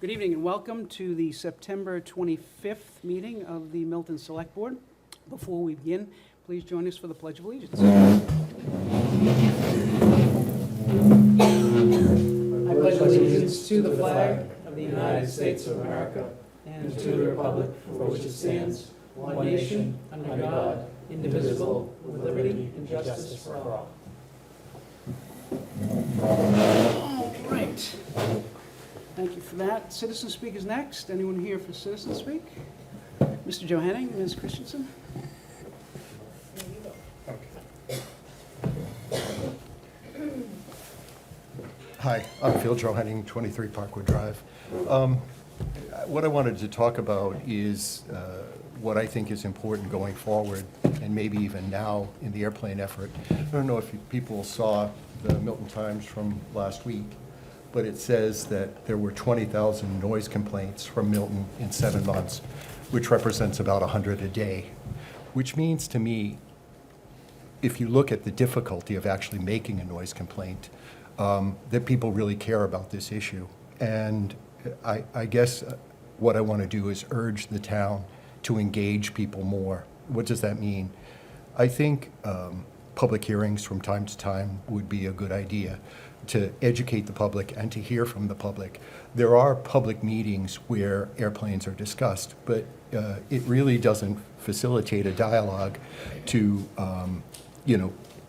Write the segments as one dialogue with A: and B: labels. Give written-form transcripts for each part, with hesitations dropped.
A: Good evening and welcome to the September 25th meeting of the Milton Select Board. Before we begin, please join us for the Pledge of Allegiance. I pledge allegiance to the flag of the United States of America and to the republic for which it stands, one nation, under God, indivisible, with liberty and justice for all. All right. Thank you for that. Citizen speak is next. Anyone here for citizen speak? Mr. Johanning, Ms. Christensen?
B: Hi, I'm Phil Johanning, 23 Parkwood Drive. What I wanted to talk about is what I think is important going forward, and maybe even now in the airplane effort. I don't know if people saw the Milton Times from last week, but it says that there were 20,000 noise complaints from Milton in 7 months, which represents about 100 a day, which means to me, if you look at the difficulty of actually making a noise complaint, that people really care about this issue. And I guess what I want to do is urge the town to engage people more. What does that mean? I think public hearings from time to time would be a good idea to educate the public and to hear from the public. There are public meetings where airplanes are discussed, but it really doesn't facilitate a dialogue to,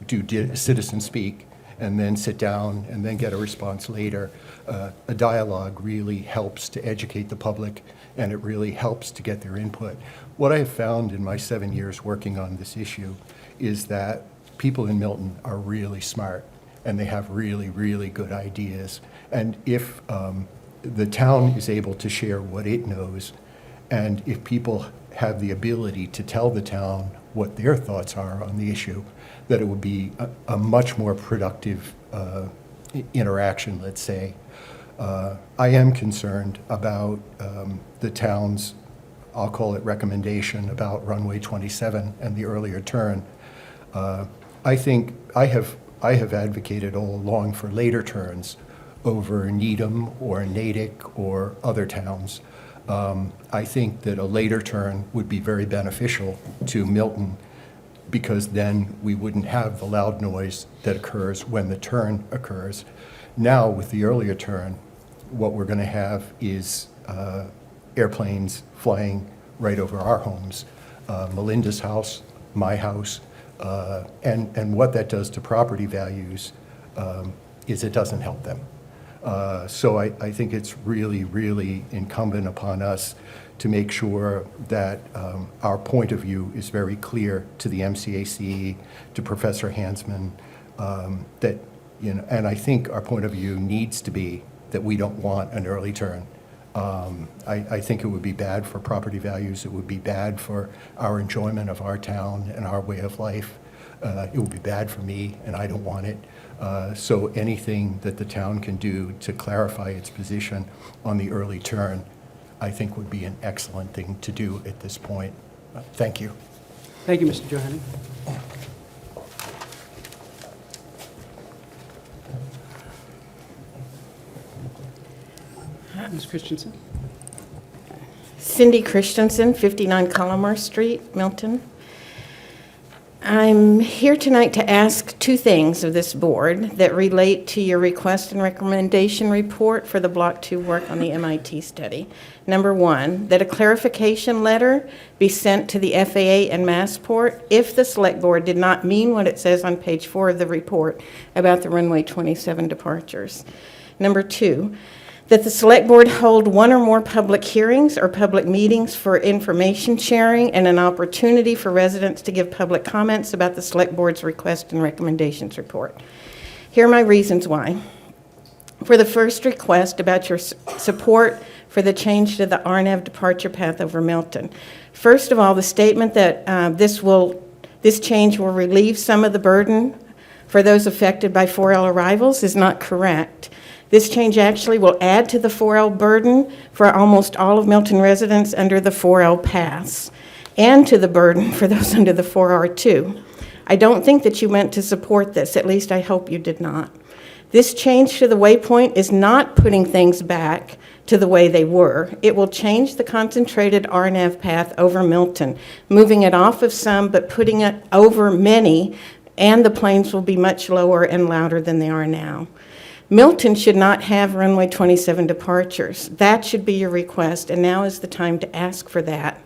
B: do citizen speak and then sit down and then get a response later. A dialogue really helps to educate the public, and it really helps to get their input. What I have found in my 7 years working on this issue is that people in Milton are really smart, and they have really, really good ideas. And if the town is able to share what it knows, and if people have the ability to tell the town what their thoughts are on the issue, that it would be a much more productive interaction, let's say. I am concerned about the town's, I'll call it recommendation, about runway 27 and the earlier turn. I think I have advocated all along for later turns over Needham or Natick or other towns. I think that a later turn would be very beneficial to Milton, because then we wouldn't have the loud noise that occurs when the turn occurs. Now, with the earlier turn, what we're going to have is airplanes flying right over our homes, Melinda's house, my house, and what that does to property values is it doesn't help them. So I think it's really, really incumbent upon us to make sure that our point of view is very clear to the MCAC, to Professor Hansman, and I think our point of view needs to be that we don't want an early turn. I think it would be bad for property values. It would be bad for our enjoyment of our town and our way of life. It would be bad for me, and I don't want it. So anything that the town can do to clarify its position on the early turn, I think would be an excellent thing to do at this point. Thank you.
A: Thank you, Mr. Johanning. Ms. Christensen?
C: Cindy Christensen, 59 Collimore Street, Milton. I'm here tonight to ask two things of this board that relate to your request and recommendation report for the Block 2 work on the MIT study. Number one, that a clarification letter be sent to the FAA and Massport if the Select Board did not mean what it says on page 4 of the report about the runway 27 departures. Number two, that the Select Board hold one or more public hearings or public meetings for information sharing and an opportunity for residents to give public comments about the Select Board's request and recommendations report. Here are my reasons why. For the first request about your support for the change to the RNAV departure path over Milton. First of all, the statement that this change will relieve some of the burden for those affected by 4L arrivals is not correct. This change actually will add to the 4L burden for almost all of Milton residents under the 4L pass, and to the burden for those under the 4R2. I don't think that you meant to support this, at least I hope you did not. This change to the waypoint is not putting things back to the way they were. It will change the concentrated RNAV path over Milton, moving it off of some but putting it over many, and the planes will be much lower and louder than they are now. Milton should not have runway 27 departures. That should be your request, and now is the time to ask for that.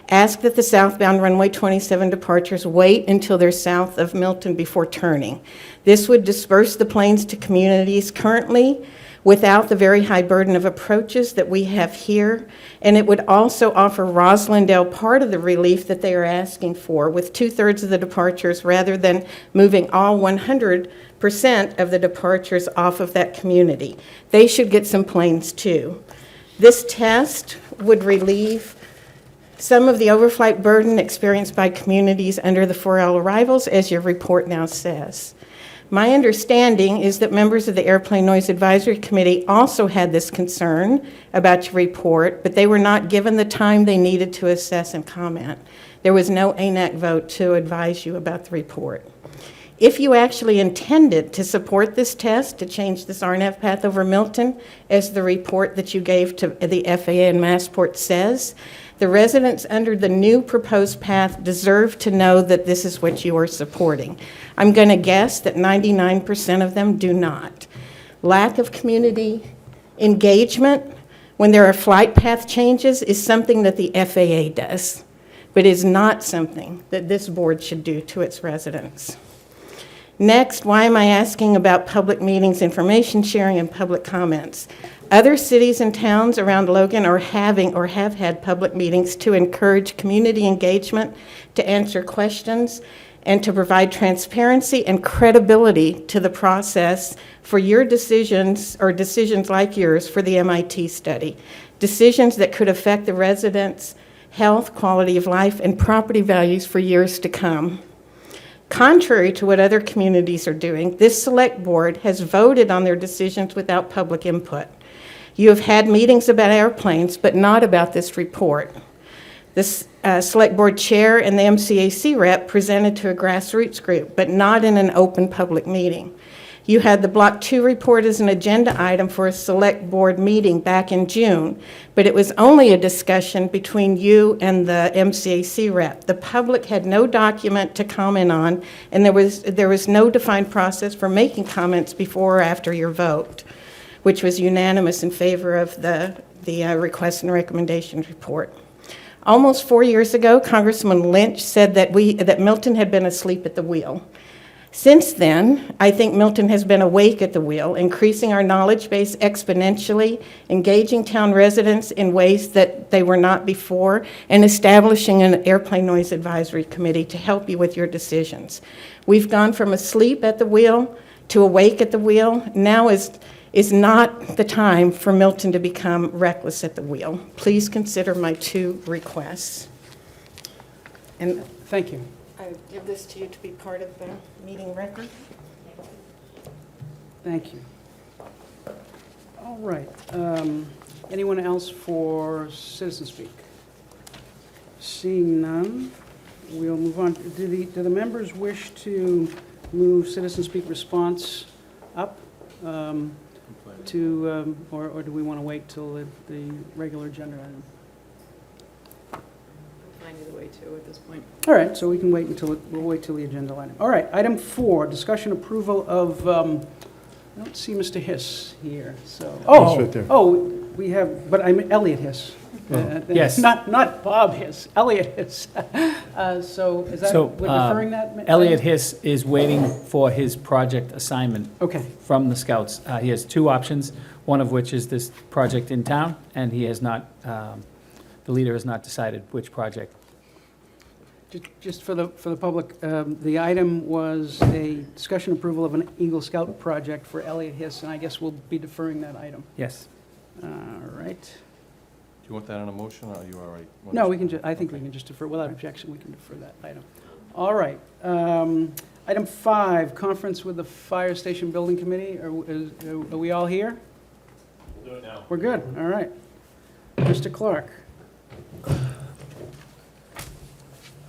C: Ask that the southbound runway 27 departures wait until they're south of Milton before turning. This would disperse the planes to communities currently without the very high burden of approaches that we have here, and it would also offer Roslindale part of the relief that they are asking for, with 2/3 of the departures rather than moving all 100% of the departures off of that community. They should get some planes too. This test would relieve some of the overflight burden experienced by communities under the 4L arrivals, as your report now says. My understanding is that members of the Airplane Noise Advisory Committee also had this concern about your report, but they were not given the time they needed to assess and comment. There was no ANAC vote to advise you about the report. If you actually intended to support this test, to change this RNAV path over Milton, as the report that you gave to the FAA and Massport says, the residents under the new proposed path deserve to know that this is what you are supporting. I'm going to guess that 99% of them do not. Lack of community engagement when there are flight path changes is something that the FAA does, but is not something that this board should do to its residents. Next, why am I asking about public meetings, information sharing, and public comments? Other cities and towns around Logan are having or have had public meetings to encourage community engagement, to answer questions, and to provide transparency and credibility to the process for your decisions, or decisions like yours for the MIT study. Decisions that could affect the residents' health, quality of life, and property values for years to come. Contrary to what other communities are doing, this select board has voted on their decisions without public input. You have had meetings about airplanes, but not about this report. This select board chair and the MCAC rep presented to a grassroots group, but not in an open public meeting. You had the Block 2 report as an agenda item for a select board meeting back in June, but it was only a discussion between you and the MCAC rep. The public had no document to comment on, and there was no defined process for making comments before or after your vote, which was unanimous in favor of the request and recommendations report. Almost 4 years ago, Congressman Lynch said that Milton had been asleep at the wheel. Since then, I think Milton has been awake at the wheel, increasing our knowledge base exponentially, engaging town residents in ways that they were not before, and establishing an airplane noise advisory committee to help you with your decisions. We've gone from asleep at the wheel to awake at the wheel. Now is not the time for Milton to become reckless at the wheel. Please consider my 2 requests. And
A: Thank you.
C: I give this to you to be part of the meeting record.
A: Thank you. All right. Anyone else for citizen speak? Seeing none, we'll move on. Do the members wish to move citizen speak response up to, or do we want to wait till the regular agenda item?
D: Fine either way too at this point.
A: All right, so we can wait we'll wait till the agenda item. All right, item 4, discussion approval of, I don't see Mr. Hiss here, so.
B: He's right there.
A: Oh, we have, but I'm Elliot Hiss.
E: Yes.
A: Not Bob Hiss, Elliot Hiss. So is that,
E: So,
A: we're deferring that?
E: Elliot Hiss is waiting for his project assignment
A: Okay,
E: from the Scouts. He has 2 options, one of which is this project in town, and he has not, the leader has not decided which project.
A: just for the public, the item was a discussion approval of an Eagle Scout project for Elliot Hiss, and I guess we'll be deferring that item.
E: Yes.
A: All right.
F: Do you want that on a motion, or are you already?
A: No, we can I think we can just defer, without objection, we can defer that item. All right. Item 5, conference with the Fire Station Building Committee. Are we all here?
F: We'll do it now.
A: We're good, all right. Mr. Clark.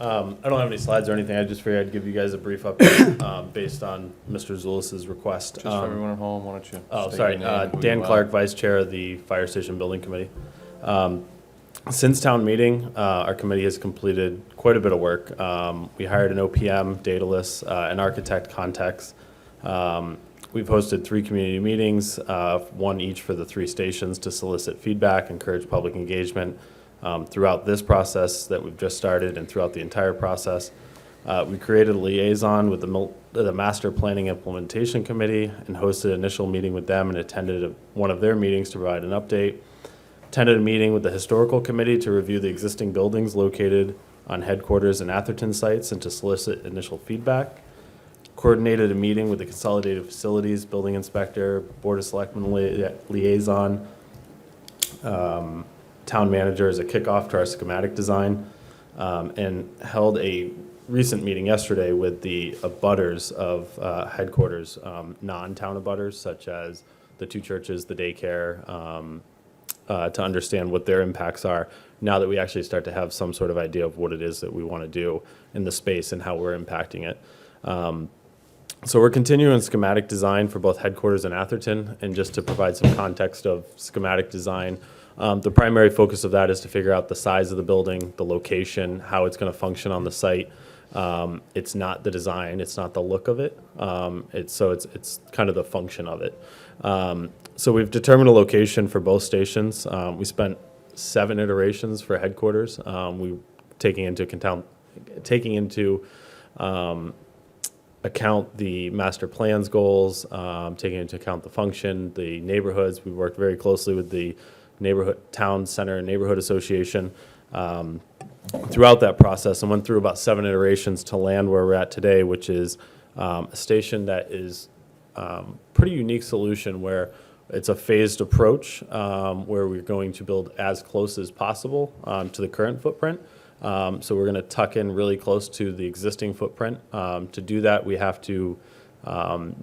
G: I don't have any slides or anything. I just figured I'd give you guys a brief update based on Mr. Zulis's request.
F: Just for everyone at home, why don't you?
G: Oh,
F: state
G: sorry.
F: your name and who
G: Dan
F: you are.
G: Clark, Vice Chair of the Fire Station Building Committee. Since town meeting, our committee has completed quite a bit of work. We hired an OPM, Daedalus, an architect, Context. We've hosted 3 community meetings, 1 each for the 3 stations to solicit feedback, encourage public engagement throughout this process that we've just started and throughout the entire process. We created a liaison with the Master Planning Implementation Committee and hosted an initial meeting with them and attended one of their meetings to provide an update. Attended a meeting with the Historical Committee to review the existing buildings located on headquarters and Atherton sites and to solicit initial feedback. Coordinated a meeting with the Consolidated Facilities Building Inspector, Board of Selectmen liaison, town manager as a kickoff to our schematic design, and held a recent meeting yesterday with the abutters of headquarters, non-town abutters such as the 2 churches, the daycare, to understand what their impacts are now that we actually start to have some sort of idea of what it is that we want to do in the space and how we're impacting it. So we're continuing schematic design for both headquarters and Atherton, and just to provide some context of schematic design, the primary focus of that is to figure out the size of the building, the location, how it's going to function on the site. It's not the design, it's not the look of it. It's kind of the function of it. So we've determined a location for both stations. We spent 7 iterations for headquarters. We taking into account the master plan's goals, taking into account the function, the neighborhoods. We worked very closely with the Town Center Neighborhood Association throughout that process, and went through about 7 iterations to land where we're at today, which is a station that is pretty unique solution where it's a phased approach where we're going to build as close as possible to the current footprint. So we're going to tuck in really close to the existing footprint. To do that, we have to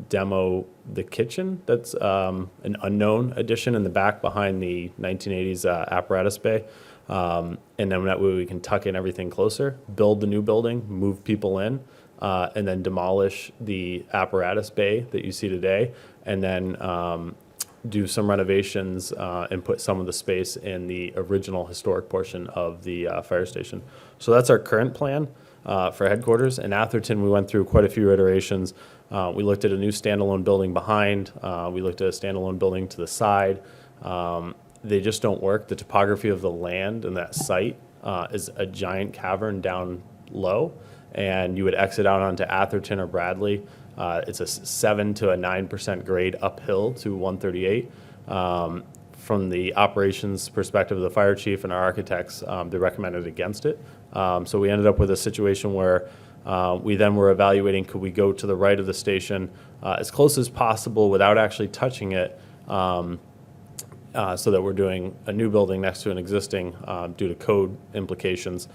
G: demo the kitchen. That's an unknown addition in the back behind the 1980s apparatus bay. And then that way we can tuck in everything closer, build the new building, move people in, and then demolish the apparatus bay that you see today, and then do some renovations and put some of the space in the original historic portion of the fire station. So that's our current plan for headquarters. In Atherton, we went through quite a few iterations. We looked at a new standalone building behind. We looked at a standalone building to the side. They just don't work. The topography of the land and that site is a giant cavern down low, and you would exit out onto Atherton or Bradley. It's a 7 to a 9% grade uphill to 138. From the operations perspective of the fire chief and our architects, they recommended against it. So we ended up with a situation where we then were evaluating, could we go to the right of the station as close as possible without actually touching it, so that we're doing a new building next to an existing due to code implications.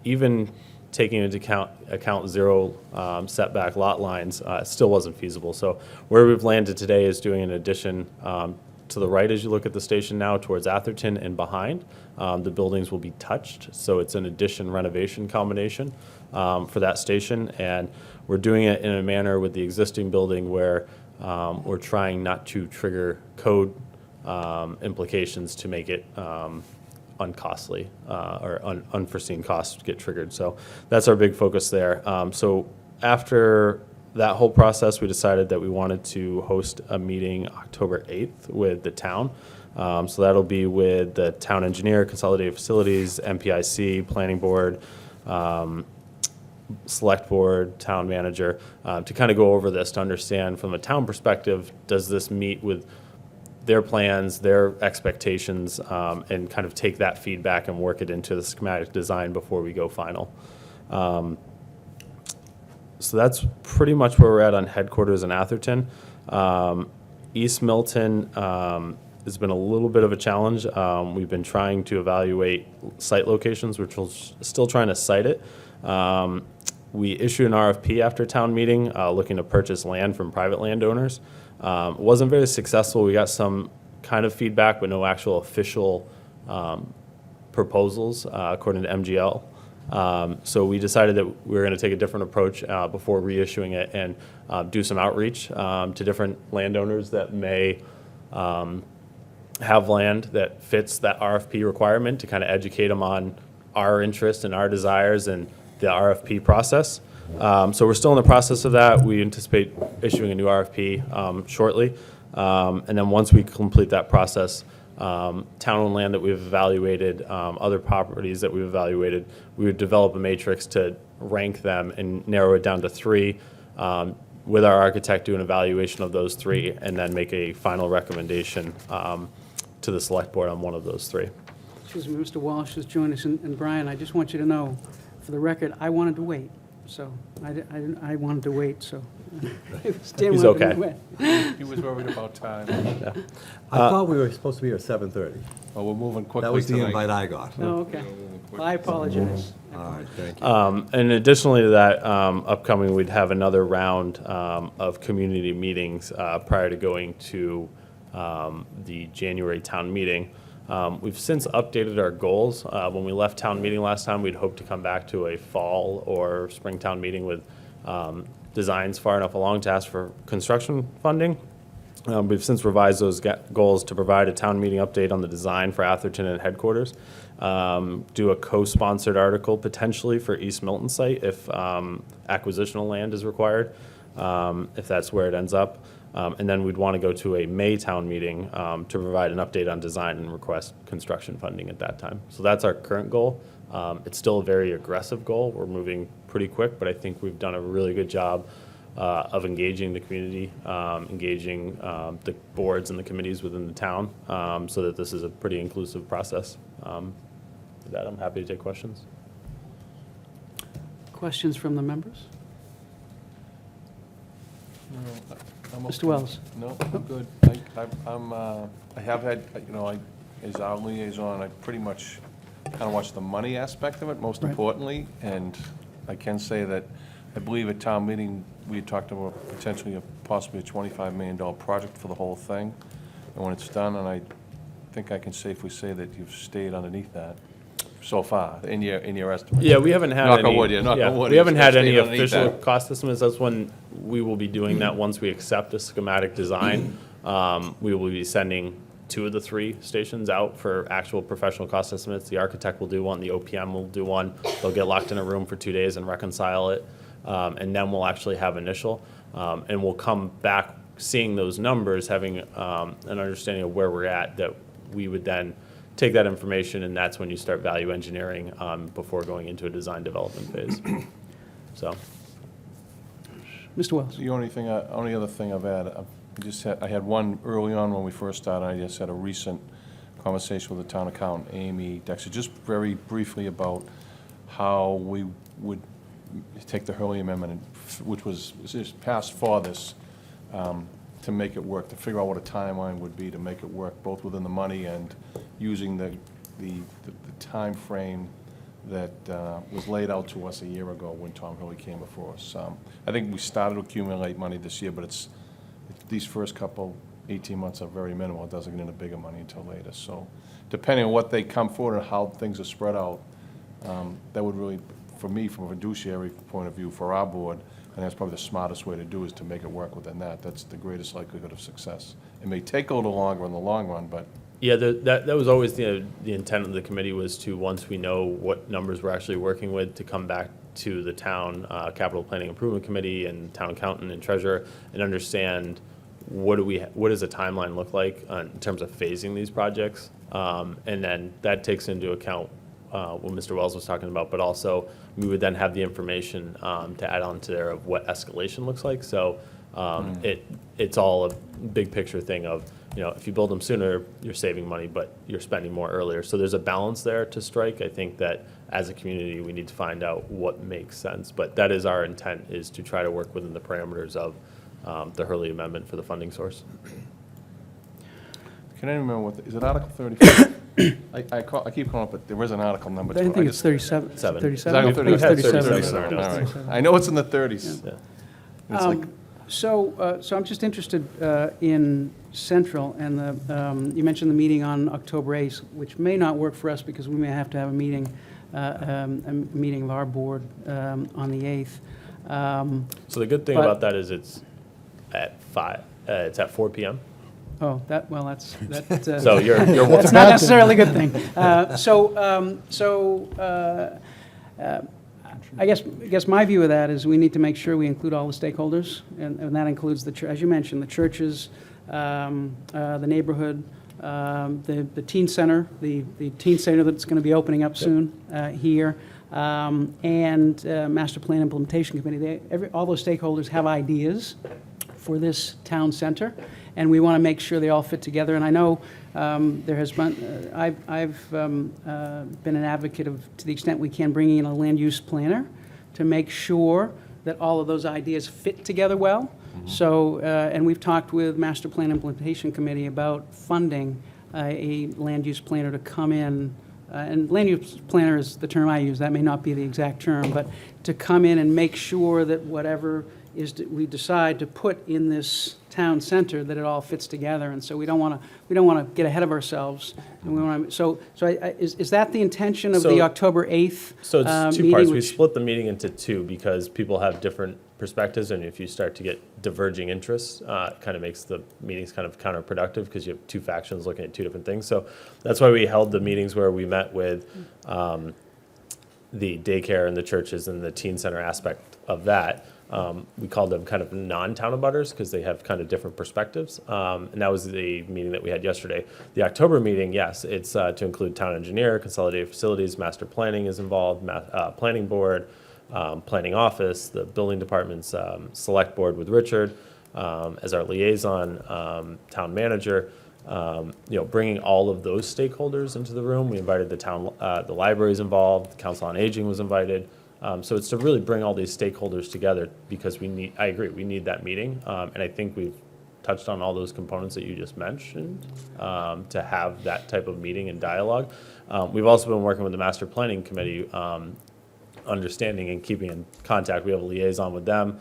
G: Even taking into account 0 setback lot lines, it still wasn't feasible. So where we've landed today is doing an addition to the right as you look at the station now towards Atherton and behind. The buildings will be touched, so it's an addition renovation combination for that station. And we're doing it in a manner with the existing building where we're trying not to trigger code implications to make it uncostly or unforeseen costs get triggered. So that's our big focus there. So after that whole process, we decided that we wanted to host a meeting October 8th with the town. So that'll be with the town engineer, Consolidated Facilities, MPIC, Planning Board, Select Board, Town Manager, to kind of go over this to understand from a town perspective, does this meet with their plans, their expectations, and kind of take that feedback and work it into the schematic design before we go final. So that's pretty much where we're at on headquarters in Atherton. East Milton has been a little bit of a challenge. We've been trying to evaluate site locations, which we're still trying to site it. We issued an RFP after town meeting looking to purchase land from private landowners. It wasn't very successful. We got some kind of feedback, but no actual official proposals, according to MGL. So we decided that we were going to take a different approach before reissuing it and do some outreach to different landowners that may have land that fits that RFP requirement, to kind of educate them on our interest and our desires and the RFP process. So we're still in the process of that. We anticipate issuing a new RFP shortly. And then once we complete that process, town-owned land that we've evaluated, other properties that we've evaluated, we would develop a matrix to rank them and narrow it down to 3, with our architect do an evaluation of those 3, and then make a final recommendation to the select board on one of those 3.
A: Excuse me, Mr. Walsh has joined us, and Brian, I just want you to know, for the record, I wanted to wait, so, I wanted to wait, so. Dan
G: He's
A: wanted to
G: okay.
A: wait.
F: He was worried about time.
H: I thought we were supposed to be here at 7:30.
F: Oh, we're moving quickly
H: That was the
F: tonight.
H: invite I got.
A: Oh, okay. Well, I apologize.
H: All right, thank you.
G: And additionally to that, upcoming, we'd have another round of community meetings prior to going to the January town meeting. We've since updated our goals. When we left town meeting last time, we'd hoped to come back to a fall or spring town meeting with designs far enough along to ask for construction funding. We've since revised those goals to provide a town meeting update on the design for Atherton and headquarters, do a co-sponsored article potentially for East Milton site if acquisitional land is required, if that's where it ends up. And then we'd want to go to a May town meeting to provide an update on design and request construction funding at that time. So that's our current goal. It's still a very aggressive goal. We're moving pretty quick, but I think we've done a really good job of engaging the community, engaging the boards and the committees within the town, so that this is a pretty inclusive process. With that, I'm happy to take questions.
A: Questions from the members?
F: No, I'm
A: Mr.
F: okay.
A: Wells?
F: No, I'm good. I have had, as our liaison, I pretty much kind of watched the money aspect of it, most
A: Right.
F: importantly. And I can say that I believe at town meeting, we had talked about potentially possibly a $25 million project for the whole thing. And when it's done, and I think I can safely say that you've stayed underneath that so far, in your estimate.
G: Yeah, we haven't had
F: Knock on
G: any.
F: wood, yeah, knock on wood,
G: We haven't
F: it's
G: had
F: stayed
G: any
F: underneath
G: official
F: that.
G: cost estimates. That's when we will be doing that once we accept a schematic design. We will be sending 2 of the 3 stations out for actual professional cost estimates. The architect will do one, the OPM will do one. They'll get locked in a room for 2 days and reconcile it. And then we'll actually have initial. And we'll come back seeing those numbers, having an understanding of where we're at, that we would then take that information, and that's when you start value engineering before going into a design development phase. So,
A: Mr. Wells?
F: The only other thing I've had, I had one early on when we first started. I just had a recent conversation with the town accountant, Amy Dexter, just very briefly about how we would take the Hurley Amendment, which was just passed for this, to make it work, to figure out what a timeline would be to make it work, both within the money and using the time frame that was laid out to us a year ago when Tom Hurley came before us. I think we started to accumulate money this year, but these first couple, 18 months are very minimal. It doesn't get into bigger money until later. So depending on what they come forward and how things are spread out, that would really, for me, from a fiduciary point of view, for our board, and that's probably the smartest way to do, is to make it work within that. That's the greatest likelihood of success. It may take a little longer in the long run, but
G: yeah, that was always the intent of the committee, was to, once we know what numbers we're actually working with, to come back to the town capital planning improvement committee and town accountant and treasurer and understand what does a timeline look like in terms of phasing these projects, and then that takes into account what Mr. Wells was talking about, but also we would then have the information to add on to there of what escalation looks like. So it's all a big picture thing of, if you build them sooner, you're saving money, but you're spending more earlier. So there's a balance there to strike. I think that as a community, we need to find out what makes sense. But that is our intent, is to try to work within the parameters of the Hurley Amendment for the funding source.
F: can I remember is it Article 35? I keep calling it, but there is an article number to
A: I
F: it.
A: think it's 37.
G: Seven.
A: 37?
F: It's
G: We've had 37
F: All
G: in our
F: right. I know it's in the 30s.
G: Yeah.
F: It's like,
A: So I'm just interested in Central, and you mentioned the meeting on October 8th, which may not work for us because we may have to have a meeting a meeting of our board on the 8th.
G: So the good thing
A: But-
G: about that is it's at 5, it's at 4 PM.
A: Oh, that's.
G: So you're
A: That's not necessarily a good thing. I guess my view of that is we need to make sure we include all the stakeholders, and that includes as you mentioned, the churches, the neighborhood, the teen center, the teen center that's going to be opening up soon here, and master plan implementation committee. All those stakeholders have ideas for this town center, and we want to make sure they all fit together. And I know there has been, I've been an advocate of, to the extent we can, bringing in a land use planner to make sure that all of those ideas fit together well. So, and we've talked with Master Plan Implementation Committee about funding a land use planner to come in, and land use planner is the term I use, that may not be the exact term, but to come in and make sure that whatever we decide to put in this town center, that it all fits together. And so we don't want to get ahead of ourselves. And we want to, is that the intention of the
G: So-
A: October 8th
G: So it's two
A: meeting,
G: parts. We
A: which-
G: split the meeting into two because people have different perspectives, and if you start to get diverging interests, it kind of makes the meetings kind of counterproductive because you have two factions looking at two different things. So that's why we held the meetings where we met with the daycare and the churches and the teen center aspect of that. We called them kind of non-town abutters because they have kind of different perspectives. And that was the meeting that we had yesterday. The October meeting, yes, it's to include town engineer, consolidated facilities, master planning is involved, planning board, planning office, the building department's select board with Richard as our liaison, town manager. Bringing all of those stakeholders into the room. We invited the libraries involved, the Council on Aging was invited. So it's to really bring all these stakeholders together because I agree, we need that meeting. And I think we've touched on all those components that you just mentioned to have that type of meeting and dialogue. We've also been working with the Master Planning Committee, understanding and keeping in contact. We have a liaison with them.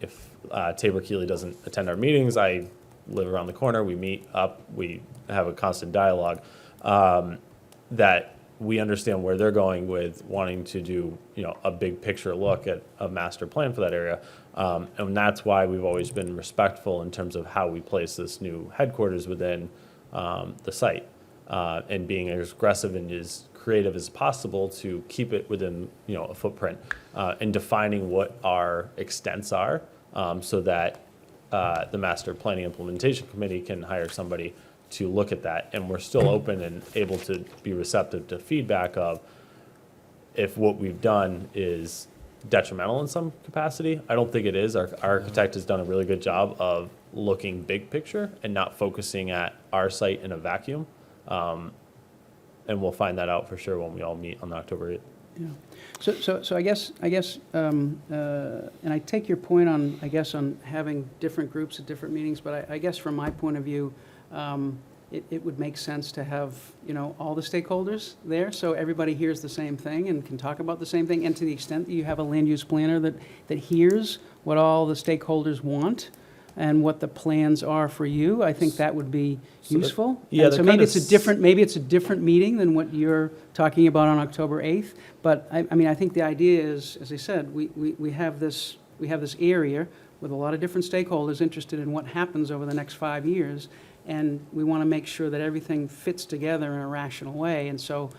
G: If Tabor Keeley doesn't attend our meetings, I live around the corner, we meet up, we have a constant dialogue, that we understand where they're going with wanting to do, a big picture look at a master plan for that area. And that's why we've always been respectful in terms of how we place this new headquarters within the site, and being as aggressive and as creative as possible to keep it within, a footprint, and defining what our extents are, so that the Master Planning Implementation Committee can hire somebody to look at that. And we're still open and able to be receptive to feedback of if what we've done is detrimental in some capacity. I don't think it is. Our architect has done a really good job of looking big picture and not focusing at our site in a vacuum. And we'll find that out for sure when we all meet on October 8th.
A: Yeah. So I guess, and I take your point on having different groups at different meetings, but I guess from my point of view, it would make sense to have, all the stakeholders there, so everybody hears the same thing and can talk about the same thing, and to the extent that you have a land use planner that hears what all the stakeholders want and what the plans are for you, I think that would be useful.
G: yeah,
A: And
G: that
A: so maybe
G: kinda
A: it's a different meeting than what you're talking about on October 8th, but I think the idea is, as I said, we have this area with a lot of different stakeholders interested in what happens over the next 5 years, and we want to make sure that everything fits together in a rational way. And so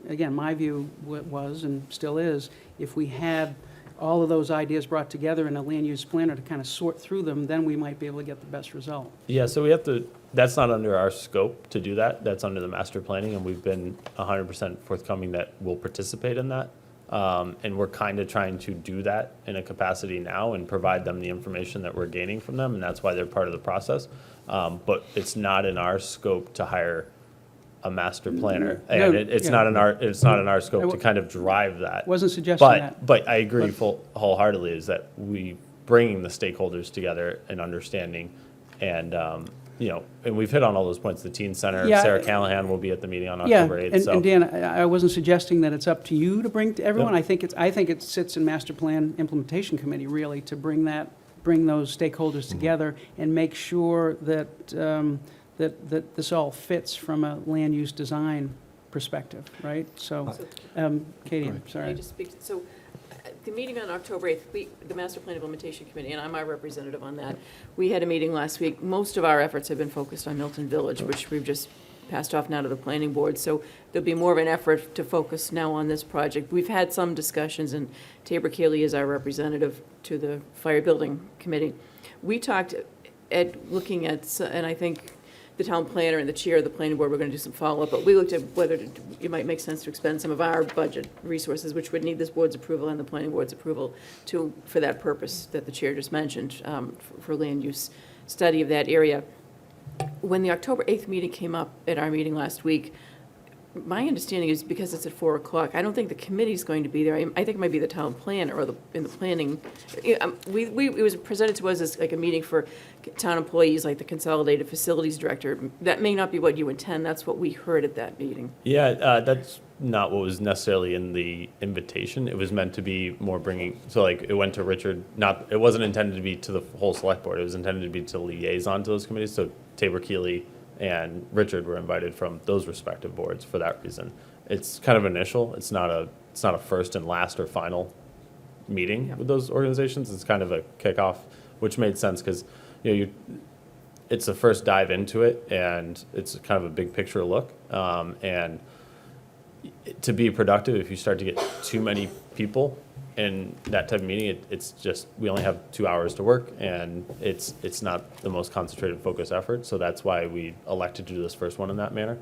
A: again, my view was and still is, if we had all of those ideas brought together in a land use planner to kind of sort through them, then we might be able to get the best result.
G: Yeah, so we have to, that's not under our scope to do that. That's under the master planning, and we've been 100% forthcoming that we'll participate in that. And we're kind of trying to do that in a capacity now and provide them the information that we're gaining from them, and that's why they're part of the process. But it's not in our scope to hire a master planner, and it's
A: yeah.
G: not in our scope to kind of drive that.
A: Wasn't suggesting that.
G: But I agree wholeheartedly is that we bringing the stakeholders together and understanding, and and we've hit on all those points. The teen center,
A: Yeah.
G: Sarah Callahan will be at the meeting on
A: Yeah,
G: October 8th.
A: and Dan, I wasn't suggesting that it's up to you to bring to everyone.
G: Yep.
A: I think it sits in Master Plan Implementation Committee, really, to bring those stakeholders together and make sure that this all fits from a land use design perspective, right? So, Katie, I'm
D: Can I
A: sorry.
D: just speak, so, the meeting on October 8th, the Master Plan Implementation Committee, and I'm our representative on that, we had a meeting last week. Most of our efforts have been focused on Milton Village, which we've just passed off now to the planning board, so there'll be more of an effort to focus now on this project. We've had some discussions, and Tabor Keeley is our representative to the Fire Building Committee. We talked at looking at, and I think the town planner and the chair of the planning board were going to do some follow-up, but we looked at whether it might make sense to expend some of our budget resources, which would need this board's approval and the planning board's approval for that purpose that the chair just mentioned, for land use study of that area. When the October 8th meeting came up at our meeting last week, my understanding is because it's at 4 o'clock, I don't think the committee's going to be there. I think it might be the town planner or in the planning. It was presented to us as like a meeting for town employees, like the consolidated facilities director. That may not be what you intend. That's what we heard at that meeting.
G: Yeah, that's not what was necessarily in the invitation. It was meant to be more bringing, so like it went to Richard, it wasn't intended to be to the whole select board. It was intended to be to liaison to those committees. So Tabor Keeley and Richard were invited from those respective boards for that reason. It's kind of initial. It's not a first and last or final meeting with those organizations. It's kind of a kickoff, which made sense because it's a first dive into it, and it's kind of a big picture look. And to be productive, if you start to get too many people in that type of meeting, it's just, we only have 2 hours to work, and it's not the most concentrated, focused effort. So that's why we elected to do this first one in that manner.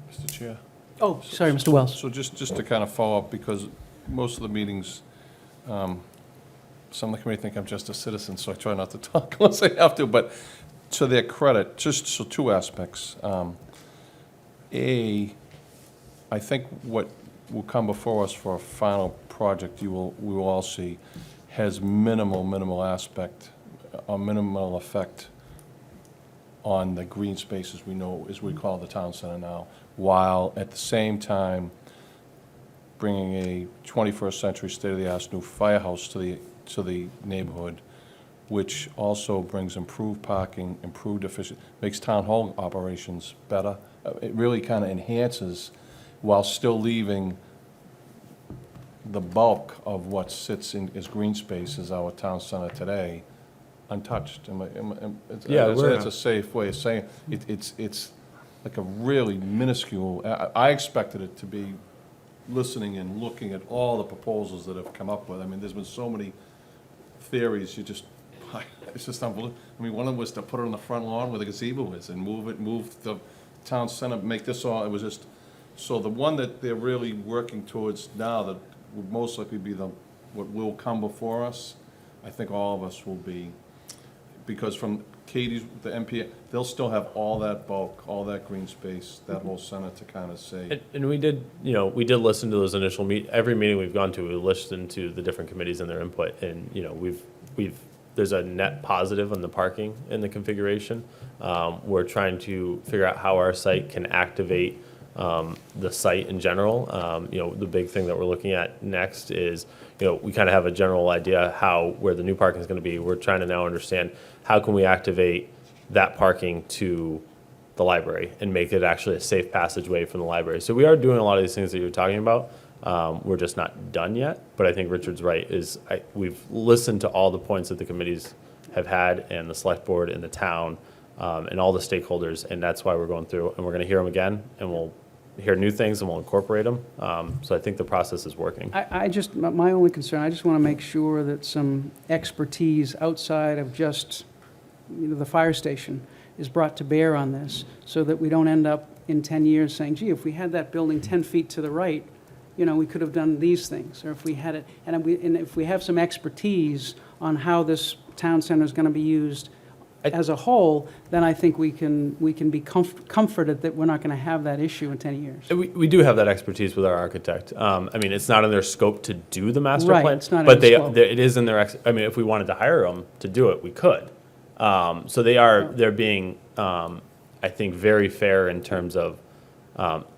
F: Mr. Chair?
A: Oh, sorry, Mr. Wells.
F: So just to kind of follow up, because most of the meetings, some of the committee think I'm just a citizen, so I try not to talk unless I have to, but to their credit, just so two aspects. I think what will come before us for a final project, we will all see, has minimal aspect, or minimal effect on the green spaces we know, as we call the town center now, while at the same time bringing a 21st century state-of-the-art new firehouse to the neighborhood, which also brings improved parking, improved efficiency, makes town hall operations better. It really kind of enhances, while still leaving the bulk of what sits in as green space as our town center today untouched. That's a safe way of saying it. It's like a really minuscule, I expected it to be listening and looking at all the proposals that have come up with. I mean, there's been so many theories, it's just unbelievable. I mean, one of them was to put it on the front lawn where the gazebo is and move the town center, make this all, it was just, so the one that they're really working towards now that would most likely be what will come before us, I think all of us will be, because from Katie's, the MPA, they'll still have all that bulk, all that green space, that whole center to kind of say.
G: And we did listen to those initial every meeting we've gone to, we listened to the different committees and their input, and there's a net positive on the parking in the configuration. We're trying to figure out how our site can activate the site in general. The big thing that we're looking at next is, we kind of have a general idea where the new parking is going to be. We're trying to now understand how can we activate that parking to the library and make it actually a safe passageway from the library. So we are doing a lot of these things that you're talking about. We're just not done yet, but I think Richard's right. We've listened to all the points that the committees have had, and the select board and the town, and all the stakeholders, and that's why we're going through, and we're going to hear them again, and we'll hear new things and we'll incorporate them. So I think the process is working.
A: My only concern, I just want to make sure that some expertise outside of just, the fire station is brought to bear on this, so that we don't end up in 10 years saying, gee, if we had that building 10 feet to the right, we could have done these things, or if we had it, and if we have some expertise on how this town center is going to be used as a whole, then I think we can be comforted that we're not going to have that issue in 10 years.
G: We do have that expertise with our architect. It's not in their scope to do the master
A: Right,
G: plan,
A: it's not in
G: but
A: their scope.
G: it is in their. If we wanted to hire them to do it, we could. So they're being, I think, very fair in terms of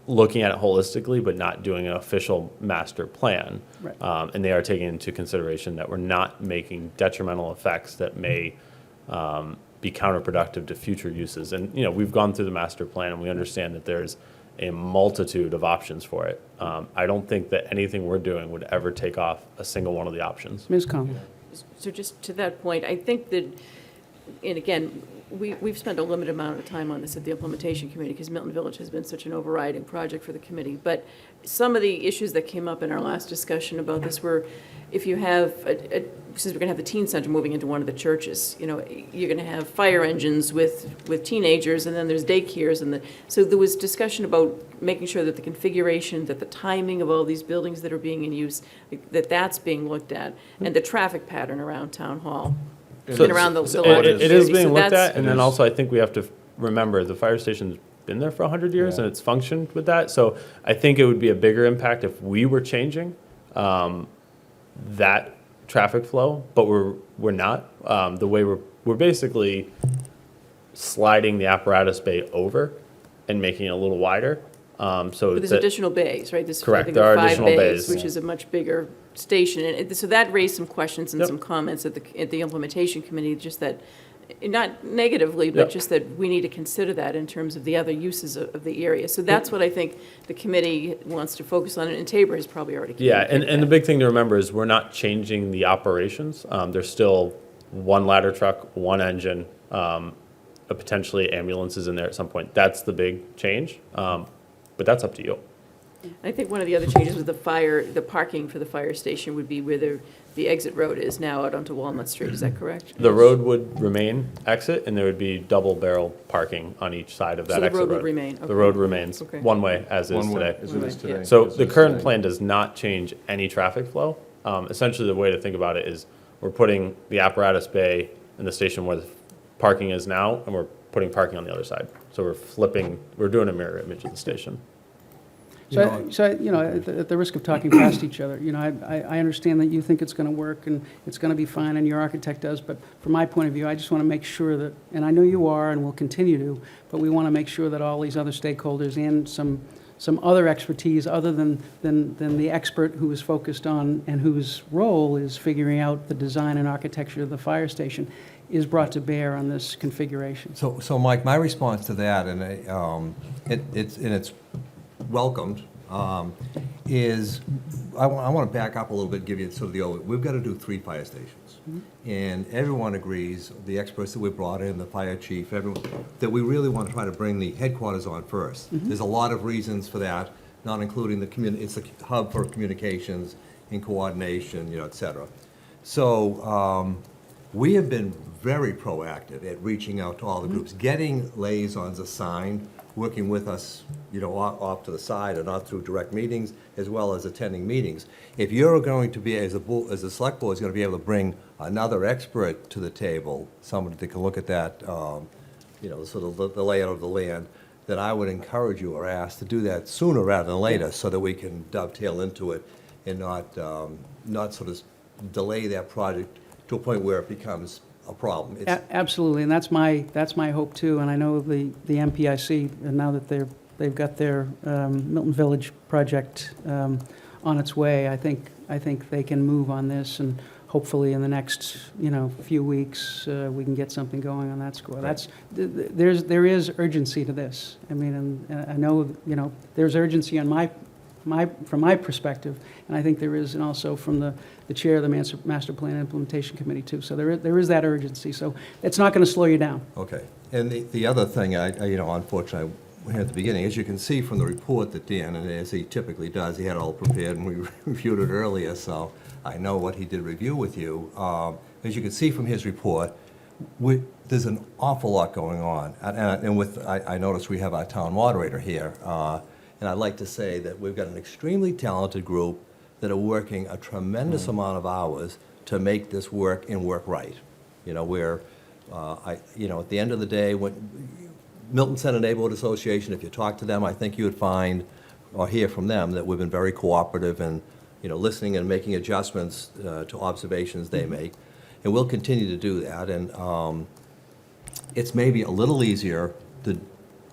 G: looking at it holistically, but not doing an official master plan.
A: Right.
G: And they are taking into consideration that we're not making detrimental effects that may be counterproductive to future uses. And, we've gone through the master plan, and we understand that there's a multitude of options for it. I don't think that anything we're doing would ever take off a single one of the options.
A: Ms. Conlon?
D: So just to that point, I think that, and again, we've spent a limited amount of time on this at the implementation committee because Milton Village has been such an overriding project for the committee. But some of the issues that came up in our last discussion about this were, if you have, since we're going to have the teen center moving into one of the churches, you know, you're going to have fire engines with teenagers, and then there's daycares, so there was discussion about making sure that the configuration, that the timing of all these buildings that are being in use, that's being looked at, and the traffic pattern around Town Hall.
G: So-
D: And around the
G: so
D: larger
G: it is
D: community.
G: being
D: So
G: looked
D: that's-
G: at, and then also I think we have to remember the fire station's been there for 100 years and it's functioned with that. So I think it would be a bigger impact if we were changing that traffic flow, but we're not. The way we're basically sliding the apparatus bay over and making it a little wider. So
D: But there's
G: that-
D: additional bays, right? There's, I
G: Correct,
D: think,
G: there are
D: 5
G: additional bays.
D: which is a much bigger station. And so that raised some questions and
G: Yep.
D: some comments at the implementation committee, just that, not negatively, but
G: Yep.
D: just that we need to consider that in terms of the other uses of the area. So that's what I think the committee wants to focus on, and Tabor has probably already
G: Yeah,
D: communicated
G: and the
D: that.
G: big thing to remember is we're not changing the operations. There's still one ladder truck, one engine, potentially ambulances in there at some point. That's the big change, but that's up to you.
D: I think one of the other changes with the parking for the fire station would be where the exit road is now out onto Walnut Street. Is that correct?
G: The road would remain exit, and there would be double barrel parking on each side of
D: So
G: that
D: the
G: exit
D: road
G: road.
D: would remain,
G: The
D: okay.
G: road remains
D: Okay.
G: one way, as is
F: One way,
G: today.
F: as it is
D: Right, yeah.
F: today.
G: So
F: As
G: the
F: it is
G: current
F: today.
G: plan does not change any traffic flow. Essentially, the way to think about it is we're putting the apparatus bay in the station where the parking is now, and we're putting parking on the other side. So we're doing a mirror image of the station.
A: At the risk of talking past each other, I understand that you think it's going to work and it's going to be fine, and your architect does, but from my point of view, I just want to make sure that, and I know you are and will continue to, but we want to make sure that all these other stakeholders and some other expertise other than the expert who is focused on and whose role is figuring out the design and architecture of the fire station is brought to bear on this configuration.
H: So Mike, my response to that, and it's welcomed, is I want to back up a little bit, give you sort of the overview. We've got to do 3 fire stations. And everyone agrees, the experts that we brought in, the fire chief, everyone, that we really want to try to bring the headquarters on first. There's a lot of reasons for that, not including it's a hub for communications and coordination, et cetera. So we have been very proactive at reaching out to all the groups, getting liaisons assigned, working with us, off to the side and not through direct meetings, as well as attending meetings. If you're going to be, as a select board, is going to be able to bring another expert to the table, somebody that can look at that, sort of the layout of the land, then I would encourage you or ask to do that sooner rather than later, so that we can dovetail into it and not sort of delay that project to a point where it becomes a problem.
A: Absolutely, and that's my hope too, and I know the MPIC, and now that they've got their Milton Village project on its way, I think they can move on this, and hopefully in the next, few weeks, we can get something going on that score. There is urgency to this. I mean, and I know, there's urgency on from my perspective, and I think there is, and also from the chair of the Master Plan Implementation Committee too. So there is that urgency. So it's not going to slow you down.
H: Okay. And the other thing, unfortunately, at the beginning, as you can see from the report that Dan, and as he typically does, he had it all prepared, and we reviewed it earlier, so I know what he did review with you. As you can see from his report, there's an awful lot going on. I noticed we have our town moderator here, and I'd like to say that we've got an extremely talented group that are working a tremendous amount of hours to make this work and work right. At the end of the day, when Milton Center Neighborhood Association, if you talk to them, I think you would find or hear from them that we've been very cooperative and, listening and making adjustments to observations they make. And we'll continue to do that. And it's maybe a little easier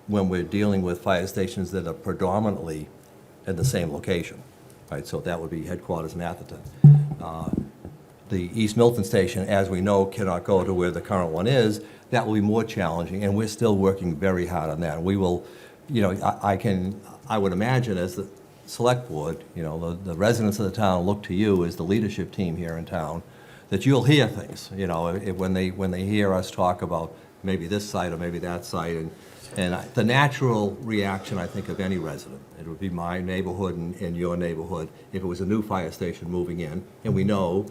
H: when we're dealing with fire stations that are predominantly in the same location. Right, so that would be headquarters in Atherton. The East Milton station, as we know, cannot go to where the current one is. That will be more challenging, and we're still working very hard on that. And we will you know, I would imagine as the select board, you know, the residents of the town look to you as the leadership team here in town, that you'll hear things, you know, when they hear us talk about maybe this site or maybe that site, and the natural reaction, I think, of any resident, it would be my neighborhood and your neighborhood, if it was a new fire station moving in, and we know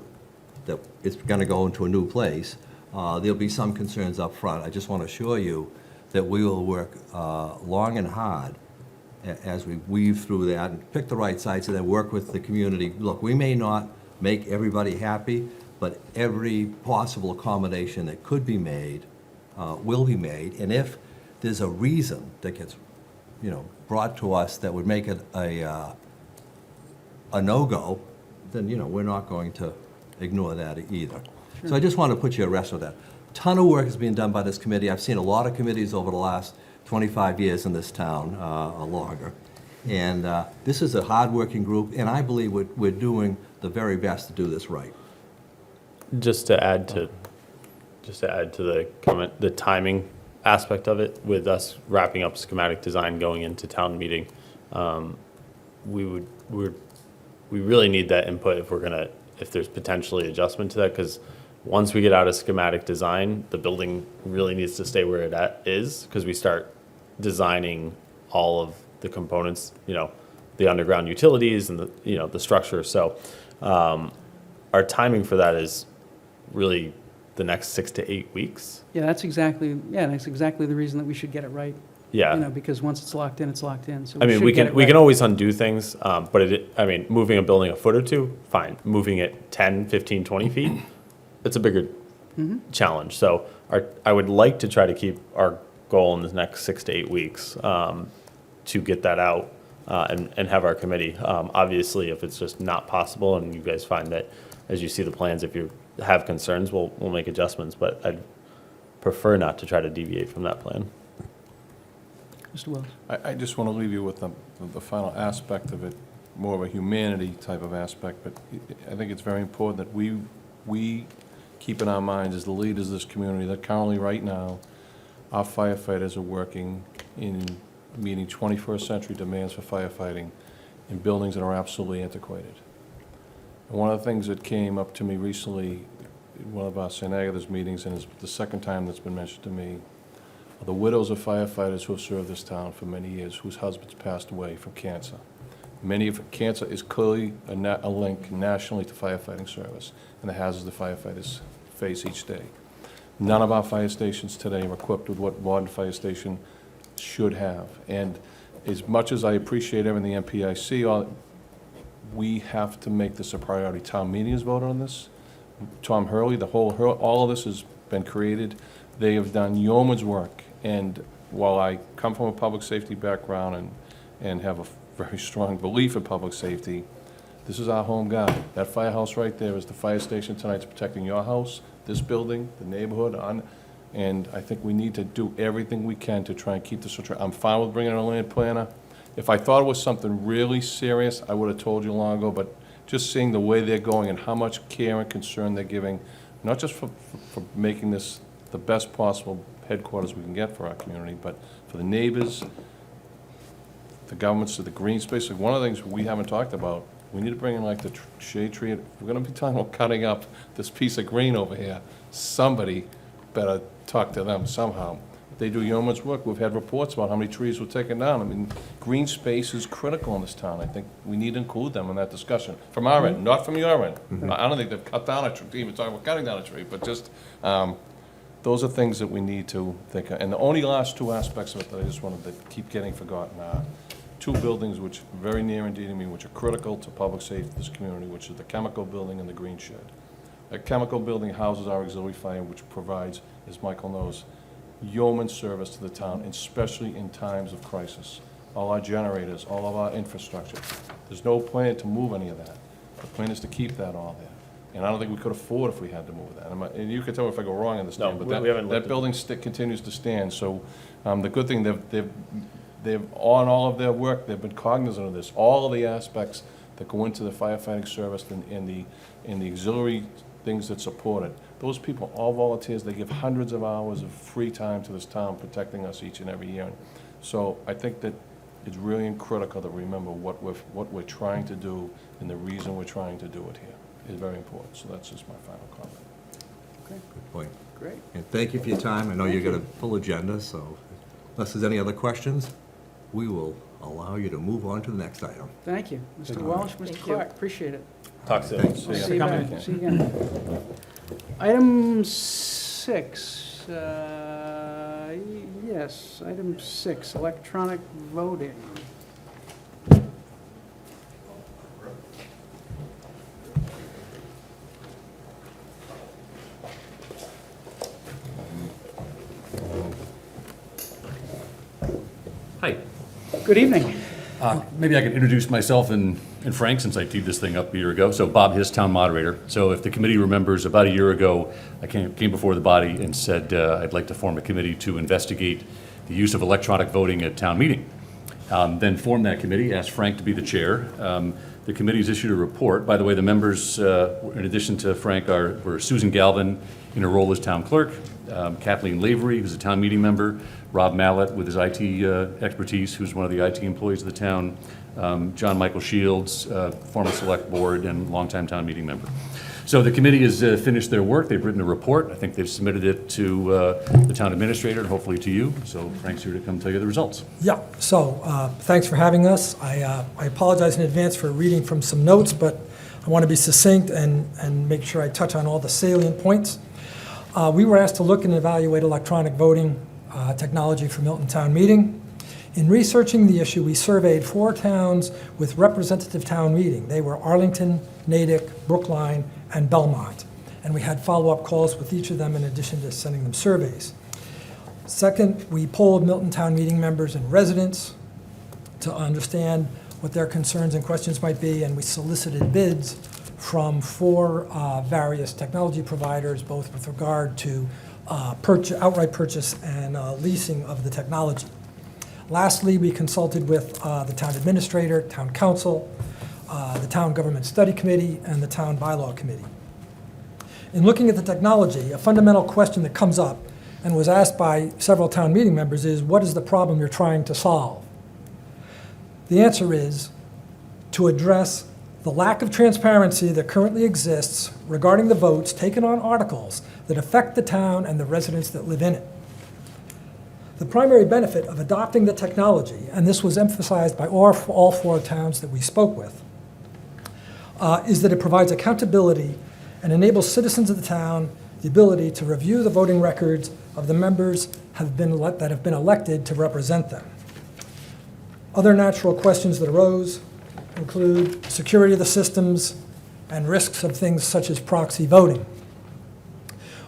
H: that it's gonna go into a new place, there'll be some concerns up front. I just want to assure you that we will work long and hard as we weave through that and pick the right sites and then work with the community. Look, we may not make everybody happy, but every possible accommodation that could be made will be made. And if there's a reason that gets, you know, brought to us that would make it a no-go, then, you know, we're not going to ignore that either. So I just want to put you at rest with that. Ton of work is being done by this committee. I've seen a lot of committees over the last 25 years in this town, or longer. And this is a hard-working group, and I believe we're doing the very best to do this right.
G: Just to add to the comment, the timing aspect of it, with us wrapping up schematic design going into town meeting, we really need that input if there's potentially adjustment to that, because once we get out of schematic design, the building really needs to stay where it is, because we start designing all of the components, you know, the underground utilities and the structure. So our timing for that is really the next 6 to 8 weeks.
A: Yeah, that's exactly the reason that we should get it right.
G: Yeah.
A: You know, because once it's locked in, it's locked in. So
G: I mean,
A: should
G: we
A: get
G: can
A: it
G: we
A: right.
G: can always undo things, but moving a building a foot or two, fine. Moving it 10, 15, 20 feet, it's a bigger challenge. So I would like to try to keep our goal in the next 6 to 8 weeks to get that out and have our committee. Obviously, if it's just not possible and you guys find that, as you see the plans, if you have concerns, we'll make adjustments, but I'd prefer not to try to deviate from that plan.
A: Mr. Wells.
F: I just want to leave you with the final aspect of it, more of a humanity type of aspect, but I think it's very important that we keep in our minds as the leaders of this community that currently, right now, our firefighters are working in meeting 21st century demands for firefighting in buildings that are absolutely antiquated. And one of the things that came up to me recently in one of our St. Agatha's meetings, and it's the second time that's been mentioned to me, are the widows of firefighters who have served this town for many years, whose husbands passed away from cancer. Cancer is clearly a link nationally to firefighting service and the hazards the firefighters face each day. None of our fire stations today are equipped with what modern fire station should have. And as much as I appreciate everything the MPIC, we have to make this a priority. Town meeting has voted on this. Tom Hurley, all of this has been created. They have done yeoman's work. And while I come from a public safety background and have a very strong belief in public safety, this is our home guy. That firehouse right there is the fire station tonight. It's protecting your house, this building, the neighborhood, and I think we need to do everything we can to try and keep this. I'm fine with bringing in a land planner. If I thought it was something really serious, I would have told you long ago, but just seeing the way they're going and how much care and concern they're giving, not just for making this the best possible headquarters we can get for our community, but for the neighbors, the governments, the green space. Like one of the things we haven't talked about, we need to bring in like the shade tree. If we're gonna be talking about cutting up this piece of green over here, somebody better talk to them somehow. They do yeoman's work. We've had reports about how many trees were taken down. I mean, green space is critical in this town. I think we need to include them in that discussion. From our end, not from your end. I don't think they've cut down a tree, even talking about cutting down a tree, but just, those are things that we need to think of. And the only last two aspects of it that I just wanted to keep getting forgotten are two buildings which are very near and dear to me, which are critical to public safety in this community, which is the chemical building and the green shed. The chemical building houses our auxiliary fire, which provides, as Michael knows, yeoman service to the town, especially in times of crisis. All our generators, all of our infrastructure. There's no plan to move any of that. The plan is to keep that all there. And I don't think we could afford if we had to move that. And you can tell me if I go wrong in this,
G: No,
F: but
G: we haven't looked
F: that
G: at-
F: building continues to stand. So the good thing, they've on all of their work, they've been cognizant of this. All of the aspects that go into the firefighting service and the auxiliary things that support it. Those people, all volunteers, they give hundreds of hours of free time to this town, protecting us each and every year. So I think that it's really critical to remember what we're trying to do and the reason we're trying to do it here is very important. So that's just my final comment.
H: Good point.
A: Great.
H: And thank you for your time. I know you got a full agenda, so unless there's any other questions, we will allow you to move on to the next item.
A: Thank you. Mr. Welsh, Mr.
D: Thank you.
A: Clark, appreciate it.
G: Talk soon.
H: Thanks.
F: See ya.
A: See you back. See you again. Item 6, yes, item 6, electronic voting.
I: Hi.
A: Good evening.
I: Maybe I could introduce myself and Frank, since I teed this thing up a year ago. So Bob Hiss, town moderator. So if the committee remembers, about a year ago, I came before the body and said I'd like to form a committee to investigate the use of electronic voting at town meeting. Then formed that committee, asked Frank to be the chair. The committee's issued a report. By the way, the members, in addition to Frank, were Susan Galvin in her role as town clerk, Kathleen Lavery, who's a town meeting member, Rob Mallett with his IT expertise, who's one of the IT employees of the town, John Michael Shields, former select board and longtime town meeting member. So the committee has finished their work. They've written a report. I think they've submitted it to the town administrator and hopefully to you. So Frank's here to come tell you the results.
J: Yeah, so thanks for having us. I apologize in advance for reading from some notes, but I want to be succinct and make sure I touch on all the salient points. We were asked to look and evaluate electronic voting technology for Milton Town Meeting. In researching the issue, we surveyed 4 towns with representative town meeting. They were Arlington, Natick, Brookline, and Belmont. And we had follow-up calls with each of them in addition to sending them surveys. Second, we polled Milton Town Meeting members and residents to understand what their concerns and questions might be, and we solicited bids from 4 various technology providers, both with regard to outright purchase and leasing of the technology. Lastly, we consulted with the town administrator, town council, the town government study committee, and the town bylaw committee. In looking at the technology, a fundamental question that comes up and was asked by several town meeting members is, what is the problem you're trying to solve? The answer is to address the lack of transparency that currently exists regarding the votes taken on articles that affect the town and the residents that live in it. The primary benefit of adopting the technology, and this was emphasized by all 4 towns that we spoke with, is that it provides accountability and enables citizens of the town the ability to review the voting records of the members that have been elected to represent them. Other natural questions that arose include security of the systems and risks of things such as proxy voting.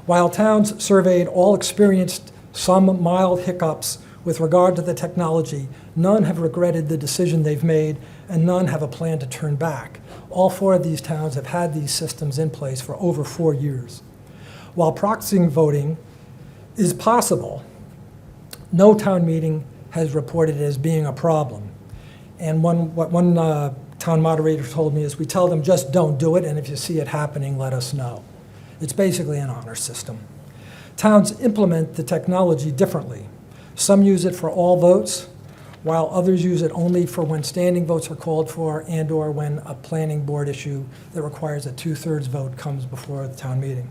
J: While towns surveyed all experienced some mild hiccups with regard to the technology, none have regretted the decision they've made, and none have a plan to turn back. All 4 of these towns have had these systems in place for over 4 years. While proxy voting is possible, no town meeting has reported it as being a problem. And what one town moderator told me is, we tell them just don't do it, and if you see it happening, let us know. It's basically an honor system. Towns implement the technology differently. Some use it for all votes, while others use it only for when standing votes are called for and/or when a planning board issue that requires a 2/3 vote comes before the town meeting.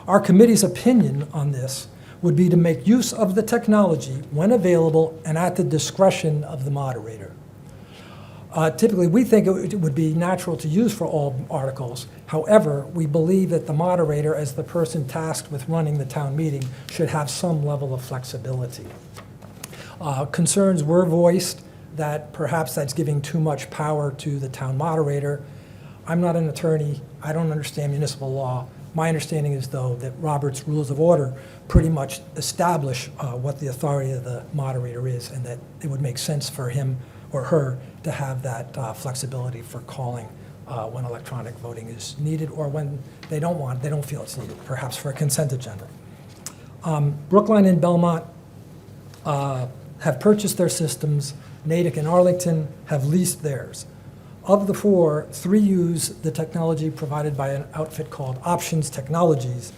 J: Our committee's opinion on this would be to make use of the technology when available and at the discretion of the moderator. Typically, we think it would be natural to use for all articles. However, we believe that the moderator, as the person tasked with running the town meeting, should have some level of flexibility. Concerns were voiced that perhaps that's giving too much power to the town moderator. I'm not an attorney. I don't understand municipal law. My understanding is, though, that Robert's Rules of Order pretty much establish what the authority of the moderator is, and that it would make sense for him or her to have that flexibility for calling when electronic voting is needed, or when they don't feel it's needed, perhaps for a consent agenda. Brookline and Belmont have purchased their systems. Natick and Arlington have leased theirs. Of the 4, 3 use the technology provided by an outfit called Options Technologies,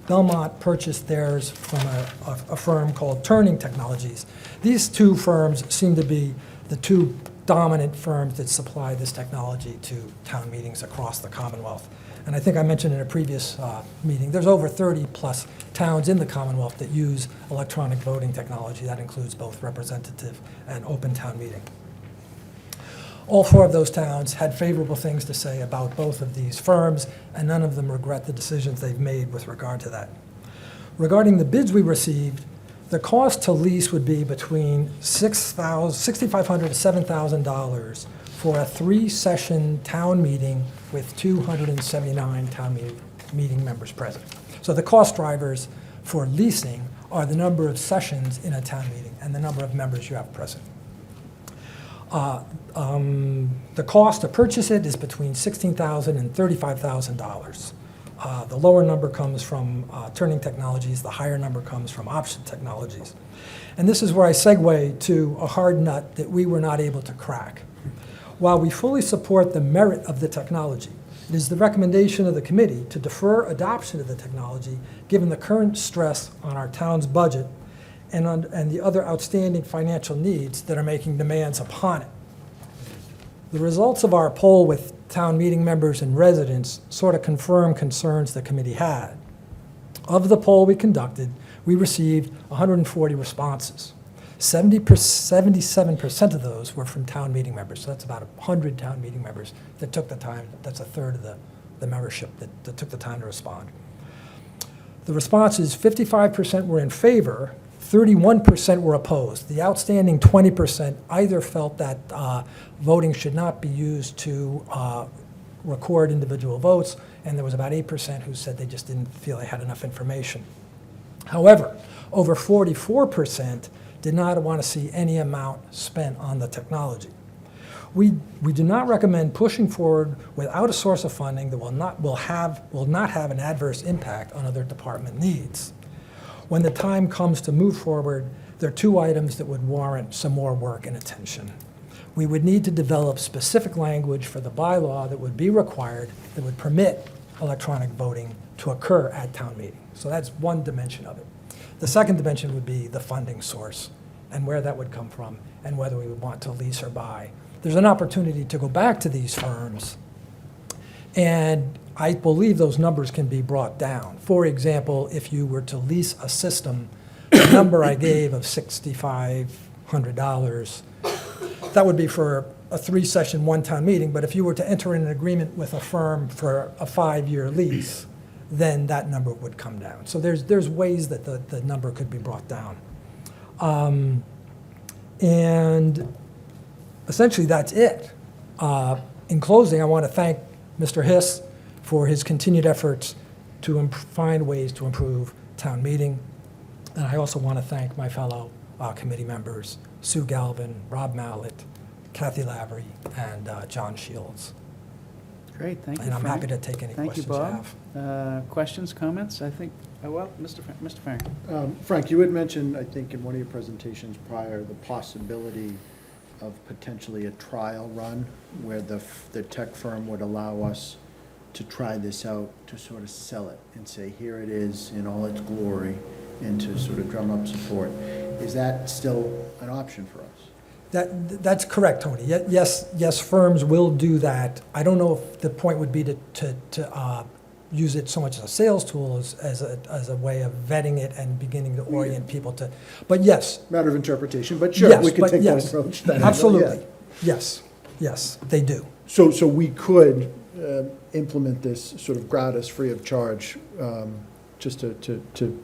J: Belmont purchased theirs from a firm called Turning Technologies. These two firms seem to be the two dominant firms that supply this technology to town meetings across the Commonwealth. And I think I mentioned in a previous meeting, there's over 30-plus towns in the Commonwealth that use electronic voting technology. That includes both representative and open town meeting. All four of those towns had favorable things to say about both of these firms, and none of them regret the decisions they've made with regard to that. Regarding the bids we received, the cost to lease would be between $6,500 to $7,000 for a 3-session town meeting with 279 town meeting members present. So the cost drivers for leasing are the number of sessions in a town meeting and the number of members you have present. The cost to purchase it is between $16,000 and $35,000. The lower number comes from Turning Technologies, the higher number comes from Option Technologies. And this is where I segue to a hard nut that we were not able to crack. While we fully support the merit of the technology, it is the recommendation of the committee to defer adoption of the technology given the current stress on our town's budget and the other outstanding financial needs that are making demands upon it. The results of our poll with town meeting members and residents sort of confirm concerns the committee had. Of the poll we conducted, we received 140 responses. 77% of those were from town meeting members, so that's about 100 town meeting members that took the time. That's a third of the membership that took the time to respond. The responses, 55% were in favor, 31% were opposed. The outstanding 20% either felt that voting should not be used to record individual votes, and there was about 8% who said they just didn't feel they had enough information. However, over 44% did not want to see any amount spent on the technology. We do not recommend pushing forward without a source of funding that will not have an adverse impact on other department needs. When the time comes to move forward, there are two items that would warrant some more work and attention. We would need to develop specific language for the bylaw that would be required that would permit electronic voting to occur at town meeting. So that's one dimension of it. The second dimension would be the funding source and where that would come from and whether we would want to lease or buy. There's an opportunity to go back to these firms, and I believe those numbers can be brought down. For example, if you were to lease a system, the number I gave of $6,500, that would be for a 3-session, one-town meeting, but if you were to enter in an agreement with a firm for a 5-year lease, then that number would come down. So there's ways that the number could be brought down. And essentially, that's it. In closing, I want to thank Mr. Hiss for his continued efforts to find ways to improve town meeting. And I also want to thank my fellow committee members, Sue Galvin, Rob Mallett, Kathy Lavery, and John Shields.
A: Great, thank you,
J: And I'm
A: Frank.
J: happy to take any
A: Thank you,
J: questions you have.
A: Bob. Questions, comments? I think, Mr. Frank.
K: Frank, you had mentioned, I think, in one of your presentations prior, the possibility of potentially a trial run where the tech firm would allow us to try this out, to sort of sell it and say, here it is in all its glory, and to sort of drum up support. Is that still an option for us?
J: That's correct, Tony. Yes, firms will do that. I don't know if the point would be to use it so much as a sales tool as a way of vetting it and beginning to orient people to, but yes.
K: Matter of interpretation, but sure,
J: Yes,
K: we could
J: but
K: take
J: yes,
K: that approach. Then.
J: absolutely.
K: Yeah.
J: Yes, they do.
K: So we could implement this sort of gratis, free of charge, just to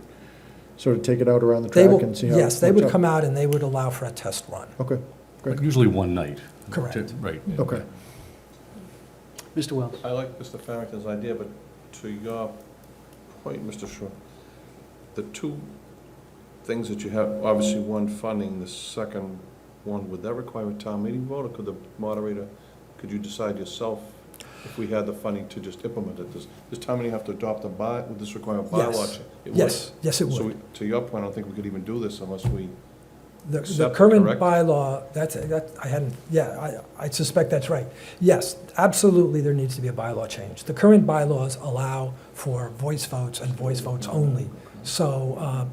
K: sort of take it out around the
J: They
K: track
J: will,
K: and see how
J: yes, they
K: it
J: would
K: works
J: come out and they would allow for a test run.
K: Okay, great.
I: But usually one night.
J: Correct.
I: Right.
K: Okay.
A: Mr. Wells.
F: I like Mr. Farrington's idea, but to your point, Mr. Shaw, the two things that you have, obviously one funding, the second one, would that require a town meeting vote, or could the moderator, could you decide yourself if we had the funding to just implement it? Does town meeting have to adopt would this require a bylaw
J: Yes.
F: change? It would?
J: Yes, it
F: So
J: would.
F: to your point, I don't think we could even do this unless we
J: The
F: Accept,
J: current
F: correct?
J: bylaw, I hadn't, yeah, I suspect that's right. Yes, absolutely, there needs to be a bylaw change. The current bylaws allow for voice votes and voice votes only. So,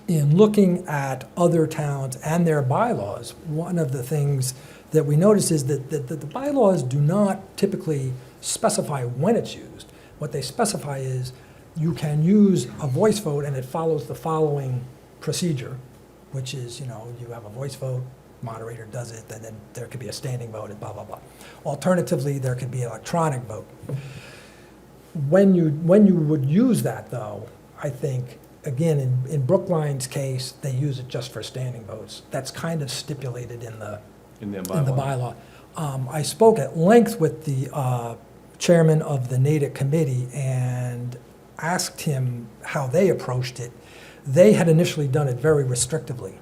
J: in looking at other towns and their bylaws, one of the things that we notice is that the bylaws do not typically specify when it's used. What they specify is you can use a voice vote and it follows the following procedure, which is, you have a voice vote, moderator does it, and then there could be a standing vote and blah, blah, blah. Alternatively, there could be electronic vote. When you would use that, though, I think, again, in Brookline's case, they use it just for standing votes. That's kind of stipulated in the bylaw. I spoke at length with the chairman of the NADIC committee and asked him how they approached it. They had initially done it very restrictively.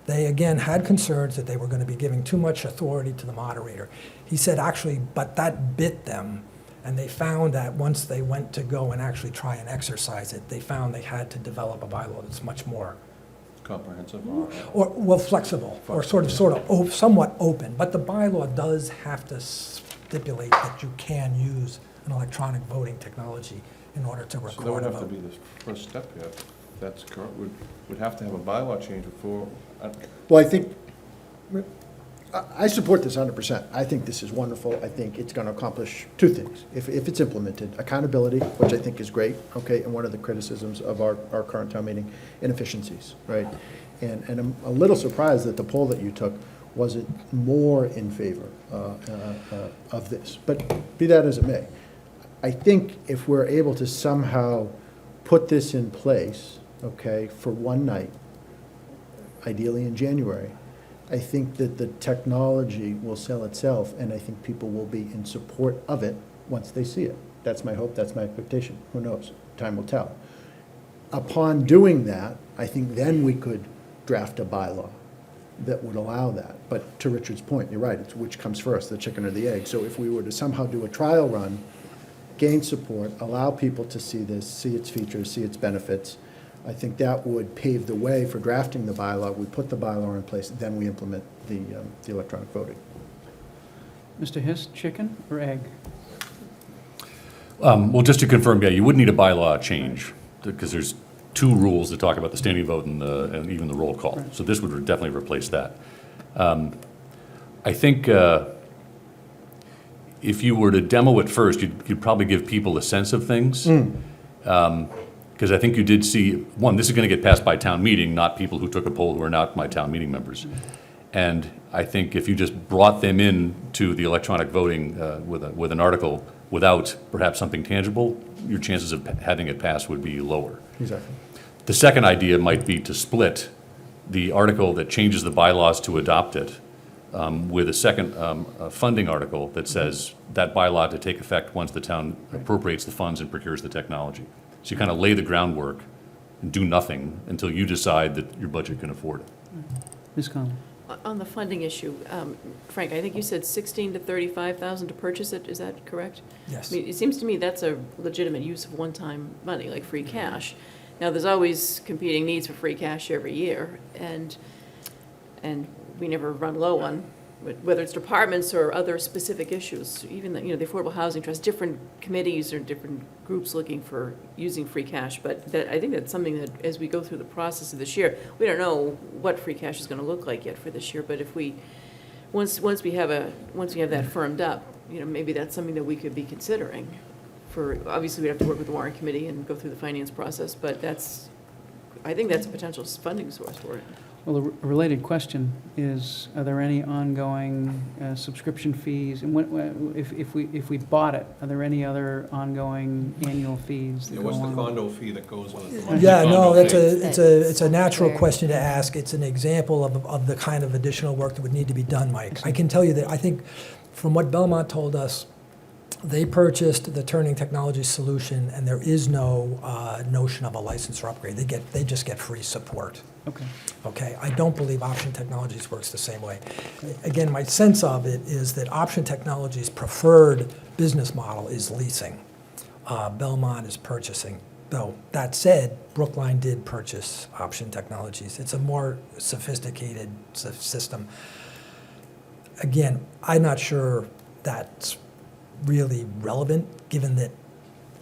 J: They, again, had concerns that they were going to be giving too much authority to the moderator. He said, actually, but that bit them, and they found that once they went to go and actually try and exercise it, they found they had to develop a bylaw that's much more
F: Comprehensive.
J: flexible, or sort of somewhat open. But the bylaw does have to stipulate that you can use an electronic voting technology in order to
F: So that would
J: record a
F: have to
J: vote.
F: be the first step here. That's correct. We'd have to have a bylaw change before,
K: Well, I think, I support this 100%. I think this is wonderful. I think it's going to accomplish two things, if it's implemented. Accountability, which I think is great, okay, and one of the criticisms of our current town meeting, inefficiencies, right? And I'm a little surprised that the poll that you took wasn't more in favor of this. But be that as it may, I think if we're able to somehow put this in place, okay, for one night, ideally in January, I think that the technology will sell itself, and I think people will be in support of it once they see it. That's my hope, that's my expectation. Who knows? Time will tell. Upon doing that, I think then we could draft a bylaw that would allow that. But to Richard's point, you're right, it's which comes first, the chicken or the egg. So if we were to somehow do a trial run, gain support, allow people to see this, see its features, see its benefits, I think that would pave the way for drafting the bylaw. We put the bylaw in place, then we implement the electronic voting.
A: Mr. Hiss, chicken or egg?
I: Well, just to confirm, yeah, you would need a bylaw change, because there's two rules that talk about the standing vote and even the roll call. So this would definitely replace that. I think if you were to demo it first, you'd probably give people a sense of things. Because I think you did see, one, this is going to get passed by town meeting, not people who took a poll who are not my town meeting members. And I think if you just brought them in to the electronic voting with an article without perhaps something tangible, your chances of having it pass would be lower.
K: Exactly.
I: The second idea might be to split the article that changes the bylaws to adopt it with a second funding article that says that bylaw to take effect once the town appropriates the funds and procures the technology. So you kind of lay the groundwork and do nothing until you decide that your budget can afford it.
A: Ms. Conley?
D: On the funding issue, Frank, I think you said 16 to 35,000 to purchase it, is that correct?
J: Yes.
D: I mean, it seems to me that's a legitimate use of one-time money, like free cash. Now, there's always competing needs for free cash every year, and we never run low on, whether it's departments or other specific issues, even the Affordable Housing Trust, different committees or different groups looking for using free cash. But I think that's something that, as we go through the process of this year, we don't know what free cash is going to look like yet for this year. But if once we have that firmed up, maybe that's something that we could be considering. Obviously, we'd have to work with the warrant committee and go through the finance process, but I think that's a potential funding source for it.
A: Well, a related question is, are there any ongoing subscription fees? And if we bought it, are there any other ongoing annual fees that go
F: What's the
A: on?
F: condo fee that goes with it?
J: Yeah, no, it's a natural question to ask. It's an example of the kind of additional work that would need to be done, Mike. I can tell you that I think from what Belmont told us, they purchased the Turning Technology solution, and there is no notion of a license or upgrade. They just get free support.
A: Okay.
J: Okay, I don't believe Option Technologies works the same way. Again, my sense of it is that Option Technologies' preferred business model is leasing. Belmont is purchasing. though. That said, Brookline did purchase Option Technologies. It's a more sophisticated system. Again, I'm not sure that's really relevant, given that,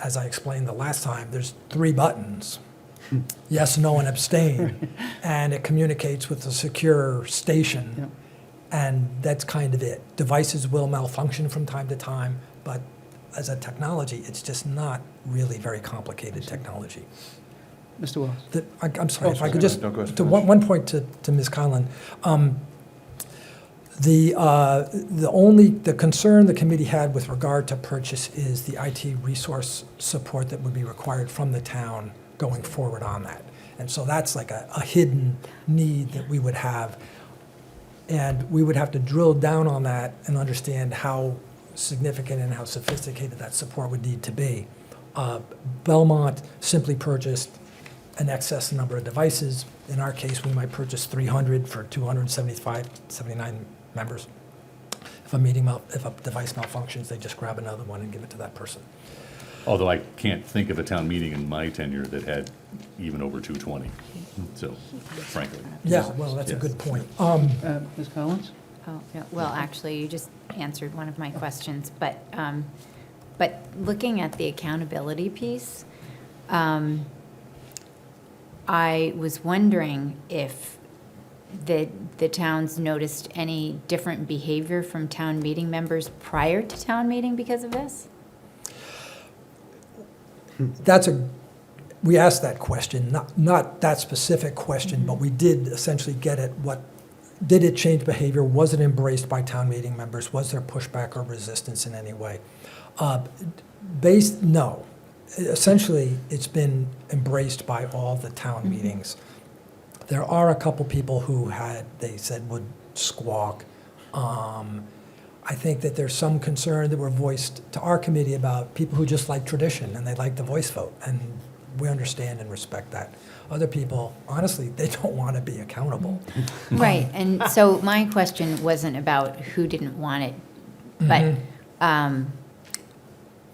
J: as I explained the last time, there's 3 buttons. Yes, no, and abstain. And it communicates with a secure station.
A: Yep.
J: And that's kind of it. Devices will malfunction from time to time, but as a technology, it's just not really very complicated technology.
A: Mr. Wells?
J: I'm sorry, if I could
F: sorry.
J: just,
F: No, go ahead.
J: to one point to Ms. Conlon. The concern the committee had with regard to purchase is the IT resource support that would be required from the town going forward on that. And so that's like a hidden need that we would have. And we would have to drill down on that and understand how significant and how sophisticated that support would need to be. Belmont simply purchased an excess number of devices. In our case, we might purchase 300 for 79 members. If a device malfunctions, they just grab another one and give it to that person.
I: Although I can't think of a town meeting in my tenure that had even over 220, so frankly.
J: Yeah, well, that's a
I: Yes.
J: good point.
A: Ms. Collins?
L: Oh, no, well, actually, you just answered one of my questions, but looking at the accountability piece, I was wondering if the towns noticed any different behavior from town meeting members prior to town meeting because of this?
J: We asked that question, not that specific question, but we did essentially get at did it change behavior? Was it embraced by town meeting members? Was there pushback or resistance in any way? No. Essentially, it's been embraced by all the town meetings. There are a couple people who they said would squawk. I think that there's some concern that were voiced to our committee about people who just like tradition and they like the voice vote, and we understand and respect that. Other people, honestly, they don't want to be accountable.
L: Right, and so my question wasn't about who didn't want it, but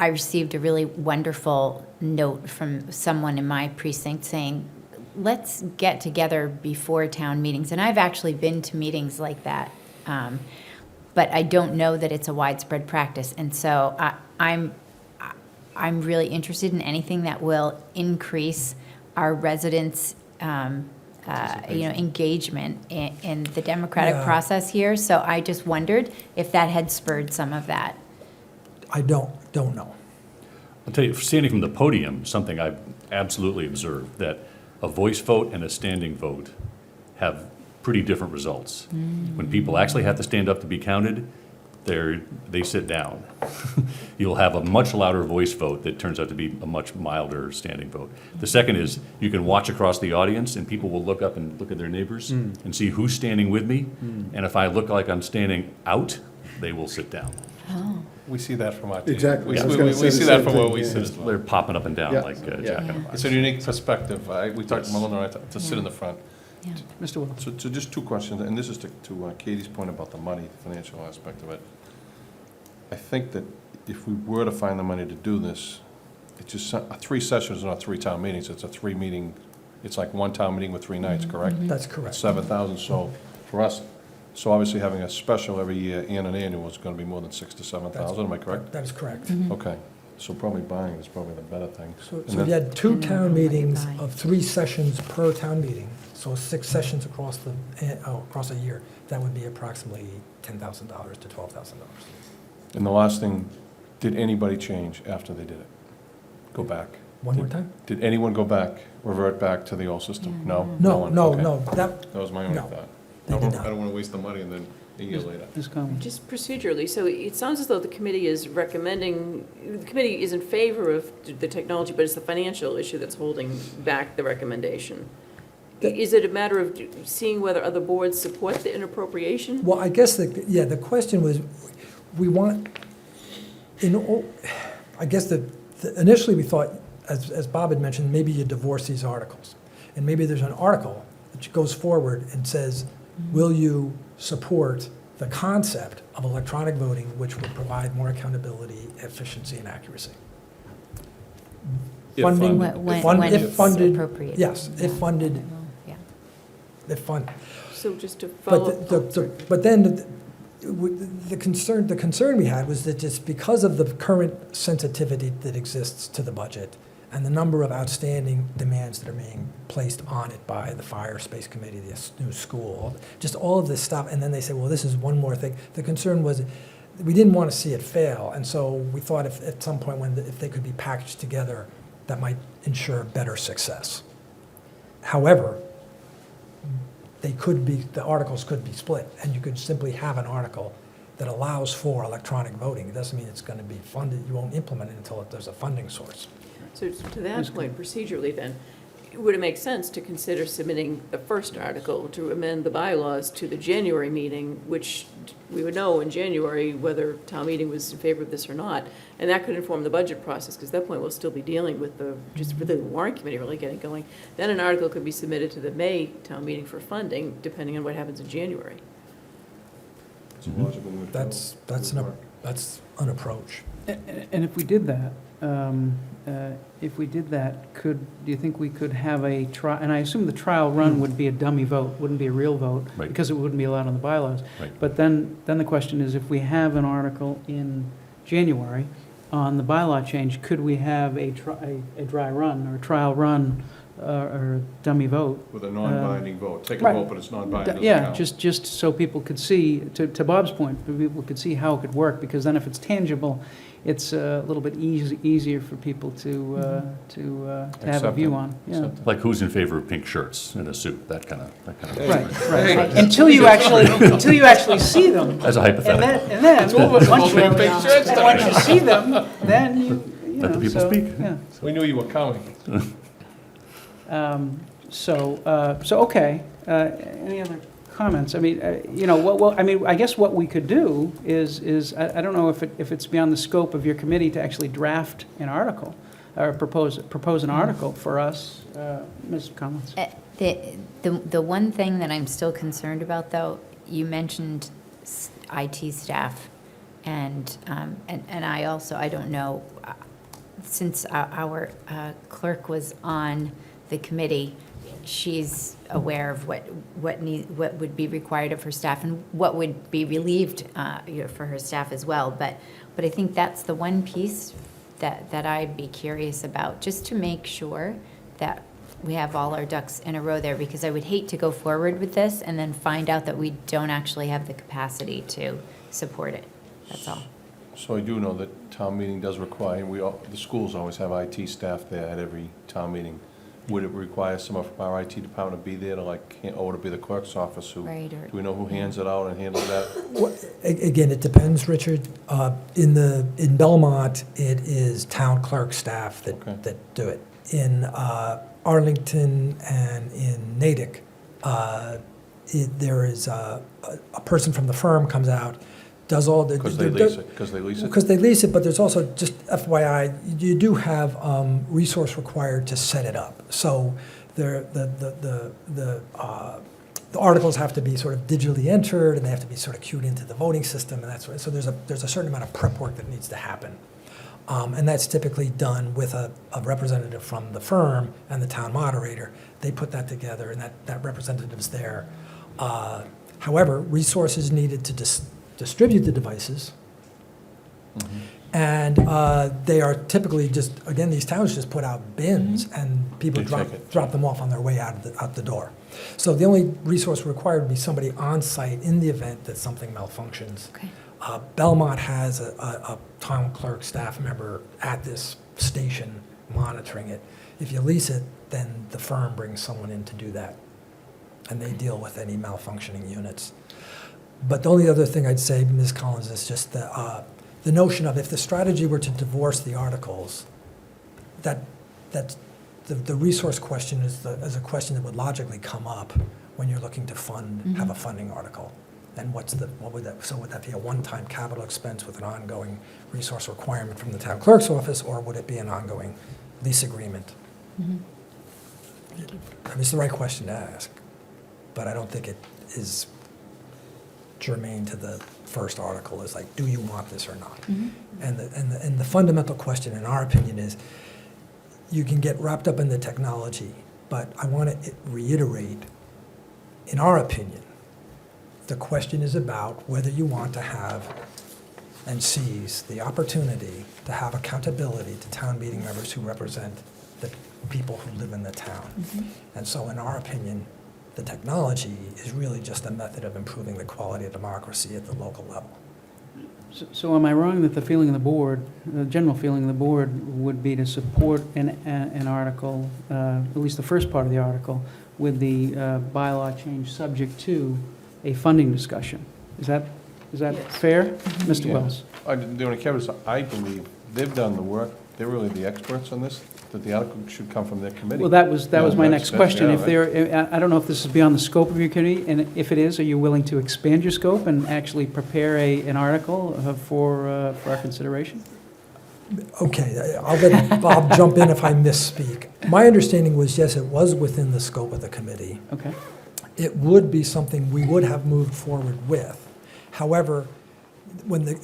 L: I received a really wonderful note from someone in my precinct saying, let's get together before town meetings. And I've actually been to meetings like that, but I don't know that it's a widespread practice. And so I'm really interested in anything that will increase our residents' engagement in the democratic
J: Yeah.
L: process here. So I just wondered if that had spurred some of that.
J: I don't know.
I: I'll tell you, standing from the podium, something I've absolutely observed, that a voice vote and a standing vote have pretty different results. When people actually have to stand up to be counted, they sit down. You'll have a much louder voice vote that turns out to be a much milder standing vote. The second is, you can watch across the audience, and people will look up and look at their neighbors and see who's standing with me. And if I look like I'm standing out, they will sit down.
F: We see that from our team.
K: Exactly.
F: We
K: I was gonna say the
F: see that
K: same
F: from where
K: thing,
F: we
K: yeah.
F: sit as well.
I: They're popping up and down
K: Yeah.
I: like Jack
F: Yeah,
I: in a box.
F: it's a unique perspective. We talked to Melinda and I to sit in the front.
L: Yeah.
A: Mr. Wells?
F: So just 2 questions, and this is to Katie's point about the money, the financial aspect of it. I think that if we were to find the money to do this, it's just 3 sessions, not 3 town meetings. It's a 3-meeting, it's like 1 town meeting with 3 nights, correct?
J: That's correct.
F: 7,000, so for us, so obviously having a special every year and an annual is going to be more than 6,000 to 7,000, am I correct?
J: That is correct.
F: Okay, so probably buying is probably the better thing.
J: So
F: And
J: so
F: then-
J: we had 2
L: And then
J: town
L: how much you
J: meetings
L: buy.
J: of 3 sessions per town meeting, so 6 sessions across a year. That would be approximately $10,000 to $12,000.
F: And the last thing, did anybody change after they did it? Go back?
J: One more time?
F: Did anyone go back, revert back to the old system? No?
J: No,
F: one?
J: no,
F: Okay.
J: no,
F: That was my only
J: No,
F: thought.
J: they
F: I
J: did
F: don't
J: not.
F: want to waste the money and then a year later.
A: Ms. Collins?
D: Just procedurally, so it sounds as though the committee is recommending, the committee is in favor of the technology, but it's the financial issue that's holding back the recommendation. Is it a matter of seeing whether other boards support the appropriation?
J: Well, I guess, the question was, we want, I guess initially we thought, as Bob had mentioned, maybe you divorce these articles. And maybe there's an article that goes forward and says, will you support the concept of electronic voting, which would provide more accountability, efficiency, and accuracy?
I: If
J: funding,
I: funded.
L: When
J: if
L: it's
J: funded,
L: appropriate.
J: yes, if funded,
L: Yeah.
J: if funded.
D: So just to follow.
J: But then the concern we had was that just because of the current sensitivity that exists to the budget and the number of outstanding demands that are being placed on it by the fire space committee, the new school, just all of this stuff, and then they say, well, this is one more thing. The concern was we didn't want to see it fail, and so we thought if at some point if they could be packaged together, that might ensure better success. However, the articles could be split, and you could simply have an article that allows for electronic voting. It doesn't mean it's going to be funded, you won't implement it until there's a funding source.
D: So to that point, procedurally then, would it make sense to consider submitting the first article to amend the bylaws to the January meeting, which we would know in January whether town meeting was in favor of this or not, and that could inform the budget process, because at that point we'll still be dealing with just for the warrant committee really getting going. Then an article could be submitted to the May town meeting for funding, depending on what happens in January.
F: It's a logical way to go.
J: That's an approach.
A: And if we did that, do you think we could have a trial, and I assume the trial run would be a dummy vote, wouldn't be a real vote,
I: Right.
A: because it wouldn't be allowed on the bylaws.
I: Right.
A: But then the question is, if we have an article in January on the bylaw change, could we have a dry run, or a trial run, or a dummy vote?
F: With a non-binding vote. Take a
A: Right.
F: vote, but it's non-binding. doesn't
A: Yeah,
F: count.
A: just so people could see, to Bob's point, people could see how it could work, because then if it's tangible, it's a little bit easier for people to have a
F: Accept
A: view
F: it.
A: on. Yeah.
F: Accept it.
I: Like who's in favor of pink shirts in a suit, that kind of.
A: Right. Until you actually see them.
I: As a hypothetical.
A: And then, once you see them, then you
I: Let the
A: know,
I: people
A: so,
I: speak.
A: yeah.
F: We knew you were coming.
A: Okay, any other comments? I mean, I guess what we could do is, I don't know if it's beyond the scope of your committee to actually draft an article, or propose an article for us, Ms. Collins.
L: The one thing that I'm still concerned about, though, you mentioned IT staff, and I also, I don't know, since our clerk was on the committee, she's aware of what would be required of her staff and what would be relieved for her staff as well. But I think that's the one piece that I'd be curious about, just to make sure that we have all our ducks in a row there, because I would hate to go forward with this and then find out that we don't actually have the capacity to support it. That's all.
F: So I do know that town meeting does require, the schools always have IT staff there at every town meeting. Would it require some of our IT department to be there or would it be the clerk's office who?
L: Right,
F: Do we know who hands it out and handles that?
J: Again, it depends, Richard. In Belmont, it is town clerk staff
F: Okay.
J: that do it. In Arlington and in Natick, there is a person from the firm comes out, does all the.
F: Because they lease it, because they lease it?
J: Because they lease it, but there's also, just FYI, you do have resource required to set it up. So the articles have to be sort of digitally entered, and they have to be sort of queued into the voting system, and that's so there's a certain amount of prep work that needs to happen. And that's typically done with a representative from the firm and the town moderator. They put that together, and that representative's there. However, resources needed to distribute the devices, and they are typically just, again, these towns just put out bins, and people
F: They take it.
J: drop them off on their way out the door. So the only resource required would be somebody on site in the event that something malfunctions.
L: Okay.
J: Belmont has a town clerk staff member at this station monitoring it. If you lease it, then the firm brings someone in to do that, and they deal with any malfunctioning units. But the only other thing I'd say, Ms. Collins, is just the notion of, if the strategy were to divorce the articles, that the resource question is a question that would logically come up when you're looking to have a funding article. And what would that be, a one-time capital expense with an ongoing resource requirement from the town clerk's office, or would it be an ongoing lease agreement? I mean, it's the right question to ask, but I don't think it is germane to the first article. Is like, do you want this or not? And the fundamental question, in our opinion, is you can get wrapped up in the technology, but I want to reiterate, in our opinion, the question is about whether you want to have and seize the opportunity to have accountability to town meeting members who represent the people who live in the town. And so in our opinion, the technology is really just a method of improving the quality of democracy at the local level.
A: So am I wrong that the feeling of the board, the general feeling of the board would be to support an article, at least the first part of the article, with the bylaw change subject to a funding discussion? Is that
D: Yes.
A: fair? Mr.
F: Yeah.
A: Wells?
F: The only caveat is, I believe they've done the work, they're really the experts on this, that the article should come from their committee.
A: Well, that was my
F: Yeah,
A: next
F: that's-
A: question.
F: yeah,
A: If there, I don't know if this is beyond the scope of your committee, and if it is, are you willing to expand your scope and actually prepare an article for our consideration?
J: Okay, I'll let Bob jump in if I misspeak. My understanding was, yes, it was within the scope of the committee.
A: Okay.
J: It would be something we would have moved forward with. However,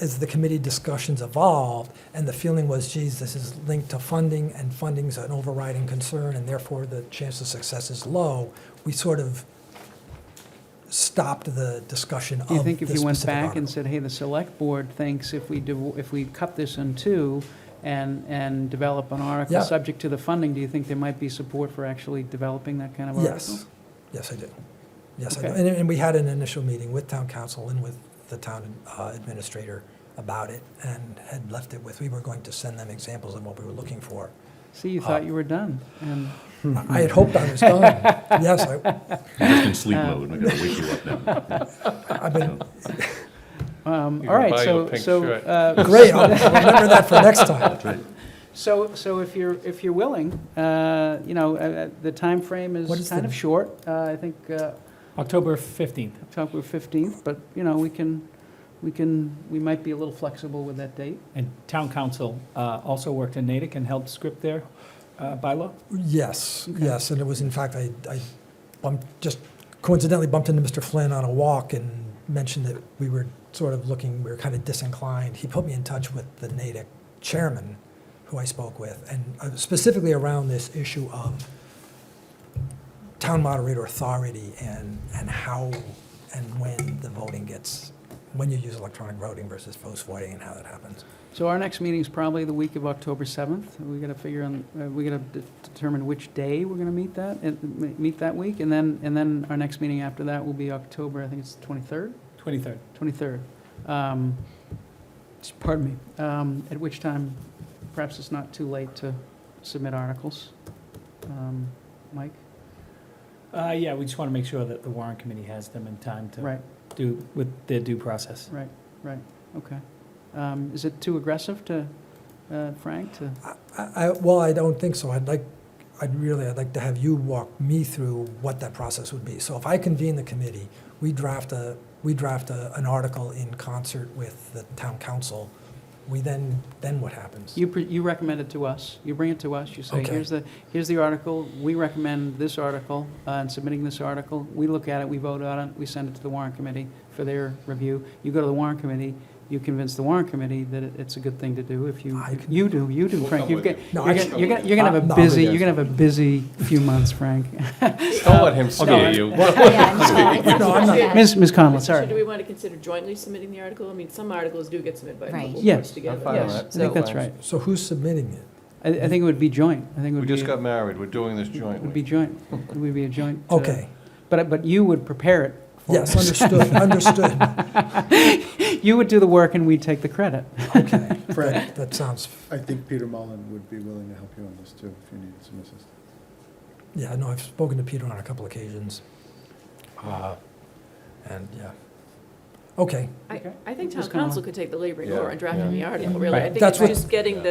J: as the committee discussions evolved, and the feeling was, geez, this is linked to funding, and funding's an overriding concern, and therefore the chance of success is low, we sort of stopped the discussion of
A: Do you think if
J: this
A: you went
J: specific
A: back and
J: article.
A: said, hey, the select board thinks if we cut this in two and develop an article
J: Yeah.
A: subject to the funding, do you think there might be support for actually developing that kind of article?
J: Yes, yes, I do. Yes, I do.
A: Okay.
J: And we had an initial meeting with town council and with the town administrator about it, and had left it with, we were going to send them examples of what we were looking for.
A: See, you thought you were done, and
J: I had hoped I was done. Yes,
I: You're just in sleep mode, and I gotta wake you up now.
J: I've been,
F: You
A: all
F: can
A: right,
F: buy you a pink shirt.
J: great, I'll remember that for next time.
A: So if you're willing, the time frame
J: What is
A: is kind
J: the-
A: of short. I think
E: October 15th.
A: October 15th, but we might be a little flexible with that date.
E: And town council also worked in Natick and helped script their bylaw?
J: Yes, yes, and it was, in fact, I just coincidentally bumped into Mr. Flynn on a walk and mentioned that we were sort of looking, we were kind of disinclined. He put me in touch with the Natick chairman, who I spoke with, and specifically around this issue of town moderator authority and how and when the voting gets, when you use electronic voting versus post voting and how that happens.
A: So our next meeting is probably the week of October 7th. We got to figure on, we got to determine which day we're going to meet that week, and then our next meeting after that will be October, I think it's 23rd?
E: 23rd.
A: 23rd. Pardon me. At which time, perhaps it's not too late to submit articles. Mike?
E: Yeah, we just want to make sure that the warrant committee has them in time to
A: Right,
E: do with their due process.
A: right, okay. Is it too aggressive to, Frank, to?
J: Well, I don't think so. I'd like to have you walk me through what that process would be. So if I convene the committee, we draft an article in concert with the town council. We then what happens?
A: You recommend it to us, you bring it to us, you say,
J: Okay.
A: here's the article, we recommend this article, and submitting this article, we look at it, we vote on it, we send it to the warrant committee for their review. You go to the warrant committee, you convince the warrant committee that it's a good thing to do. If you,
J: I can-
A: you do,
F: We'll
A: Frank.
F: come
A: You're
F: with
A: gonna,
F: you.
J: No,
A: you're
J: I
A: gonna, you're gonna, you're gonna have a
J: No,
A: busy,
J: yes.
A: you're gonna have a busy few months, Frank.
F: Don't let him scare you.
J: No, I'm not.
A: Ms. Conlon,
D: So
A: sorry.
D: do we want to consider jointly submitting the article? I mean, some articles do get submitted by
L: Right.
D: multiple
A: Yes.
D: boards together.
F: I'm fine with
A: Yes,
F: that.
A: I think that's
F: Fine.
A: right.
J: So who's submitting it?
A: I think it would be joint. I think it
F: We
A: would
F: just
A: be,
F: got married, we're doing this
A: it would
F: jointly.
A: be joint. It would be a joint.
J: Okay,
A: But you would prepare it. for
J: yes,
A: us.
J: understood.
A: You would do the work and we'd take the credit.
J: Okay, Fred, that sounds,
K: I think Peter Mullen would be willing to help you on this too, if you need some assistance.
J: yeah, no, I've spoken to Peter on a couple occasions. And, yeah. Okay,
D: I think town
A: Ms. Conlon.
D: council could take the laboring
F: Yeah.
D: over and drafting the
L: Yeah.
D: article, really. I
J: Right.
D: think
J: That's
D: it's
J: what-
D: just getting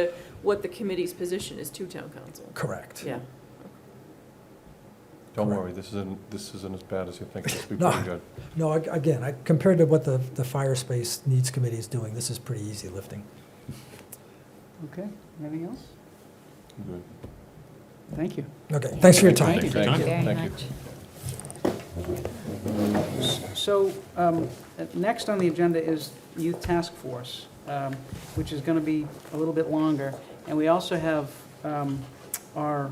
D: what the committee's position is to town council.
J: correct.
D: Yeah.
F: Don't
J: Correct.
F: worry, this isn't as bad as you think, this will be
J: No.
F: pretty good.
J: No, again, compared to what the Fire Space Needs Committee is doing, this is pretty easy lifting.
A: Okay, anything else?
F: Good.
A: Thank you.
J: Okay, thanks for your time.
A: Thank you.
F: Thank you.
L: Very
F: Thank you.
L: much.
A: So, next on the agenda is Youth Task Force, which is going to be a little bit longer. And we also have our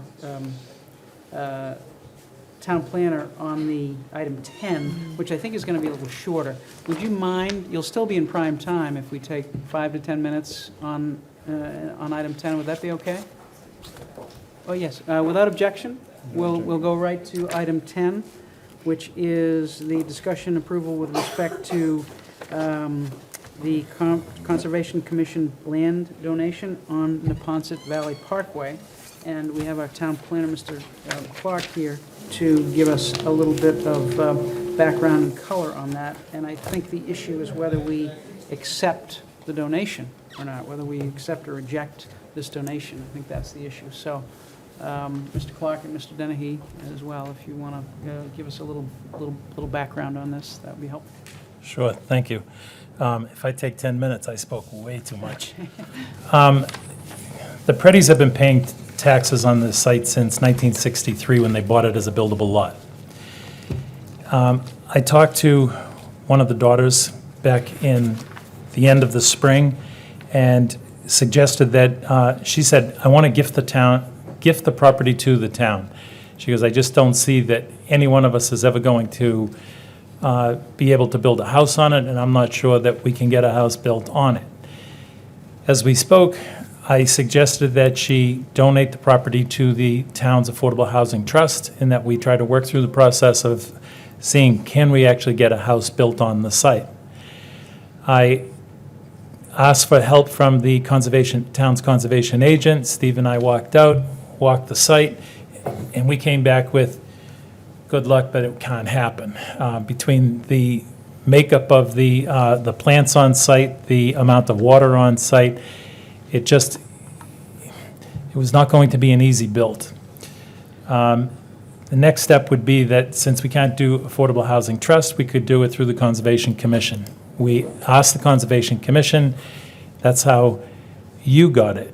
A: town planner on the item 10, which I think is going to be a little shorter. Would you mind, you'll still be in prime time if we take 5 to 10 minutes on item 10, would that be okay? Oh, yes, without objection, we'll go right to item 10, which is the discussion approval with respect to the Conservation Commission land donation on Neponset Valley Parkway. And we have our town planner, Mr. Clark, here to give us a little bit of background and color on that. And I think the issue is whether we accept the donation or not, whether we accept or reject this donation. I think that's the issue. So, Mr. Clark and Mr. Dennehy as well, if you want to give us a little background on this, that would be helpful.
M: Sure, thank you. If I take 10 minutes, I spoke way too much. The Prettys have been paying taxes on this site since 1963 when they bought it as a buildable lot. I talked to one of the daughters back in the end of the spring and suggested that, she said, I want to gift the property to the town. She goes, I just don't see that any one of us is ever going to be able to build a house on it, and I'm not sure that we can get a house built on it. As we spoke, I suggested that she donate the property to the town's Affordable Housing Trust, and that we try to work through the process of seeing, can we actually get a house built on the site? I asked for help from the town's conservation agent. Steve and I walked out, walked the site, and we came back with, good luck, but it can't happen. Between the makeup of the plants on site, the amount of water on site, it was not going to be an easy build. The next step would be that since we can't do Affordable Housing Trust, we could do it through the Conservation Commission. We asked the Conservation Commission, that's how you got it.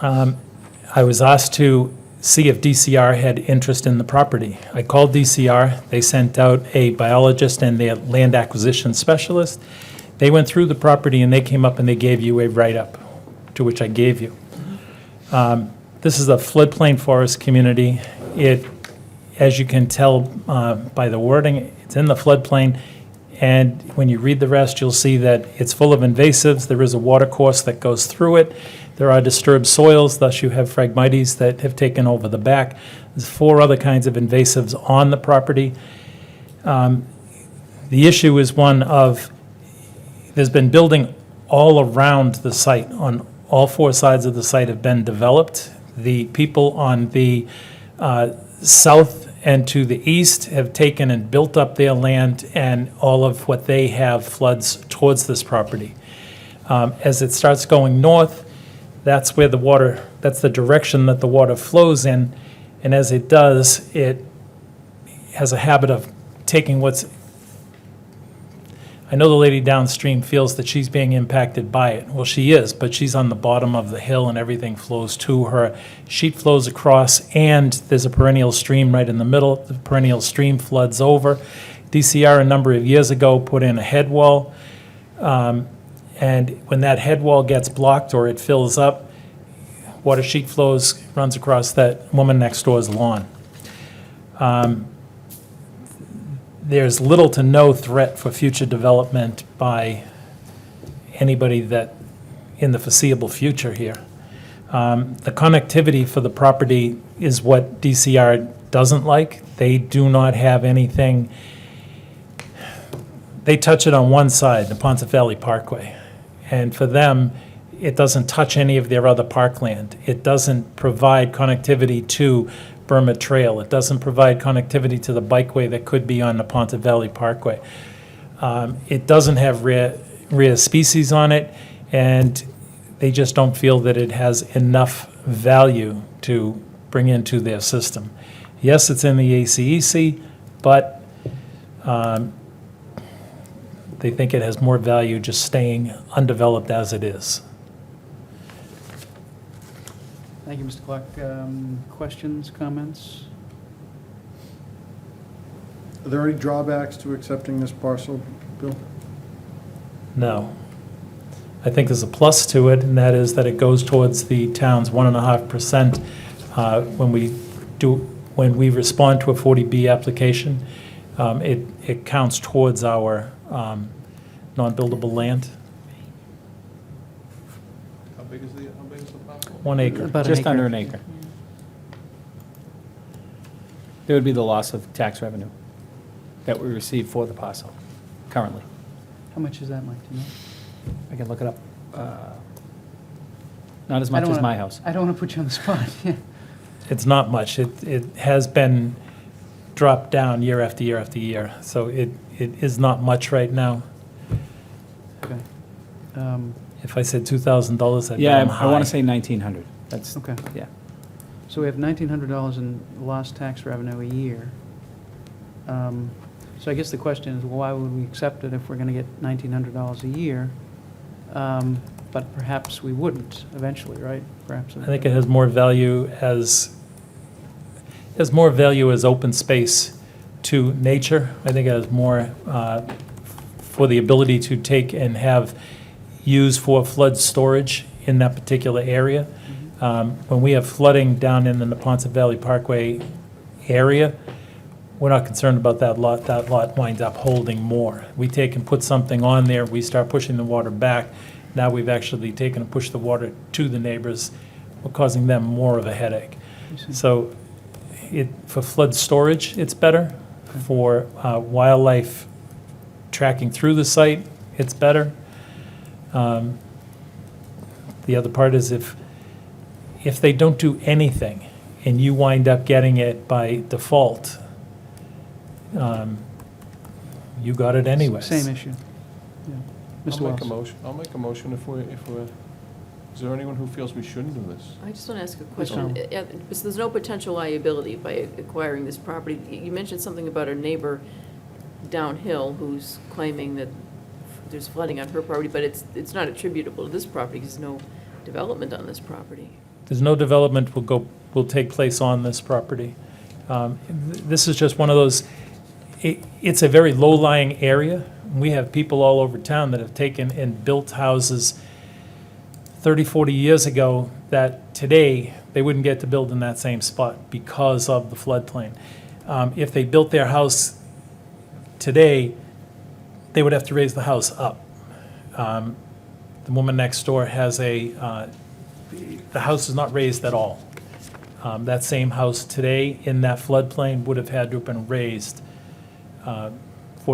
M: I was asked to see if DCR had interest in the property. I called DCR, they sent out a biologist and their land acquisition specialist. They went through the property and they came up and they gave you a write-up, to which I gave you. This is a floodplain forest community. It, as you can tell by the wording, it's in the floodplain, and when you read the rest, you'll see that it's full of invasives. There is a water course that goes through it. There are disturbed soils, thus you have Phragmites that have taken over the back. There's 4 other kinds of invasives on the property. The issue is one of, there's been building all around the site. On all 4 sides of the site have been developed. The people on the south and to the east have taken and built up their land, and all of what they have floods towards this property. As it starts going north, that's where the water, that's the direction that the water flows in, and as it does, it has a habit of taking what's, I know the lady downstream feels that she's being impacted by it. Well, she is, but she's on the bottom of the hill and everything flows to her. Sheet flows across, and there's a perennial stream right in the middle. The perennial stream floods over. DCR a number of years ago put in a head wall, and when that head wall gets blocked or it fills up, water sheet flows, runs across that woman next door's lawn. There's little to no threat for future development by anybody that, in the foreseeable future here. The connectivity for the property is what DCR doesn't like. They do not have anything, they touch it on one side, the Ponce Valley Parkway. And for them, it doesn't touch any of their other parkland. It doesn't provide connectivity to Burma Trail. It doesn't provide connectivity to the bikeway that could be on the Ponte Valley Parkway. It doesn't have rare species on it, and they just don't feel that it has enough value to bring into their system. Yes, it's in the ACEC, but they think it has more value just staying undeveloped as it is.
A: Thank you, Mr. Clark. Questions, comments?
K: Are there any drawbacks to accepting this parcel, Bill?
M: No. I think there's a plus to it, and that is that it goes towards the town's 1.5% when we respond to a 40B application, it counts towards our non-buildable land.
F: How big is the parcel?
M: 1 acre.
A: About
E: Just under an acre. There would be the loss of tax revenue that we receive for the parcel currently.
A: How much is that, Mike, do you know?
E: I can look it up. Not as
A: I
E: much
A: don't
E: as
A: wanna-
E: my house.
A: I don't want to put you on the spot. Yeah.
M: It's not much. It has been dropped down year after year after year, so it is not much right now.
A: Okay.
M: If I said $2,000, I'd be
E: Yeah,
M: on
E: I want
M: high.
E: to say 1,900. That's,
A: Okay.
E: yeah.
A: So we have $1,900 in lost tax revenue a year. So I guess the question is, well, why would we accept it if we're going to get $1,900 a year? But perhaps we wouldn't eventually, right? Perhaps.
M: I think it has more value as open space to nature. I think it has more for the ability to take and have used for flood storage in that particular area. When we have flooding down in the Neponset Valley Parkway area, we're not concerned about that lot. That lot winds up holding more. We take and put something on there, we start pushing the water back. Now we've actually taken and pushed the water to the neighbors. We're causing them more of a headache. So for flood storage, it's better. For wildlife tracking through the site, it's better. The other part is if they don't do anything and you wind up getting it by default, you got it anyways.
A: Same issue. Yeah. Mr. Wells.
F: I'll make a motion if we're, is there anyone who feels we shouldn't do this?
D: I just want to ask a question. Because there's no potential liability by acquiring this property. You mentioned something about a neighbor downhill who's claiming that there's flooding on her property, but it's not attributable to this property because there's no development on this property.
M: There's no development will take place on this property. This is just one of those, it's a very low-lying area. We have people all over town that have taken and built houses 30, 40 years ago that today they wouldn't get to build in that same spot because of the floodplain. If they built their house today, they would have to raise the house up. The woman next door has the house is not raised at all. That same house today in that floodplain would have had to have been raised 4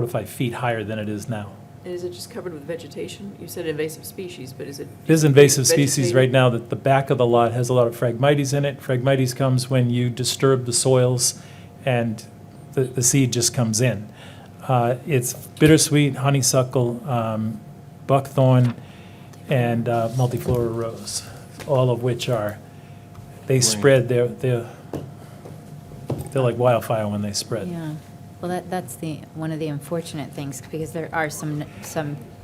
M: to 5 feet higher than it is now.
D: And is it just covered with vegetation? You said invasive species, but is it?
M: There's invasive species
D: vegetated?
M: right now that the back of the lot has a lot of Phragmites in it. Phragmites comes when you disturb the soils and the seed just comes in. It's bittersweet, honeysuckle, buckthorn, and multiflora rose, all of which they spread. They're like wildfire when they spread.
L: Yeah, well, that's one of the unfortunate things, because there are some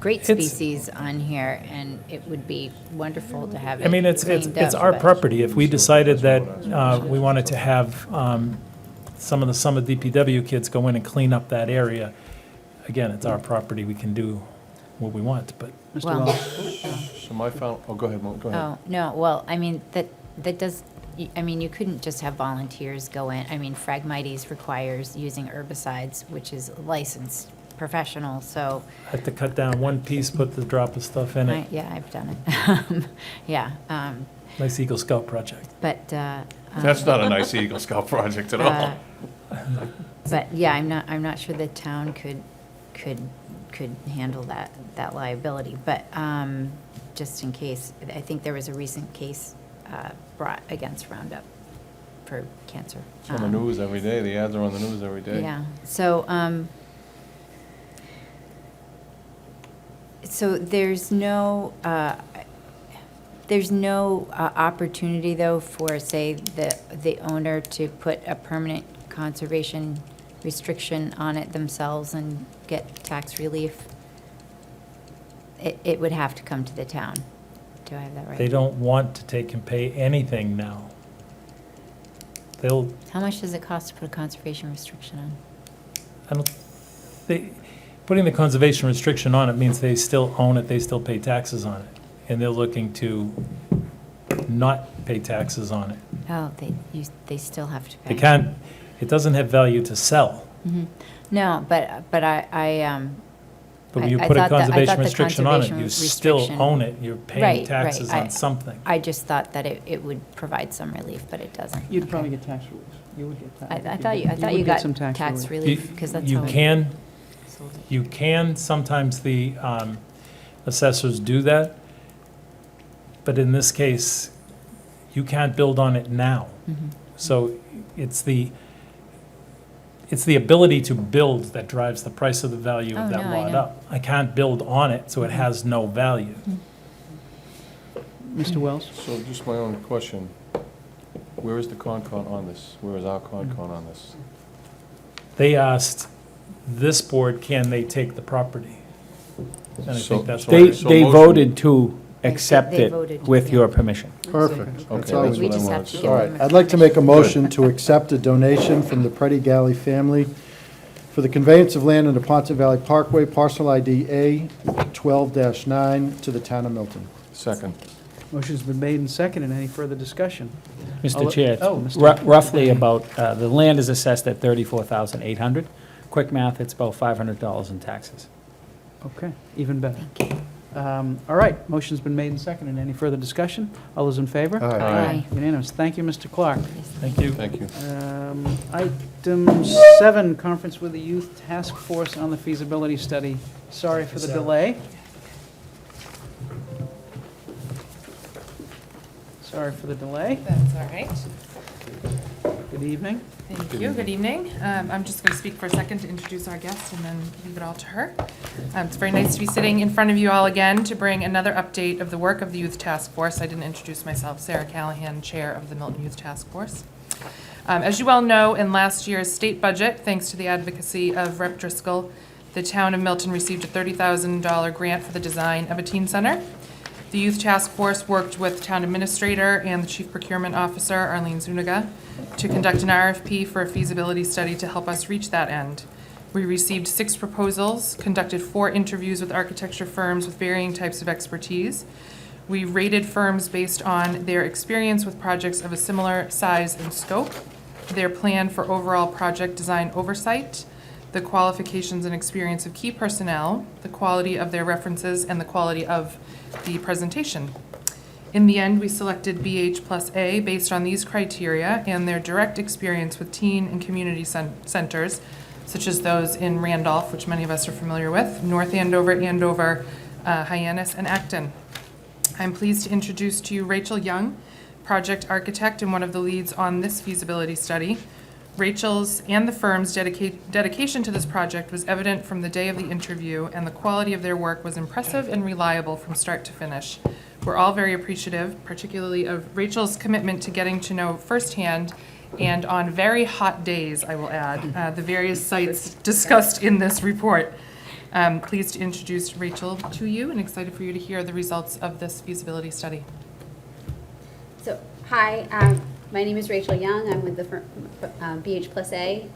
L: great
M: It's-
L: species on here, and it would be wonderful to have it
M: I mean, it's
L: cleaned up,
M: our
L: but-
M: property. If we decided that we wanted to have some of the summer DPW kids go in and clean up that area, again, it's our property. We can do what we want, but
A: Mr.
L: Well-
A: Wells.
F: So my final, go ahead, Mo, go ahead.
L: Oh, no, well, I mean, that does, I mean, you couldn't just have volunteers go in. I mean, Phragmites requires using herbicides, which is licensed professional, so,
M: I have to cut down one piece, put the drop of stuff in it.
L: yeah, I've done it. Yeah,
M: Nice Eagle Scout project.
L: but,
F: That's not a nice Eagle Scout project at all.
L: but, yeah, I'm not sure the town could handle that liability, but, just in case, I think there was a recent case, brought against Roundup for cancer.
F: It's on the news every day, the ads are on the news every day.
L: Yeah, so, there's no opportunity, though, for, say, the owner to put a permanent conservation restriction on it themselves and get tax relief? It would have to come to the town. Do I have that right?
M: They don't want to take and pay anything now.
L: How much does it cost to put a conservation restriction on?
M: Putting the conservation restriction on it means they still own it, they still pay taxes on it. And they're looking to not pay taxes on it.
L: Oh, they still have to pay.
M: They can't, it doesn't have value to sell.
L: No, but
M: But when you
L: I
M: put a
L: thought that- I thought
M: conservation
L: the
M: restriction on it, you
L: conservation
M: still
L: restriction-
M: own it. You're
L: Right,
M: paying
L: right.
M: taxes
L: I-
M: on something.
L: I just thought that it would provide some relief, but it doesn't.
A: You'd
L: Okay.
A: probably get tax relief. You would get tax.
L: I thought you
A: would
L: got
A: get some
L: tax
M: You-
L: relief, because that's
M: You
L: how.
M: can,
L: sold it.
M: you can, sometimes the assessors do that, but in this case, you can't build on it now.
L: Mhm.
M: So it's the ability to build that drives the price of the value
L: Oh,
M: of that
L: no, I
M: lot
L: know.
M: up. I can't build on it, so it has no value.
A: Mr. Wells?
F: So just my own question, where is the Concon on this? Where is our Concon on this?
M: They asked this board, can they take the property? And I
F: So-
M: think that's
F: so-
M: what
E: They,
M: it is.
E: they
F: motion-
E: voted to accept
L: they
E: it
L: voted,
E: with
L: yeah.
E: your permission.
K: Perfect.
F: Okay,
K: That's all
F: that's
L: We
K: we
F: what I
L: just have
F: wanted.
L: to
F: So-
L: give
K: All
L: them
K: right,
L: a
K: I'd like to make a
L: permission.
K: motion to accept a donation from the Preddy Galley family for the conveyance of land under Ponce Valley Parkway, parcel ID A 12-9 to the town of Milton.
F: Second.
A: Motion's been made and seconded. Any further discussion? I'll
E: Mr.
A: let-
E: Chair,
A: oh,
E: it's
A: Mr.
E: roughly about, the land is assessed at $34,800. Quick math, it's about $500 in taxes.
A: Okay, even better. All right, motion's been made and seconded. Any further discussion? All those in favor?
K: All right.
L: Aye.
A: Unanimous. Thank you, Mr. Clark.
M: Thank you.
F: Thank you.
A: Item 7, conference with the Youth Task Force on the feasibility study. Sorry for the delay. Sorry for the delay.
N: That's all right.
A: Good evening.
N: Thank you. Good evening. I'm just going to speak for a second to introduce our guest and then leave it all to her. It's very nice to be sitting in front of you all again to bring another update of the work of the Youth Task Force. I didn't introduce myself. Sarah Callahan, Chair of the Milton Youth Task Force. As you all know, in last year's state budget, thanks to the advocacy of Rep. Driscoll, the town of Milton received a $30,000 grant for the design of a teen center. The Youth Task Force worked with Town Administrator and the Chief Procurement Officer, Arlene Zuniga, to conduct an RFP for a feasibility study to help us reach that end. We received 6 proposals, conducted 4 interviews with architecture firms with varying types of expertise. We rated firms based on their experience with projects of a similar size and scope, their plan for overall project design oversight, the qualifications and experience of key personnel, the quality of their references, and the quality of the presentation. In the end, we selected BH plus A based on these criteria and their direct experience with teen and community centers, such as those in Randolph, which many of us are familiar with, North Andover, Hyannis, and Acton. I'm pleased to introduce to you Rachel Young, project architect and one of the leads on this feasibility study. Rachel's and the firm's dedication to this project was evident from the day of the interview, and the quality of their work was impressive and reliable from start to finish. We're all very appreciative, particularly of Rachel's commitment to getting to know firsthand, and on very hot days, I will add, the various sites discussed in this report. Pleased to introduce Rachel to you and excited for you to hear the results of this feasibility study.
O: So, hi, my name is Rachel Young. I'm with the firm BH plus A.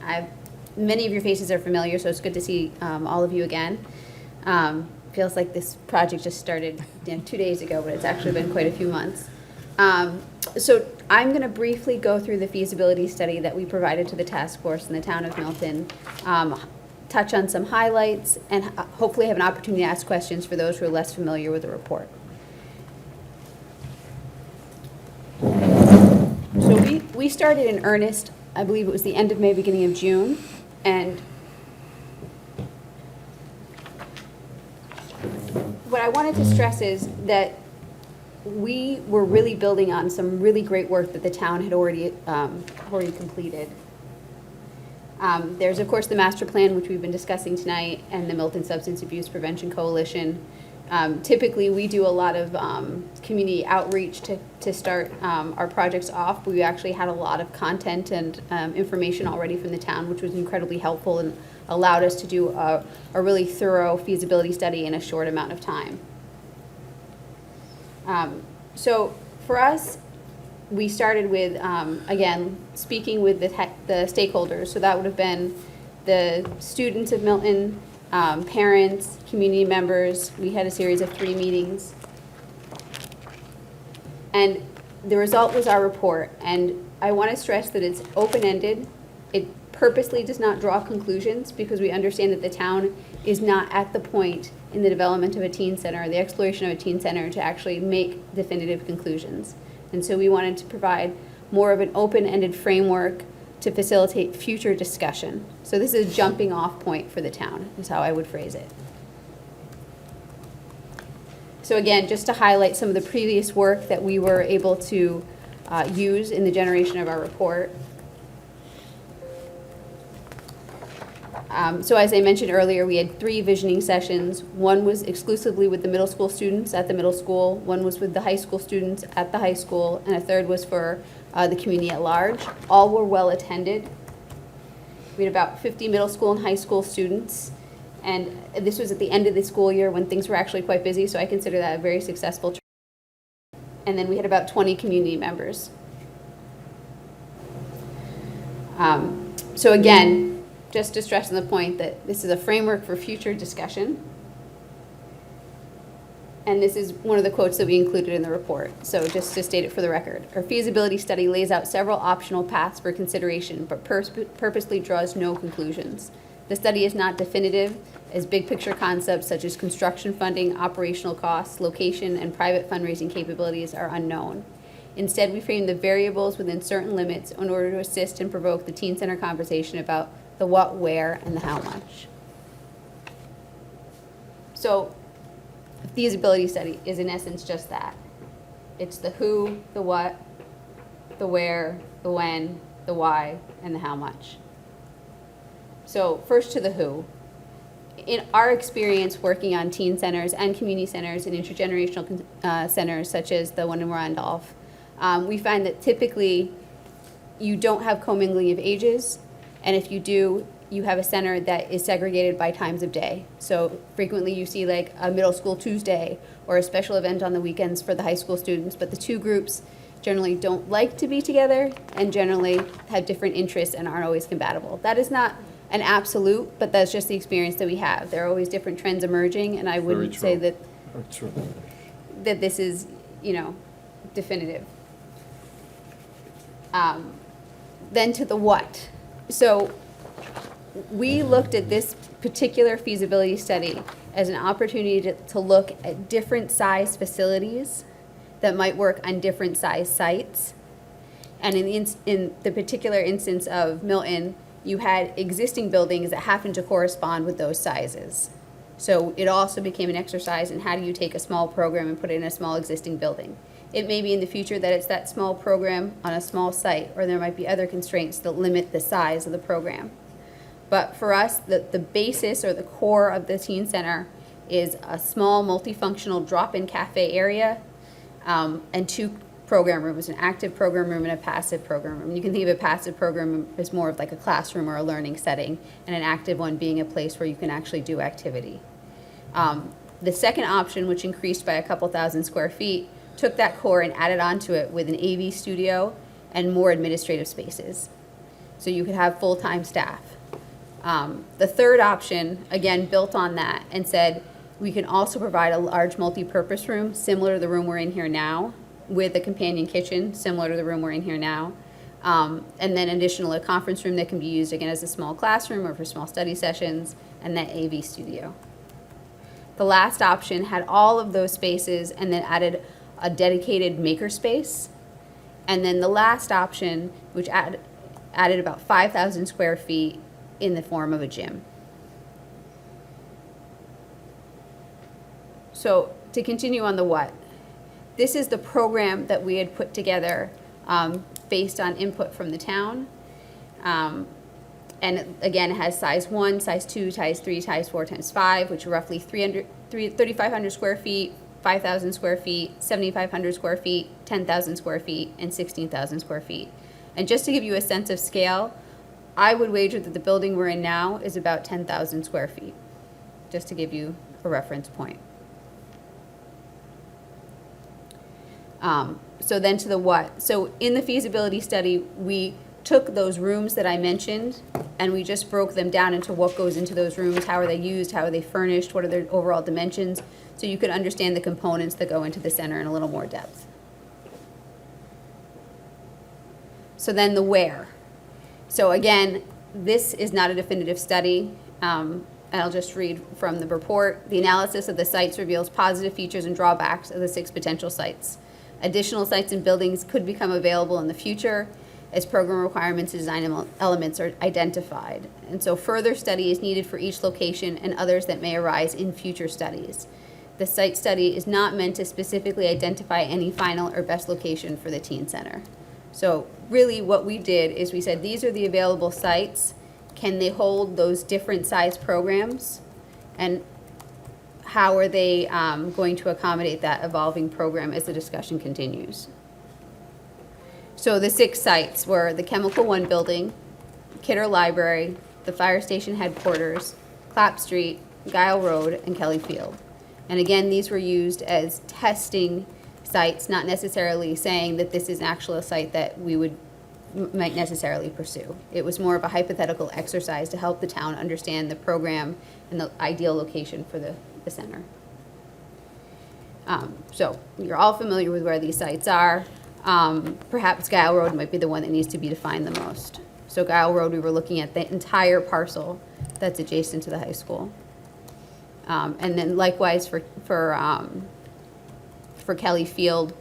O: Many of your faces are familiar, so it's good to see all of you again. Feels like this project just started 2 days ago, but it's actually been quite a few months. So I'm going to briefly go through the feasibility study that we provided to the task force in the town of Milton, touch on some highlights, and hopefully have an opportunity to ask questions for those who are less familiar with the report. So we started in earnest, I believe it was the end of May, beginning of June, and what I wanted to stress is that we were really building on some really great work that the town had already completed. There's, of course, the master plan, which we've been discussing tonight, and the Milton Substance Abuse Prevention Coalition. Typically, we do a lot of community outreach to start our projects off. But we actually had a lot of content and information already from the town, which was incredibly helpful and allowed us to do a really thorough feasibility study in a short amount of time. So for us, we started with, again, speaking with the stakeholders. So that would have been the students of Milton, parents, community members. We had a series of 3 meetings. And the result was our report. And I want to stress that it's open-ended. It purposely does not draw conclusions because we understand that the town is not at the point in the development of a teen center or the exploration of a teen center to actually make definitive conclusions. And so we wanted to provide more of an open-ended framework to facilitate future discussion. So this is a jumping off point for the town, is how I would phrase it. So again, just to highlight some of the previous work that we were able to use in the generation of our report. So as I mentioned earlier, we had 3 visioning sessions. One was exclusively with the middle school students at the middle school, one was with the high school students at the high school, and a third was for the community at large. All were well attended. We had about 50 middle school and high school students, and this was at the end of the school year when things were actually quite busy, so I consider that a very successful trip. And then we had about 20 community members. So again, just to stress on the point that this is a framework for future discussion. And this is one of the quotes that we included in the report. So just to state it for the record, our feasibility study lays out several optional paths for consideration, but purposely draws no conclusions. The study is not definitive, as big picture concepts such as construction funding, operational costs, location, and private fundraising capabilities are unknown. Instead, we frame the variables within certain limits in order to assist and provoke the teen center conversation about the what, where, and the how much. So a feasibility study is in essence just that. It's the who, the what, the where, the when, the why, and the how much. So first to the who. In our experience working on teen centers and community centers and intergenerational centers such as the one in Randolph, we find that typically you don't have commingling of ages, and if you do, you have a center that is segregated by times of day. So frequently you see like a middle school Tuesday or a special event on the weekends for the high school students, but the two groups generally don't like to be together and generally have different interests and aren't always compatible. That is not an absolute, but that's just the experience that we have. There are always different trends emerging, and I wouldn't say that that this is, definitive. Then to the what. So we looked at this particular feasibility study as an opportunity to look at different size facilities that might work on different size sites. And in the particular instance of Milton, you had existing buildings that happened to correspond with those sizes. So it also became an exercise in how do you take a small program and put it in a small existing building. It may be in the future that it's that small program on a small site, or there might be other constraints that limit the size of the program. But for us, the basis or the core of the teen center is a small multifunctional drop-in cafe area and 2 program rooms, an active program room and a passive program room. You can think of a passive program room as more of like a classroom or a learning setting, and an active one being a place where you can actually do activity. The second option, which increased by a couple thousand square feet, took that core and added onto it with an AV studio and more administrative spaces. So you could have full-time staff. The third option, again, built on that and said, we can also provide a large multi-purpose room similar to the room we're in here now, with a companion kitchen similar to the room we're in here now. And then additionally, a conference room that can be used again as a small classroom or for small study sessions, and that AV studio. The last option had all of those spaces and then added a dedicated maker space. And then the last option, which added about 5,000 square feet in the form of a gym. So to continue on the what, this is the program that we had put together based on input from the town. And again, it has size 1, size 2, size 3, size 4, times 5, which are roughly 3,500 square feet, 5,000 square feet, 7,500 square feet, 10,000 square feet, and 16,000 square feet. And just to give you a sense of scale, I would wager that the building we're in now is about 10,000 square feet, just to give you a reference point. So then to the what. So in the feasibility study, we took those rooms that I mentioned and we just broke them down into what goes into those rooms, how are they used, how are they furnished, what are their overall dimensions, so you could understand the components that go into the center in a little more depth. So then the where. So again, this is not a definitive study. And I'll just read from the report. The analysis of the sites reveals positive features and drawbacks of the 6 potential sites. Additional sites and buildings could become available in the future as program requirements and design elements are identified. And so further study is needed for each location and others that may arise in future studies. The site study is not meant to specifically identify any final or best location for the teen center. So really what we did is we said, these are the available sites. Can they hold those different size programs? And how are they going to accommodate that evolving program as the discussion continues? So the 6 sites were the Chemical One building, Kidder Library, the fire station headquarters, Clapp Street, Guile Road, and Kelly Field. And again, these were used as testing sites, not necessarily saying that this is an actual site that we might necessarily pursue. It was more of a hypothetical exercise to help the town understand the program and the ideal location for the center. So you're all familiar with where these sites are. Perhaps Guile Road might be the one that needs to be defined the most. So Guile Road, we were looking at the entire parcel that's adjacent to the high school. And then likewise for Kelly Field,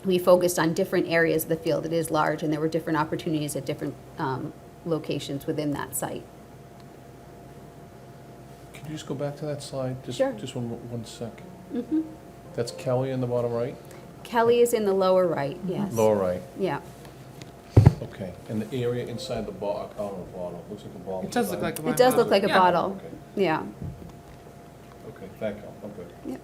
O: we focused on different areas of the field. It is large, and there were different opportunities at different locations within that site.
F: Can you just go back to that slide?
O: Sure.
F: Just one sec.
O: Mm-hmm.
F: That's Kelly in the bottom right?
O: Kelly is in the lower right, yes.
F: Lower right,
O: Yeah.
F: okay. And the area inside the bottle, looks like a bottle.
N: It does look like a wine
O: It does look
N: bottle.
O: like a
N: Yeah.
O: bottle,
F: Okay,
O: yeah.
F: okay, thank you, I'm good.
O: Yep.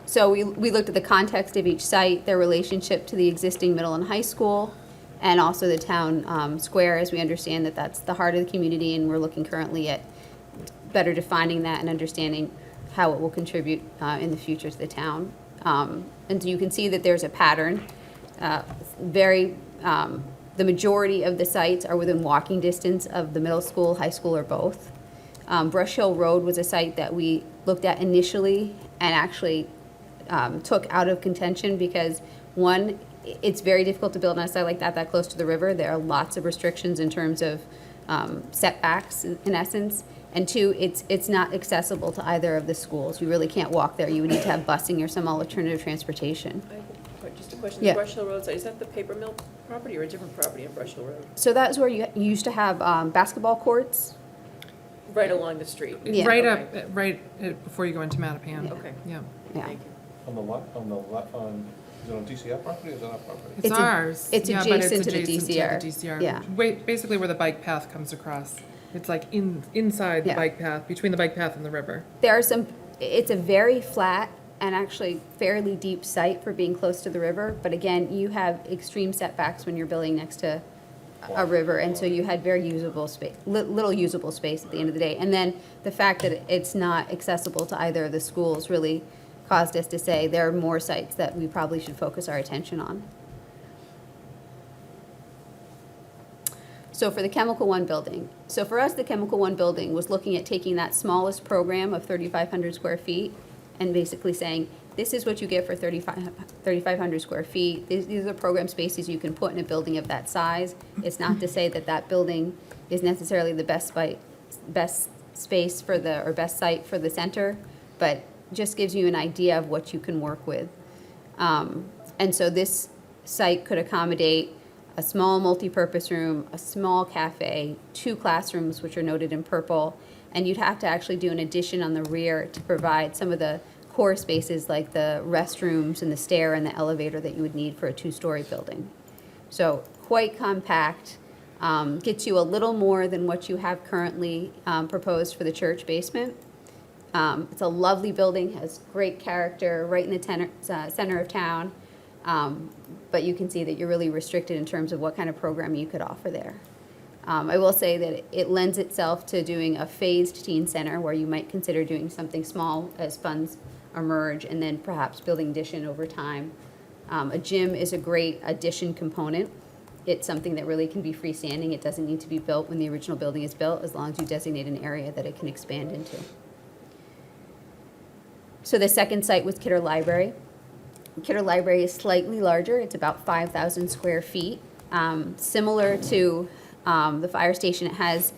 O: So we looked at the context of each site, their relationship to the existing middle and high school, and also the town square, as we understand that that's the heart of the community, and we're looking currently at better defining that and understanding how it will contribute in the future to the town. And so you can see that there's a pattern. The majority of the sites are within walking distance of the middle school, high school, or both. Brush Hill Road was a site that we looked at initially and actually took out of contention because, one, it's very difficult to build on a site like that close to the river. There are lots of restrictions in terms of setbacks, in essence. And two, it's not accessible to either of the schools. You really can't walk there. You would need to have busing or some alternative transportation.
D: I have just a question.
O: Yeah.
D: The Brush Hill Road site, is that the paper mill property or a different property on Brush Hill Road?
O: So that's where you used to have basketball courts.
D: Right along the street?
O: Yeah.
N: Right
D: Okay.
N: up, before you go into Mattapan.
D: Okay.
N: Yeah.
O: Yeah.
D: Thank you.
F: On the left, is it on DCF property or is it our property?
N: It's
O: It's
N: ours.
O: it's
N: Yeah, but
O: adjacent to the
N: adjacent
O: DCR.
N: to the DCR.
O: Yeah.
N: Basically where the bike path comes across. It's like inside the
O: Yeah.
N: bike path, between the bike path and the river.
O: There are it's a very flat and actually fairly deep site for being close to the river. But again, you have extreme setbacks when you're building next to a river. And so you had very usable space, little usable space at the end of the day. And then the fact that it's not accessible to either of the schools really caused us to say there are more sites that we probably should focus our attention on. So for the Chemical One building, so for us, the Chemical One building was looking at taking that smallest program of 3,500 square feet and basically saying, this is what you get for 3,500 square feet. These are program spaces you can put in a building of that size. It's not to say that that building is necessarily the best space for or best site for the center, but just gives you an idea of what you can work with. And so this site could accommodate a small multi-purpose room, a small cafe, 2 classrooms, which are noted in purple, and you'd have to actually do an addition on the rear to provide some of the core spaces like the restrooms and the stair and the elevator that you would need for a 2-story building. So quite compact, gets you a little more than what you have currently proposed for the church basement. It's a lovely building, has great character, right in the center of town. But you can see that you're really restricted in terms of what kind of program you could offer there. I will say that it lends itself to doing a phased teen center where you might consider doing something small as funds emerge and then perhaps building addition over time. A gym is a great addition component. It's something that really can be freestanding. It doesn't need to be built when the original building is built as long as you designate an area that it can expand into. So the second site was Kidder Library. Kidder Library is slightly larger. It's about 5,000 square feet. Similar to the fire station, it has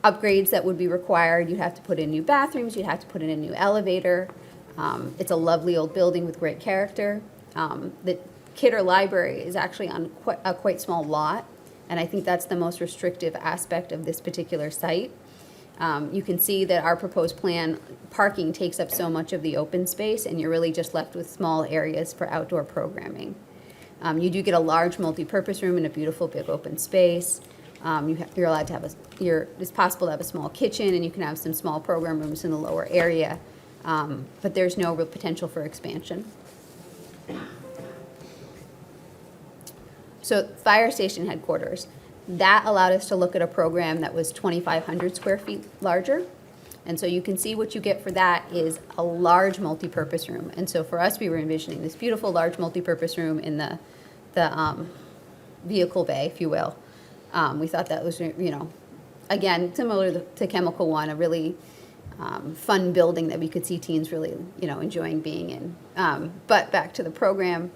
O: upgrades that would be required. You'd have to put in new bathrooms, you'd have to put in a new elevator. It's a lovely old building with great character. The Kidder Library is actually on a quite small lot, and I think that's the most restrictive aspect of this particular site. You can see that our proposed plan, parking takes up so much of the open space, and you're really just left with small areas for outdoor programming. You do get a large multi-purpose room and a beautiful big open space. You're allowed to have it's possible to have a small kitchen, and you can have some small program rooms in the lower area, but there's no real potential for expansion. So fire station headquarters, that allowed us to look at a program that was 2,500 square feet larger. And so you can see what you get for that is a large multi-purpose room. And so for us, we were envisioning this beautiful large multi-purpose room in the vehicle bay, if you will. We thought that was, again, similar to Chemical One, a really fun building that we could see teens really, enjoying being in. But back to the program,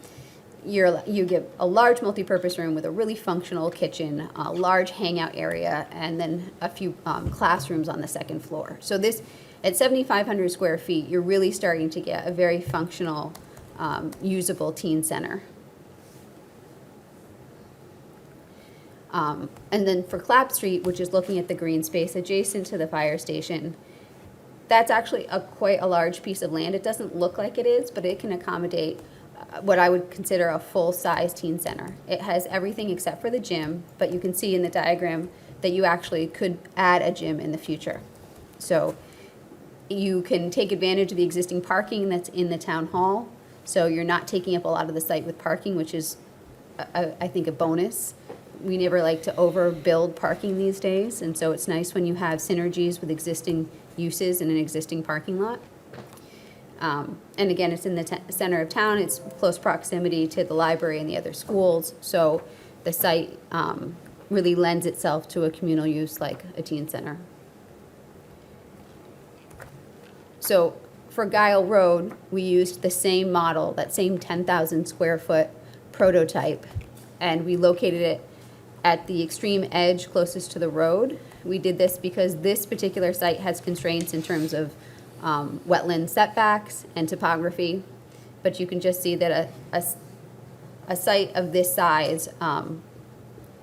O: you get a large multi-purpose room with a really functional kitchen, a large hangout area, and then a few classrooms on the second floor. So this, at 7,500 square feet, you're really starting to get a very functional, usable teen center. And then for Clapp Street, which is looking at the green space adjacent to the fire station, that's actually quite a large piece of land. It doesn't look like it is, but it can accommodate what I would consider a full-size teen center. It has everything except for the gym, but you can see in the diagram that you actually could add a gym in the future. So you can take advantage of the existing parking that's in the town hall, so you're not taking up a lot of the site with parking, which is, I think, a bonus. We never like to overbuild parking these days, and so it's nice when you have synergies with existing uses in an existing parking lot. And again, it's in the center of town. It's close proximity to the library and the other schools. So the site really lends itself to a communal use like a teen center. So for Guile Road, we used the same model, that same 10,000 square foot prototype, and we located it at the extreme edge closest to the road. We did this because this particular site has constraints in terms of wetland setbacks and topography, but you can just see that a site of this size, I'm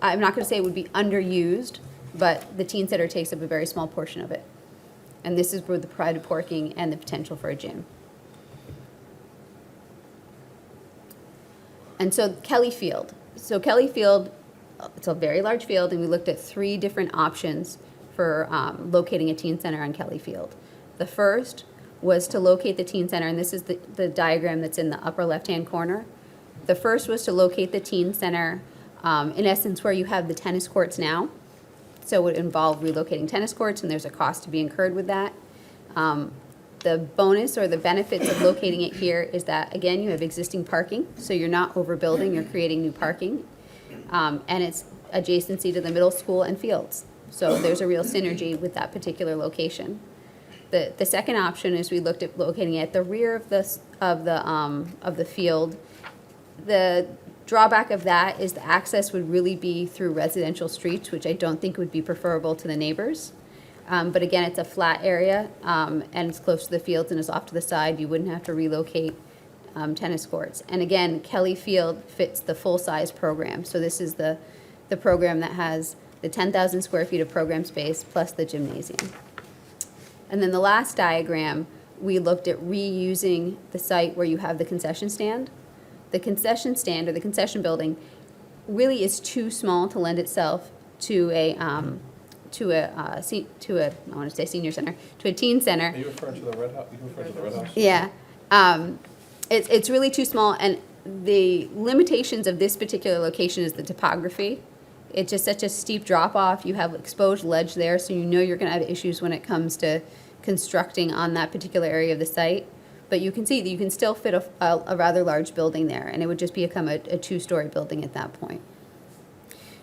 O: not going to say it would be underused, but the teen center takes up a very small portion of it. And this is where the private parking and the potential for a gym. And so Kelly Field. So Kelly Field, it's a very large field, and we looked at 3 different options for locating a teen center on Kelly Field. The first was to locate the teen center, and this is the diagram that's in the upper left-hand corner. The first was to locate the teen center, in essence, where you have the tennis courts now. So it would involve relocating tennis courts, and there's a cost to be incurred with that. The bonus or the benefits of locating it here is that, again, you have existing parking, so you're not overbuilding, you're creating new parking. And it's adjacency to the middle school and fields. So there's a real synergy with that particular location. The second option is we looked at locating it at the rear of the field. The drawback of that is the access would really be through residential streets, which I don't think would be preferable to the neighbors. But again, it's a flat area, and it's close to the fields and is off to the side. You wouldn't have to relocate tennis courts. And again, Kelly Field fits the full-size program. So this is the program that has the 10,000 square feet of program space plus the gymnasium. And then the last diagram, we looked at reusing the site where you have the concession stand. The concession stand or the concession building really is too small to lend itself to a I want to say senior center, to a teen center.
F: Are you referring to the Red House? You referring to the Red House?
O: Yeah. It's really too small, and the limitations of this particular location is the topography. It's just such a steep drop-off. You have exposed ledge there, so you know you're going to have issues when it comes to constructing on that particular area of the site. But you can see that you can still fit a rather large building there, and it would just become a 2-story building at that point.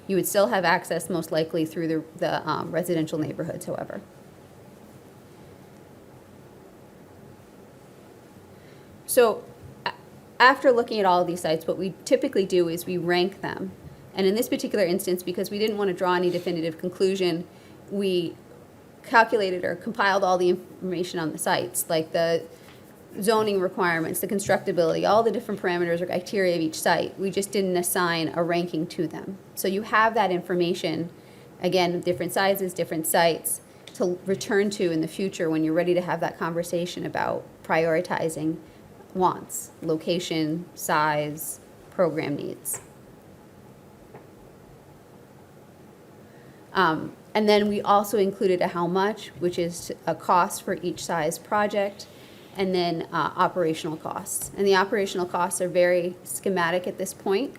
O: You would still have access, most likely, through the residential neighborhoods, however. So after looking at all of these sites, what we typically do is we rank them. And in this particular instance, because we didn't want to draw any definitive conclusion, we calculated or compiled all the information on the sites, like the zoning requirements, the constructability, all the different parameters or criteria of each site. We just didn't assign a ranking to them. So you have that information, again, different sizes, different sites, to return to in the future when you're ready to have that conversation about prioritizing wants, location, size, program needs. And then we also included a how much, which is a cost for each size project, and then operational costs. And the operational costs are very schematic at this point,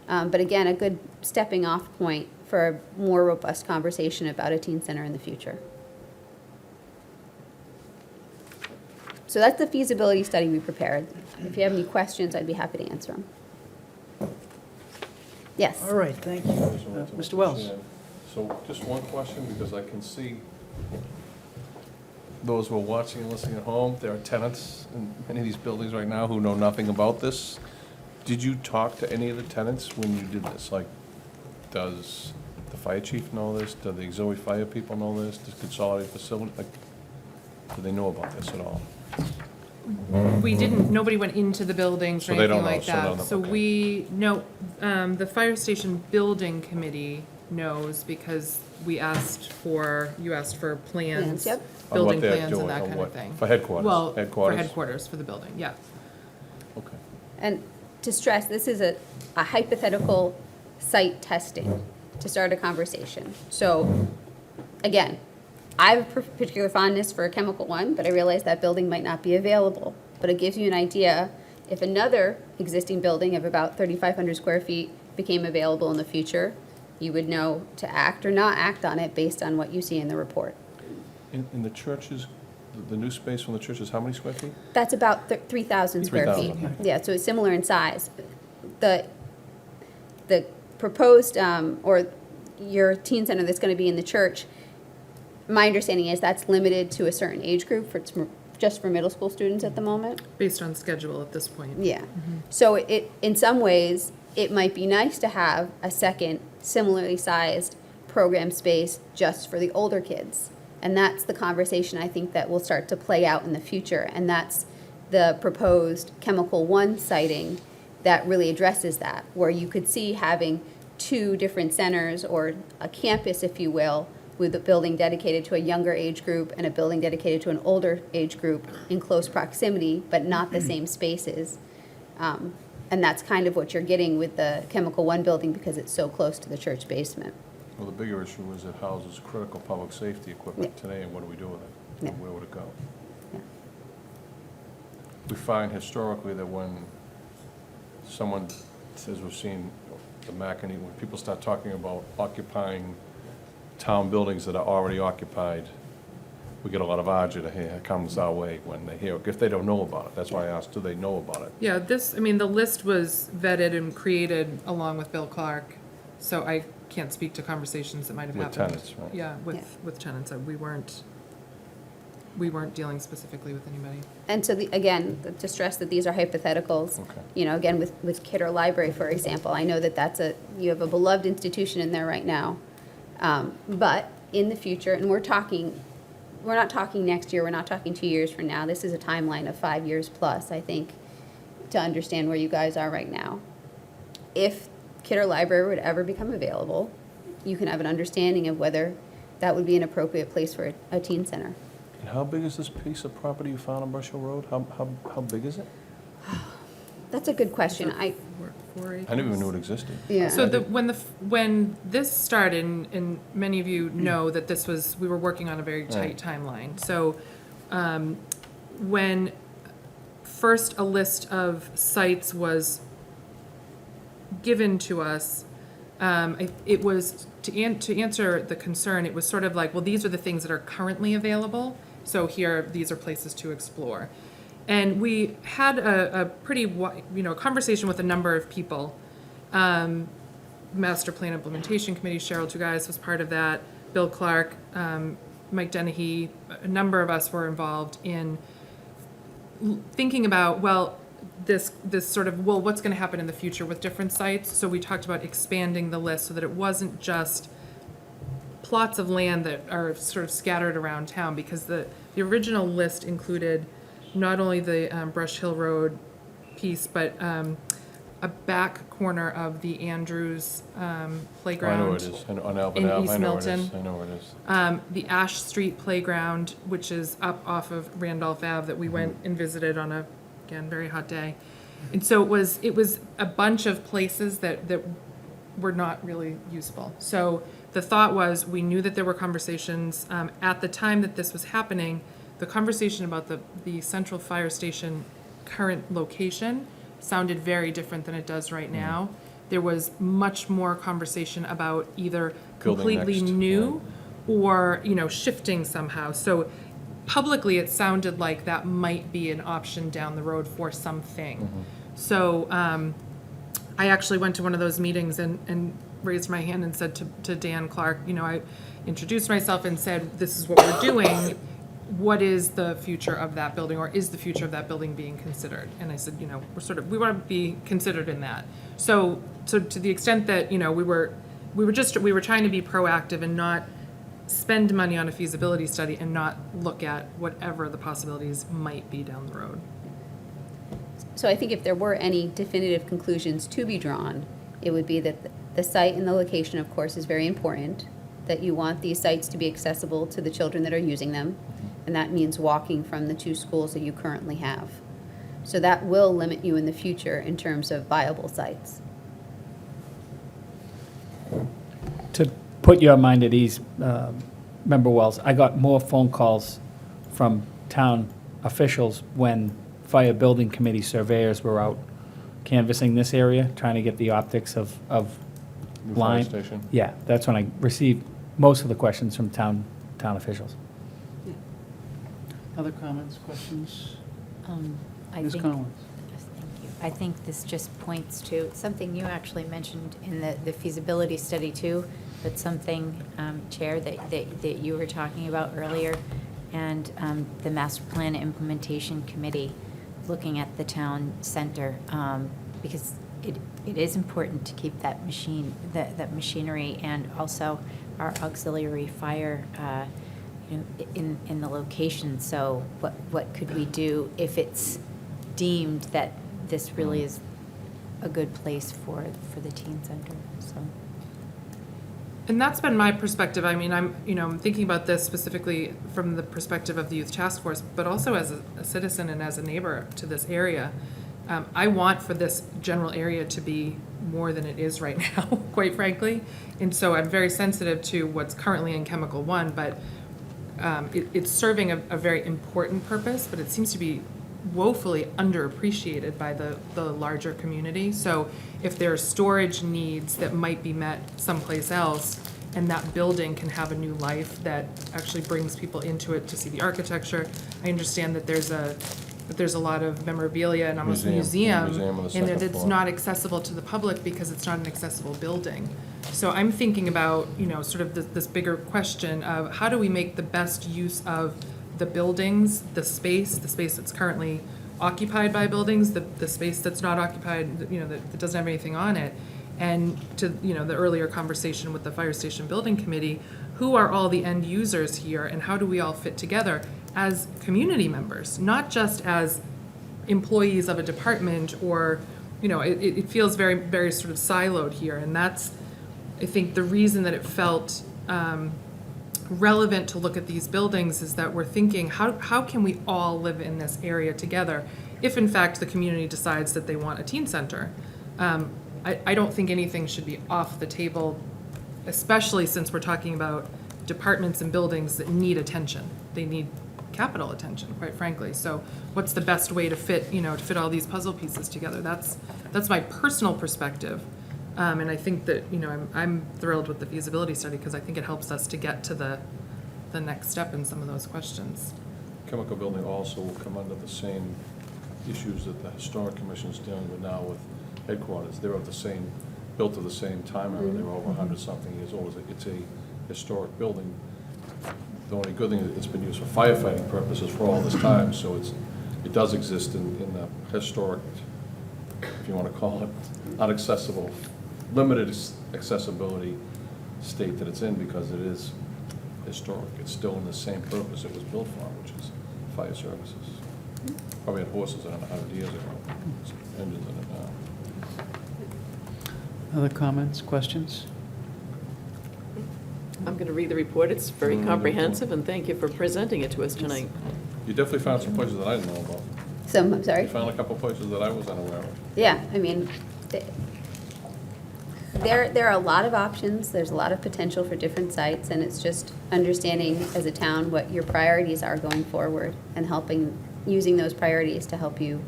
O: but again, a good stepping off point for a more robust conversation about a teen center in the future. So that's the feasibility study we prepared. If you have any questions, I'd be happy to answer them. Yes?
A: All right, thank you. Mr. Wells?
F: So just one question, because I can see those who are watching and listening at home, there are tenants in many of these buildings right now who know nothing about this. Did you talk to any of the tenants when you did this? Like, does the fire chief know this? Do the auxiliary fire people know this? Does Consolidated Facility, like, do they know about this at all?
N: We didn't, nobody went into the buildings
F: So
N: or
F: they
N: anything
F: don't know,
N: like
F: so they don't
N: that.
F: know,
N: So
F: okay.
N: we know, the fire station building committee knows because we asked for, you asked for plans.
O: Plans, yep.
F: On
N: Building
F: what they're
N: plans
F: doing,
N: and that
F: on
N: kind
F: what-
N: of thing.
F: For headquarters?
N: Well, for
F: Headquarters?
N: headquarters for the building, yeah.
F: Okay.
O: And to stress, this is a hypothetical site testing to start a conversation. So, again, I have a particular fondness for a chemical one, but I realize that building might not be available. But it gives you an idea, if another existing building of about 3,500 square feet became available in the future, you would know to act or not act on it based on what you see in the report.
F: In the churches, the new space from the churches, how many square feet?
O: That's about 3,000 square feet.
F: 3,000,
O: Yeah, so it's similar in size. The proposed, or your teen center that's going to be in the church, my understanding is that's limited to a certain age group, it's just for middle school students at the moment.
N: Based on schedule at this point.
O: Yeah. So in some ways, it might be nice to have a second similarly sized program space just for the older kids. And that's the conversation I think that will start to play out in the future. And that's the proposed Chemical One siting that really addresses that, where you could see having two different centers or a campus, if you will, with a building dedicated to a younger age group and a building dedicated to an older age group in close proximity, but not the same spaces. And that's kind of what you're getting with the Chemical One building because it's so close to the church basement.
F: Well, the bigger issue is it houses critical public safety equipment
O: Yeah.
F: today, and what do we do with it?
O: Yeah.
F: Where would it go?
O: Yeah.
F: We find historically that when someone, as we've seen, the McEnany, when people start talking about occupying town buildings that are already occupied, we get a lot of agita here, comes our way when they hear, if they don't know about it. That's why I asked, do they know about it?
N: Yeah, this, I mean, the list was vetted and created along with Bill Clark, so I can't speak to conversations that might have
F: With
N: happened.
F: tenants, right?
N: Yeah,
O: Yeah.
N: with tenants, we weren't dealing specifically with anybody.
O: And so, again, to stress that these are hypotheticals,
F: Okay.
O: you know, again, with Kidder Library, for example, I know that you have a beloved institution in there right now. But in the future, and we're not talking next year, we're not talking 2 years from now, this is a timeline of 5 years plus, I think, to understand where you guys are right now. If Kidder Library would ever become available, you can have an understanding of whether that would be an appropriate place for a teen center.
F: And how big is this piece of property you found on Brush Hill Road? How big is it?
O: That's a good question.
N: Four acres.
F: I never even knew it existed.
O: Yeah.
N: So when this started, and many of you know that we were working on a very tight timeline. So, when first a list of sites was given to us, it was, to answer the concern, it was sort of like, well, these are the things that are currently available, so these are places to explore. And we had a pretty, conversation with a number of people. Master Plan Implementation Committee, Cheryl Tugais was part of that, Bill Clark, Mike Dennehy, a number of us were involved in thinking about, well, this sort of, well, what's going to happen in the future with different sites? So we talked about expanding the list so that it wasn't just plots of land that are sort of scattered around town, because the original list included not only the Brush Hill Road piece, but a back corner of the Andrews playground.
F: I know where it is, on Albert
N: in
F: Ave,
N: East
F: I know where it
N: Milton.
F: is, I know where it is.
N: The Ash Street Playground, which is up off of Randolph Ave, that we went and visited on a, again, very hot day. And so it was a bunch of places that were not really useful. So the thought was, we knew that there were conversations, at the time that this was happening, the conversation about the central fire station current location sounded very different than it does right now. There was much more conversation about either
F: Building
N: completely
F: next,
N: new or, shifting somehow. So publicly, it sounded like that might be an option down the road for something. So I actually went to one of those meetings and raised my hand and said to Dan Clark, I introduced myself and said, this is what we're doing. What is the future of that building, or is the future of that building being considered? And I said, we want to be considered in that. So to the extent that, we were trying to be proactive and not spend money on a feasibility study and not look at whatever the possibilities might be down the road.
O: So I think if there were any definitive conclusions to be drawn, it would be that the site and the location, of course, is very important, that you want these sites to be accessible to the children that are using them, and that means walking from the two schools that you currently have. So that will limit you in the future in terms of viable sites.
E: To put your mind at ease, Member Wells, I got more phone calls from town officials when fire building committee surveyors were out canvassing this area, trying to get the optics of
F: New fire
E: line.
F: station.
E: Yeah, that's when I received most of the questions from town officials.
A: Other comments, questions?
L: I
A: Ms.
L: think,
A: Collins?
L: yes, thank you. I think this just points to something you actually mentioned in the feasibility study too, but something, Chair, that you were talking about earlier, and the Master Plan Implementation Committee looking at the town center, because it is important to keep that machinery and also our auxiliary fire in the location. So what could we do if it's deemed that this really is a good place for the teen center? So.
N: And that's been my perspective. I mean, I'm thinking about this specifically from the perspective of the Youth Task Force, but also as a citizen and as a neighbor to this area. I want for this general area to be more than it is right now, quite frankly. And so I'm very sensitive to what's currently in Chemical 1, but it's serving a very important purpose, but it seems to be woefully underappreciated by the larger community. So if there are storage needs that might be met someplace else, and that building can have a new life that actually brings people into it to see the architecture. I understand that there's a lot of memorabilia and almost museum
F: on the
N: in there
F: second
N: that's
F: floor.
N: not accessible to the public because it's not an accessible building. So I'm thinking about, sort of this bigger question of how do we make the best use of the buildings, the space that's currently occupied by buildings, the space that's not occupied, that doesn't have anything on it. And to, the earlier conversation with the Fire Station Building Committee, who are all the end users here and how do we all fit together as community members, not just as employees of a department or, it feels very, very sort of siloed here. And that's, I think, the reason that it felt relevant to look at these buildings is that we're thinking, how can we all live in this area together if in fact the community decides that they want a teen center? I don't think anything should be off the table, especially since we're talking about departments and buildings that need attention. They need capital attention, quite frankly. So what's the best way to fit, to fit all these puzzle pieces together? That's my personal perspective. And I think that, I'm thrilled with the feasibility study because I think it helps us to get to the next step in some of those questions.
F: Chemical building also will come under the same issues that the Historic Commission is dealing with now with headquarters. They're of the same, built to the same time era. They're over 100-something years old. It's a historic building. The only good thing is it's been used for firefighting purposes for all this time, so it does exist in the historic, if you want to call it, inaccessible, limited accessibility state that it's in, because it is historic. It's still in the same purpose it was built for, which is fire services. Probably had horses in it 100 years ago, engines in it now.
A: Other comments, questions?
D: I'm going to read the report. It's very comprehensive, and thank you for presenting it to us tonight.
F: You definitely found some places that I didn't know about.
O: I'm sorry?
F: You found a couple places that I was unaware of.
O: Yeah, I mean, there are a lot of options, there's a lot of potential for different sites, and it's just understanding as a town what your priorities are going forward and using those priorities to help you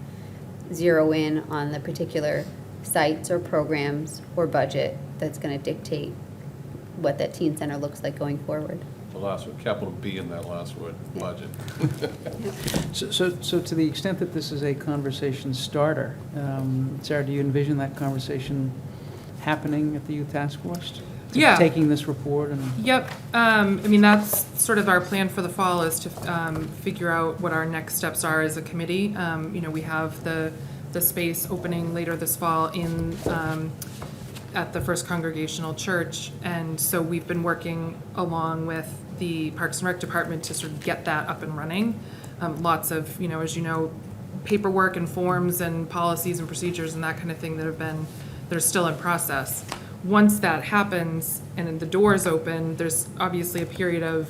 O: zero in on the particular sites or programs or budget that's going to dictate what that teen center looks like going forward.
F: The last word, capital B in that last word, budget.
A: So to the extent that this is a conversation starter, Sarah, do you envision that conversation happening at the youth task force?
N: Yeah.
A: Taking this report and,
N: Yep. I mean, that's sort of our plan for the fall, is to figure out what our next steps are as a committee. We have the space opening later this fall in at the First Congregational Church, and so we've been working along with the Parks and Rec Department to sort of get that up and running. Lots of, as you know, paperwork and forms and policies and procedures and that kind of thing that are still in process. Once that happens and the doors open, there's obviously a period of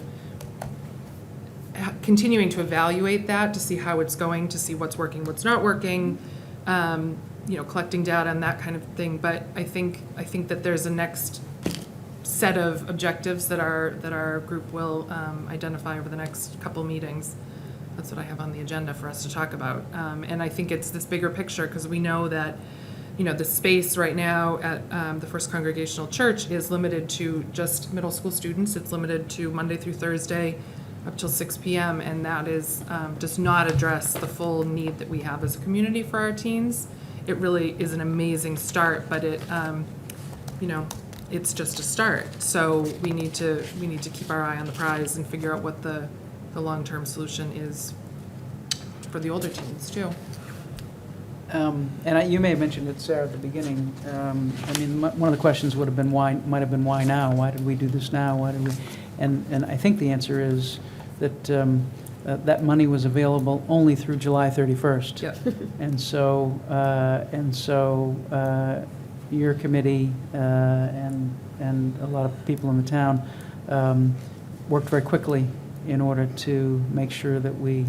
N: continuing to evaluate that, to see how it's going, to see what's working, what's not working, collecting data and that kind of thing. But I think that there's a next set of objectives that our group will identify over the next couple meetings. That's what I have on the agenda for us to talk about. And I think it's this bigger picture, because we know that the space right now at the First Congregational Church is limited to just middle school students. It's limited to Monday through Thursday up till 6 p.m. And that does not address the full need that we have as a community for our teens. It really is an amazing start, but it's just a start. So we need to keep our eye on the prize and figure out what the long-term solution is for the older teens too.
A: you may have mentioned it, Sarah, at the beginning. One of the questions might have been why now? Why did we do this now? Why did we? And I think the answer is that that money was available only through July 31st.
N: Yep.
A: And so your committee and a lot of people in the town worked very quickly in order to make sure that we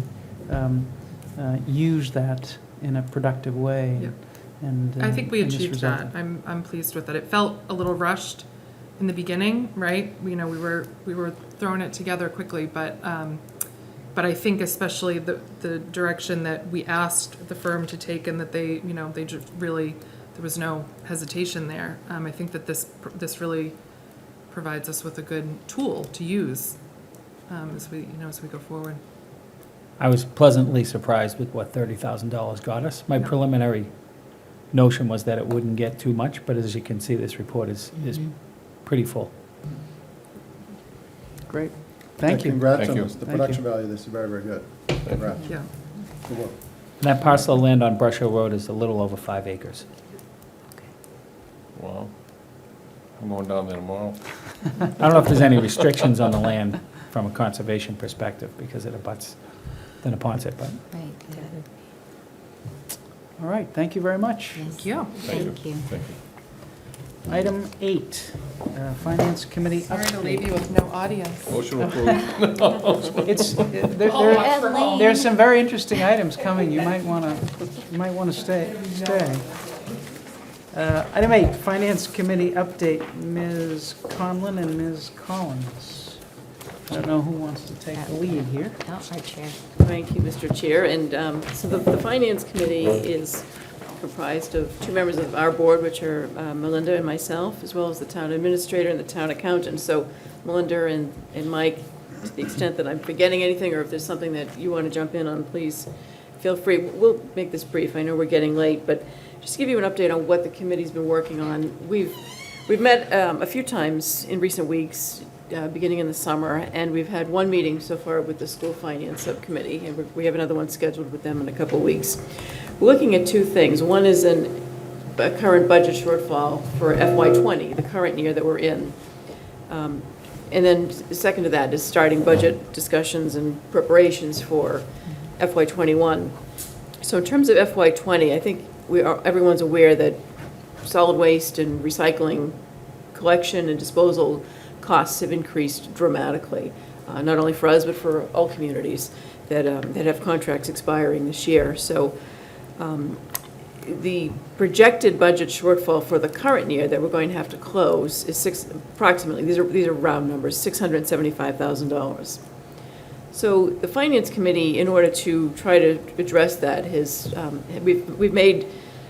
A: use that in a productive way.
N: Yep.
A: And
N: I think we
A: and this
N: achieved that.
A: resulted.
N: I'm pleased with it. It felt a little rushed in the beginning, right? We were throwing it together quickly, but I think especially the direction that we asked the firm to take, and that they just really, there was no hesitation there. I think that this really provides us with a good tool to use as we go forward.
E: I was pleasantly surprised with what $30,000 got us. My
N: Yeah.
E: preliminary notion was that it wouldn't get too much, but as you can see, this report is pretty full.
A: Great. Thank you.
K: Congrats
F: Thank
K: on
F: you.
K: this. The
A: Thank
K: production
A: you.
K: value of this is very, very good. Congrats.
N: Yeah.
K: Good work.
E: And that parcel of land on Brush Hill Road is a little over 5 acres.
F: Wow. I'm going down there tomorrow.
E: I don't know if there's any restrictions on the land from a conservation perspective because it abuts the Neponset, but
L: Right.
A: All right, thank you very much.
N: Thank you.
L: Thank you.
F: Thank you.
A: Item 8, Finance Committee
N: Sorry to
A: update.
N: leave you with no audience.
F: Motion approved.
A: It's,
L: Elaine.
A: there's some very interesting items coming. You might want to stay. Item 8, Finance Committee update, Ms. Conlon and Ms. Collins. I don't know who wants to take the lead here.
L: Oh, our chair.
D: Thank you, Mr. Chair. And so the Finance Committee is comprised of 2 members of our board, which are Melinda and myself, as well as the town administrator and the town accountant. So Melinda and Mike, to the extent that I'm forgetting anything, or if there's something that you want to jump in on, please feel free. We'll make this brief. I know we're getting late, but just to give you an update on what the committee's been working on. We've met a few times in recent weeks beginning in the summer, and we've had one meeting so far with the school finance subcommittee, and we have another one scheduled with them in a couple of weeks. We're looking at two things. One is a current budget shortfall for FY20, the current year that we're in. And then second to that is starting budget discussions and preparations for FY21. So in terms of FY20, I think everyone's aware that solid waste and recycling collection and disposal costs have increased dramatically, not only for us, but for all communities that have contracts expiring this year. So the projected budget shortfall for the current year that we're going to have to close is approximately, these are round numbers, $675,000. So the Finance Committee, in order to try to address that, we've made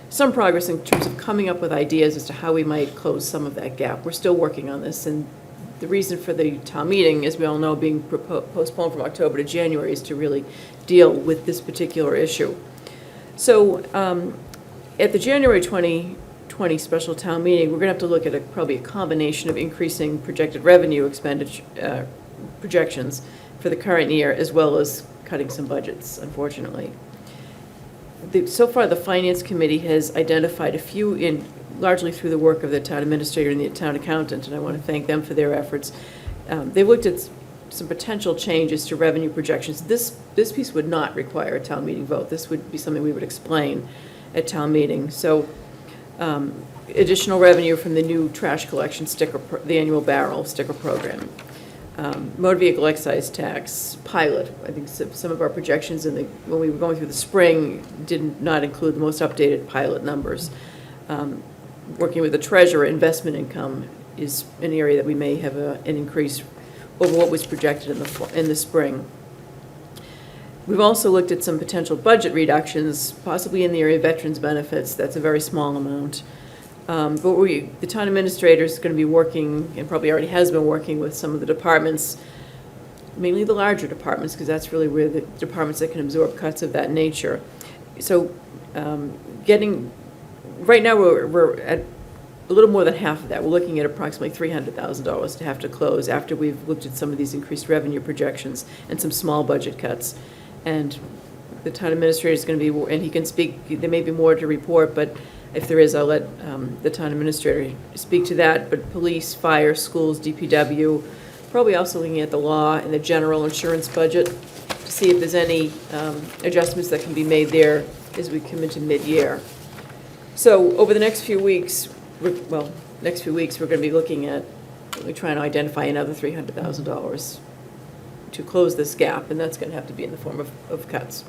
D: some progress in terms of coming up with ideas as to how we might close some of that gap. We're still working on this, and the reason for the town meeting, as we all know, being postponed from October to January, is to really deal with this particular issue. So at the January 2020 special town meeting, we're going to have to look at probably a combination of increasing projected revenue expenditure projections for the current year, as well as cutting some budgets, unfortunately. So far, the Finance Committee has identified a few, largely through the work of the town administrator and the town accountant, and I want to thank them for their efforts. They've looked at some potential changes to revenue projections. This piece would not require a town meeting vote. This would be something we would explain at town meeting. So additional revenue from the new trash collection sticker, the annual barrel sticker program. Motor vehicle excise tax pilot. I think some of our projections when we were going through the spring did not include the most updated pilot numbers. Working with the treasurer, investment income is an area that we may have an increase over what was projected in the spring. We've also looked at some potential budget reductions, possibly in the area of veterans benefits. That's a very small amount. But the town administrator is going to be working, and probably already has been working, with some of the departments, mainly the larger departments, because that's really where the departments that can absorb cuts of that nature. So right now we're at a little more than half of that. We're looking at approximately $300,000 to have to close after we've looked at some of these increased revenue projections and some small budget cuts. And the town administrator is going to be, and he can speak, there may be more to report, but if there is, I'll let the town administrator speak to that. But police, fire, schools, DPW, probably also looking at the law and the general insurance budget to see if there's any adjustments that can be made there as we come into mid-year. So over the next few weeks, we're going to be looking at really trying to identify another $300,000 to close this gap, and that's going to have to be in the form of cuts.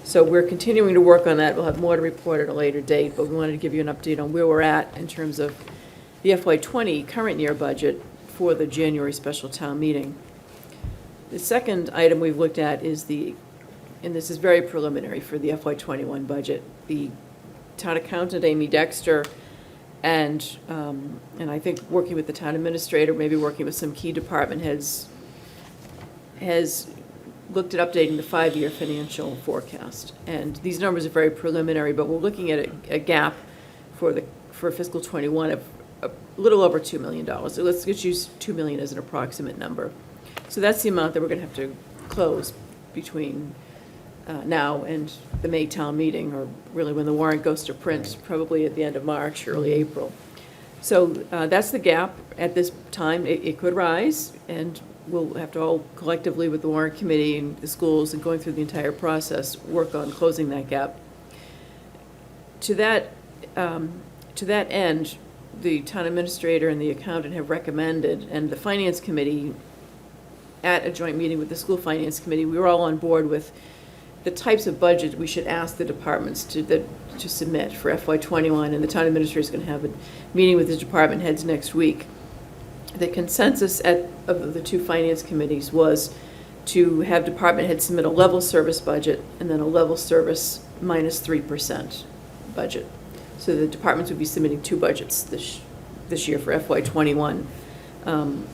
D: So we're continuing to work on that. We'll have more to report at a later date, but we wanted to give you an update on where we're at in terms of the FY20 current year budget for the January special town meeting. The second item we've looked at is and this is very preliminary for the FY21 budget, the town accountant, Amy Dexter, and I think working with the town administrator, maybe working with some key department heads, has looked at updating the 5-year financial forecast. And these numbers are very preliminary, but we're looking at a gap for fiscal 21 of a little over $2 million. So let's use $2 million as an approximate number. So that's the amount that we're going to have to close between now and the May town meeting, or really when the warrant goes to print, probably at the end of March, early April. So that's the gap at this time. It could rise, and we'll have to all collectively with the warrant committee and the schools and going through the entire process work on closing that gap. To that end, the town administrator and the accountant have recommended, and the finance committee, at a joint meeting with the school finance committee, we were all on board with the types of budget we should ask the departments to submit for FY21, and the town administrator is going to have a meeting with his department heads next week. The consensus of the two finance committees was to have department heads submit a level service budget and then a level service minus 3% budget. So the departments would be submitting two budgets this year for FY21. And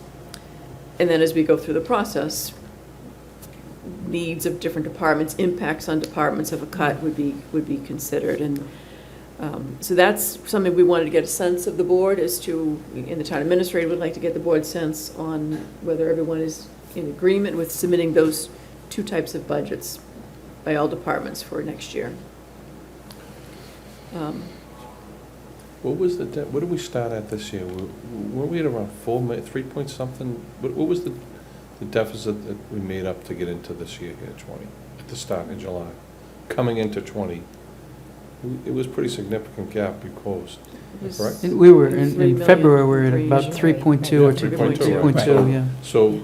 D: then as we go through the process, needs of different departments, impacts on departments of a cut would be considered. And So that's something we wanted to get a sense of the board as to, and the town administrator would like to get the board's sense on whether everyone is in agreement with submitting those two types of budgets by all departments for next year.
F: What was what did we start at this year? Weren't we at around 3 point something? What was the deficit that we made up to get into this year here, 20, at the start in July? Coming into 20, it was a pretty significant gap we closed, correct?
A: And we were,
D: 3
A: in February, we were at
D: million,
A: about 3.2 or 2.2, yeah.
F: So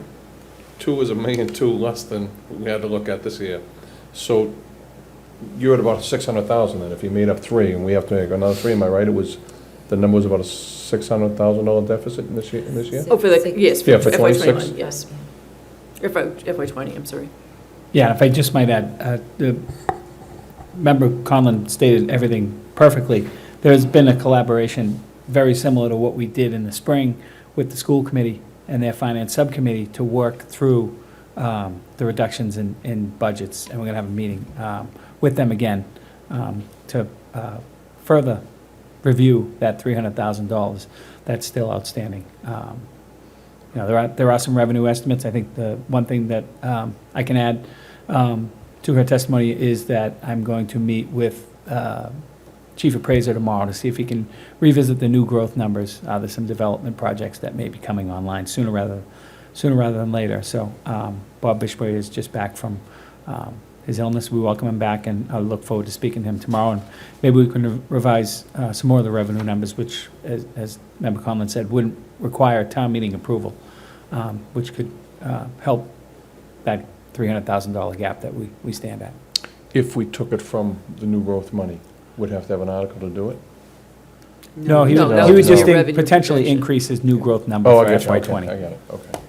F: 2 is $1.2 million less than we had to look at this year. So you're at about 600,000 then, if you made up 3 and we have to make another 3, am I right? The number was about a $600,000 deficit in this year?
D: Oh, for the, yes, for
F: Yeah, for
D: FY
F: 26?
D: '21, yes. FY '20, I'm sorry.
E: Yeah, and if I just might add, the member Conlon stated everything perfectly. There's been a collaboration very similar to what we did in the spring with the school committee and their finance subcommittee to work through the reductions in budgets, and we're going to have a meeting with them again to further review that $300,000 that's still outstanding. You know, there are some revenue estimates. I think the one thing that I can add to her testimony is that I'm going to meet with Chief Appraiser tomorrow to see if he can revisit the new growth numbers. There's some development projects that may be coming online sooner rather than later. So Bob Bishway is just back from his illness. We welcome him back, and I look forward to speaking to him tomorrow. And maybe we can revise some more of the revenue numbers, which, as Member Conlon said, wouldn't require town meeting approval, which could help that $300,000 gap that we stand at.
F: If we took it from the new growth money, we'd have to have an article to do it?
E: No, he
D: No, that
E: would
D: was
E: just
D: your revenue
E: potentially
D: projection.
E: increase his new growth number
F: Oh, I
E: for
F: got you,
E: FY
F: okay,
E: '20.
F: I got it, okay.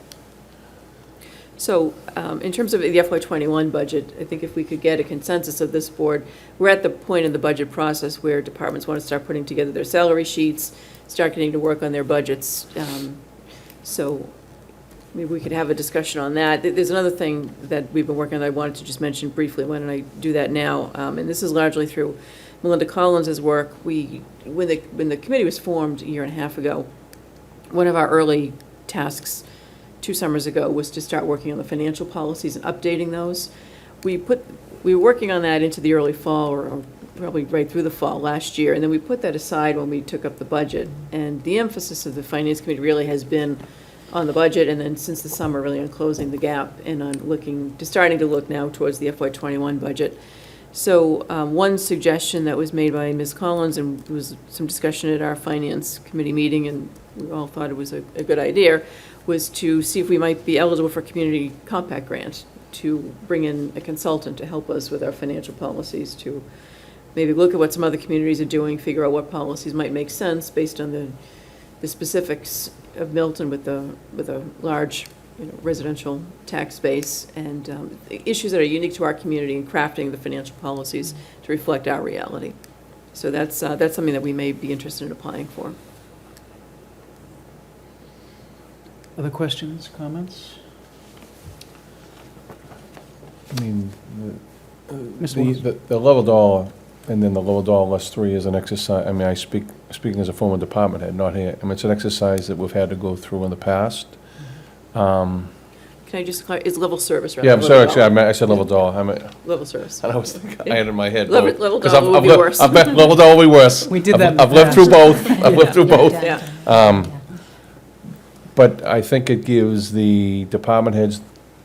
D: So, in terms of the FY '21 budget, I think if we could get a consensus of this board, we're at the point in the budget process where departments want to start putting together their salary sheets, start getting to work on their budgets. So maybe we could have a discussion on that. There's another thing that we've been working on that I wanted to just mention briefly. Why don't I do that now? And this is largely through Melinda Collins' work. When the committee was formed a year and a half ago, one of our early tasks 2 summers ago was to start working on the financial policies and updating those. We were working on that into the early fall, or probably right through the fall last year, and then we put that aside when we took up the budget. And the emphasis of the finance committee really has been on the budget, and then since the summer, really on closing the gap and on starting to look now towards the FY '21 budget. So one suggestion that was made by Ms. Collins, and there was some discussion at our finance committee meeting, and we all thought it was a good idea, was to see if we might be eligible for community compact grant, to bring in a consultant to help us with our financial policies, to maybe look at what some other communities are doing, figure out what policies might make sense based on the specifics of Milton with a large residential tax base, and issues that are unique to our community, and crafting the financial policies to reflect our reality. So that's something that we may be interested in applying for.
A: Other questions, comments?
F: I mean,
A: Mr. Wells?
F: the level dollar, and then the lower dollar less 3 is an exercise. I mean, speaking as a former department head, not here. I mean, it's an exercise that we've had to go through in the past.
D: Can I just clarify, it's level service rather
F: Yeah,
D: than
F: I'm sorry,
D: level
F: actually,
D: dollar.
F: I said level dollar.
D: Level service.
F: I was thinking, I had it in my head.
D: Level
F: both, 'cause
D: dollar would be worse.
F: Level dollar will be worse.
A: We did that in the
F: I've lived through
A: past.
F: both. I've lived through both.
D: Yeah.
F: But I think it gives the department heads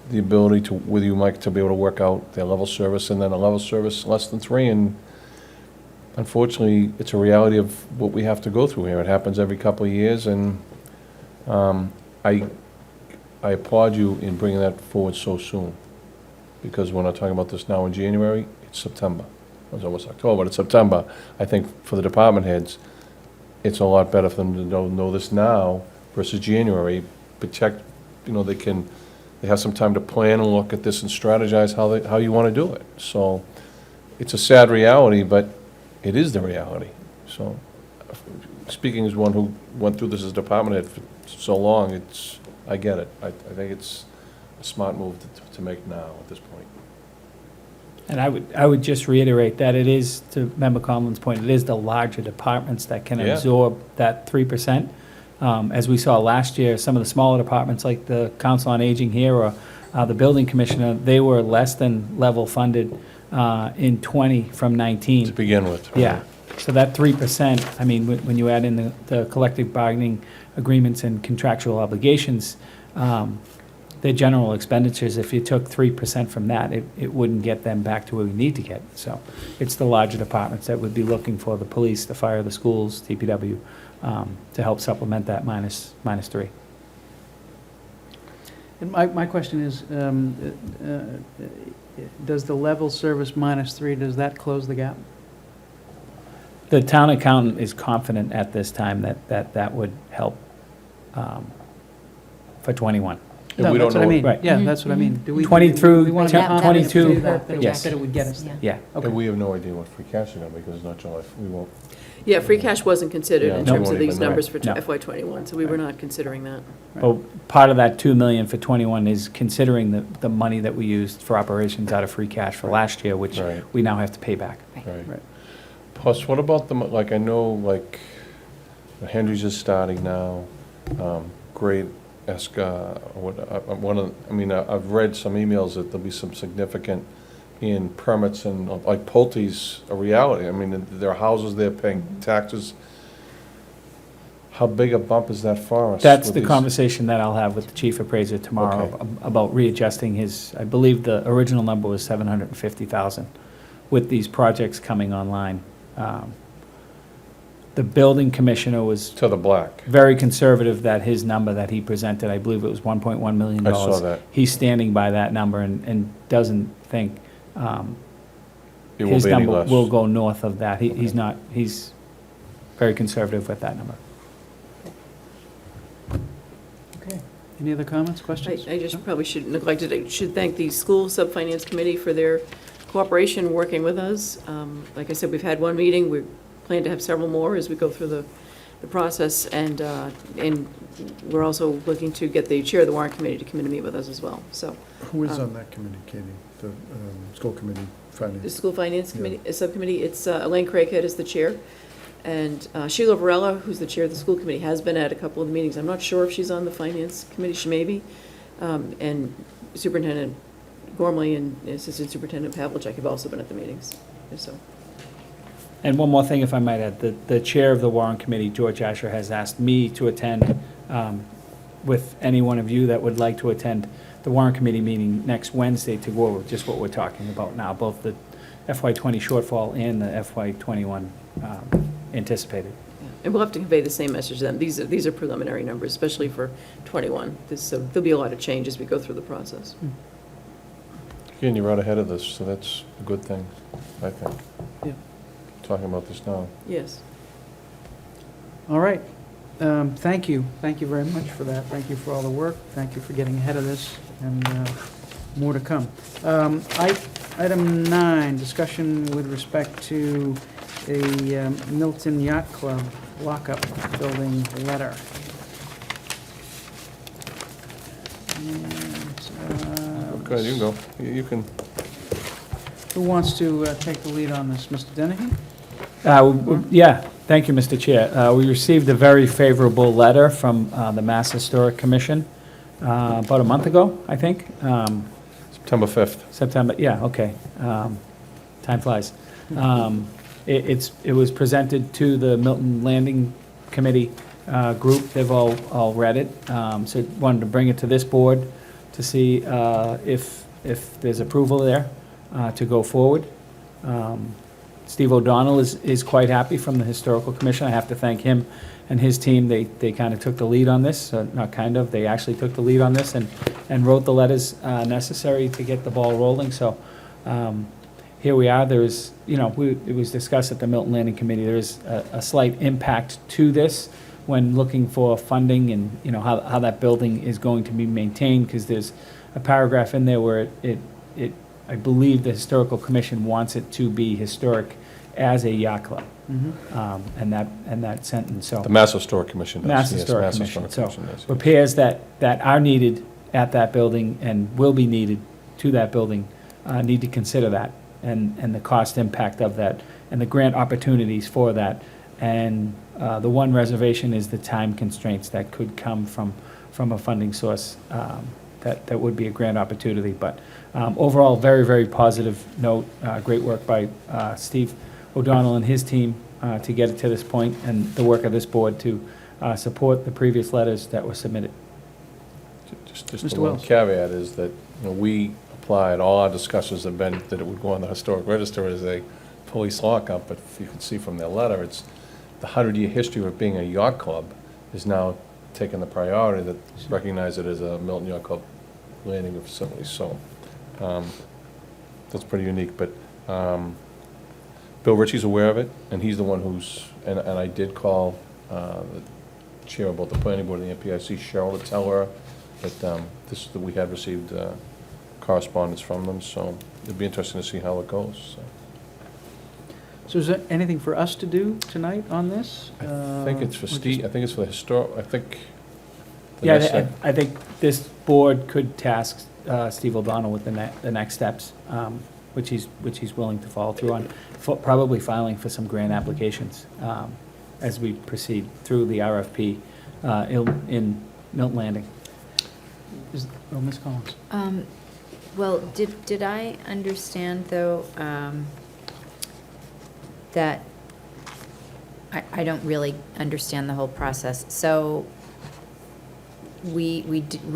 F: the ability to, with you, Mike, to be able to work out their level service, and then a level service less than 3, and unfortunately, it's a reality of what we have to go through here. It happens every couple of years, and I applaud you in bringing that forward so soon, because we're not talking about this now in January, it's September. It was almost October, but it's September. I think for the department heads, it's a lot better for them to know this now versus January, protect, they have some time to plan and look at this and strategize how you want to do it. So it's a sad reality, but it is the reality. So speaking as one who went through this as a department head for so long, I get it. I think it's a smart move to make now at this point.
E: And I would just reiterate that it is, to Member Conlon's point, it is the larger departments that can
F: Yeah.
E: absorb that 3%. As we saw last year, some of the smaller departments, like the Council on Aging here or the Building Commissioner, they were less than level funded in 20 from
F: To
E: 19.
F: begin with.
E: Yeah, so that 3%, I mean, when you add in the collective bargaining agreements and contractual obligations, their general expenditures, if you took 3% from that, it wouldn't get them back to where we need to get. So it's the larger departments that would be looking for the police, the fire, the schools, DPW, to help supplement that minus 3.
A: And my question is, does the level service -3, does that close the gap?
E: The town accountant is confident at this time that would help for 21.
F: And
A: No,
F: we don't
A: that's what I
F: know-
A: mean.
E: Right.
A: Yeah, that's what I mean. Do we-
E: 20 through
A: we wanna be
E: 10
A: confident
E: 22,
A: that
E: yes.
A: it would get us there.
E: Yeah.
A: Okay.
F: And we have no idea what free cash is gonna be, because it's not July, we won't.
D: Yeah, free cash wasn't considered
F: Yeah,
D: in
F: we
D: terms
F: won't
D: of these
F: even know.
D: numbers for
E: No.
D: FY '21, so we were not considering that.
E: Well, part of that 2 million for 21 is considering the money that we used for operations out of free cash for last year, which
F: Right.
E: we now have to pay back.
F: Right.
A: Right.
F: Plus, what about the, like, I know, like, Henry's is starting now, Great I've read some emails that there'll be some significant in permits and, like, Pulte's a reality. I mean, there are houses there paying taxes. How big a bump is that for us?
E: That's
F: with
E: the
F: these-
E: conversation that I'll have with the chief appraiser tomorrow
F: Okay.
E: about readjusting his, I believe the original number was 750,000 with these projects coming online. The building commissioner was
F: To the black.
E: very conservative that his number that he presented, I believe it was $1.1 million.
F: I saw that.
E: He's standing by that number and doesn't think
F: It will
E: his
F: be any
E: number
F: less.
E: will go north of that. He's not, he's very conservative with that number.
A: Okay. Any other comments, questions?
D: I just probably should thank the school sub-finance committee for their cooperation, working with us. Like I said, we've had one meeting, we plan to have several more as we go through the process, and we're also looking to get the chair of the warrant committee to come in and meet with us as well, so.
K: Who is on that committee, Katie? The school committee,
D: The
K: finance?
D: school finance committee, subcommittee, it's Elaine Craighead is the chair, and Sheila Varela, who's the chair of the school committee, has been at a couple of the meetings. I'm not sure if she's on the finance committee, she may be. And Superintendent Gormley and Assistant Superintendent Pavlicek have also been at the meetings, so.
E: And one more thing, if I might add, the chair of the warrant committee, George Asher, has asked me to attend with any one of you that would like to attend the warrant committee meeting next Wednesday to go over just what we're talking about now, both the FY20 shortfall and the FY21 anticipated.
D: Yeah. And we'll have to convey the same message to them. These are preliminary numbers, especially for '21. So there'll be a lot of change as we go through the process.
F: Again, you're out ahead of this, so that's a good thing, I think.
A: Yeah.
F: Talking about this now.
D: Yes.
A: All right. Thank you. Thank you very much for that. Thank you for all the work. Thank you for getting ahead of this, and more to come. Item 9, discussion with respect to a Milton Yacht Club lockup building letter. And,
F: Good, you can go. You can,
A: who wants to take the lead on this? Mr. Dennehy?
E: Yeah, thank you, Mr. Chair. We received a very favorable letter from the Mass Historic Commission about a month ago, I think.
F: September 5th.
E: September, yeah, okay. Time flies. It was presented to the Milton Landing Committee group. They've all read it. So wanted to bring it to this board to see if there's approval there to go forward. Steve O'Donnell is quite happy from the Historical Commission. I have to thank him and his team. They kind of took the lead on this, not kind of, they actually took the lead on this and wrote the letters necessary to get the ball rolling. So here we are. There is, it was discussed at the Milton Landing Committee, there is a slight impact to this when looking for funding and, how that building is going to be maintained, because there's a paragraph in there where I believe the Historical Commission wants it to be historic as a yacht club. And that sentence, so.
F: The Mass Historic Commission does.
E: Mass
F: yes,
E: Historic
F: Mass
E: Commission,
F: Historic
E: so
F: Commission does, yes.
E: repairs that are needed at that building and will be needed to that building, need to consider that and the cost impact of that, and the grant opportunities for that. And the one reservation is the time constraints that could come from a funding source that would be a grant opportunity. But overall, very, very positive note. Great work by Steve O'Donnell and his team to get it to this point, and the work of this board to support the previous letters that were submitted.
F: Just
A: Mr.
F: the one
A: Wells.
F: caveat is that, we applied, all our discussions have been that it would go on the historic register as a police lockup, but if you can see from their letter, it's the 100-year history of it being a yacht club is now taking the priority that recognize it as a Milton Yacht Club landing facility, so that's pretty unique, but Bill Ritchie's aware of it, and he's the one who's, and I did call the chair about the planning board and the MPIC, Cheryl, to tell her that that we had received correspondence from them, so it'd be interesting to see how it goes.
A: So is there anything for us to do tonight on this?
F: I think it's for
A: Or just-
F: Steve, I think it's for the historic, I think. the
E: Yeah,
F: next step-
E: I think this board could task Steve O'Donnell with the next steps, which he's willing to follow through on, probably filing for some grant applications as we proceed through the RFP in Milton Landing.
A: Ms. Collins?
L: Well, did I understand, though, that, I don't really understand the whole process. So we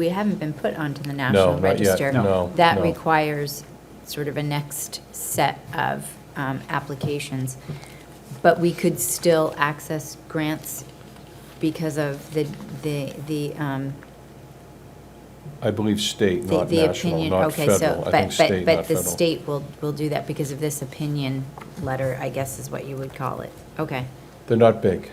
L: haven't been put onto the National
F: not yet.
L: Register.
F: No,
L: That
F: no.
L: requires sort of a next set of applications. But we could still access grants because of the
F: I believe state, not
L: the
F: national,
L: opinion.
F: not
L: Okay, so,
F: federal. I think state,
L: but
F: not
L: the
F: federal.
L: state will do that because of this opinion letter, I guess is what you would call it. Okay.
F: They're not big,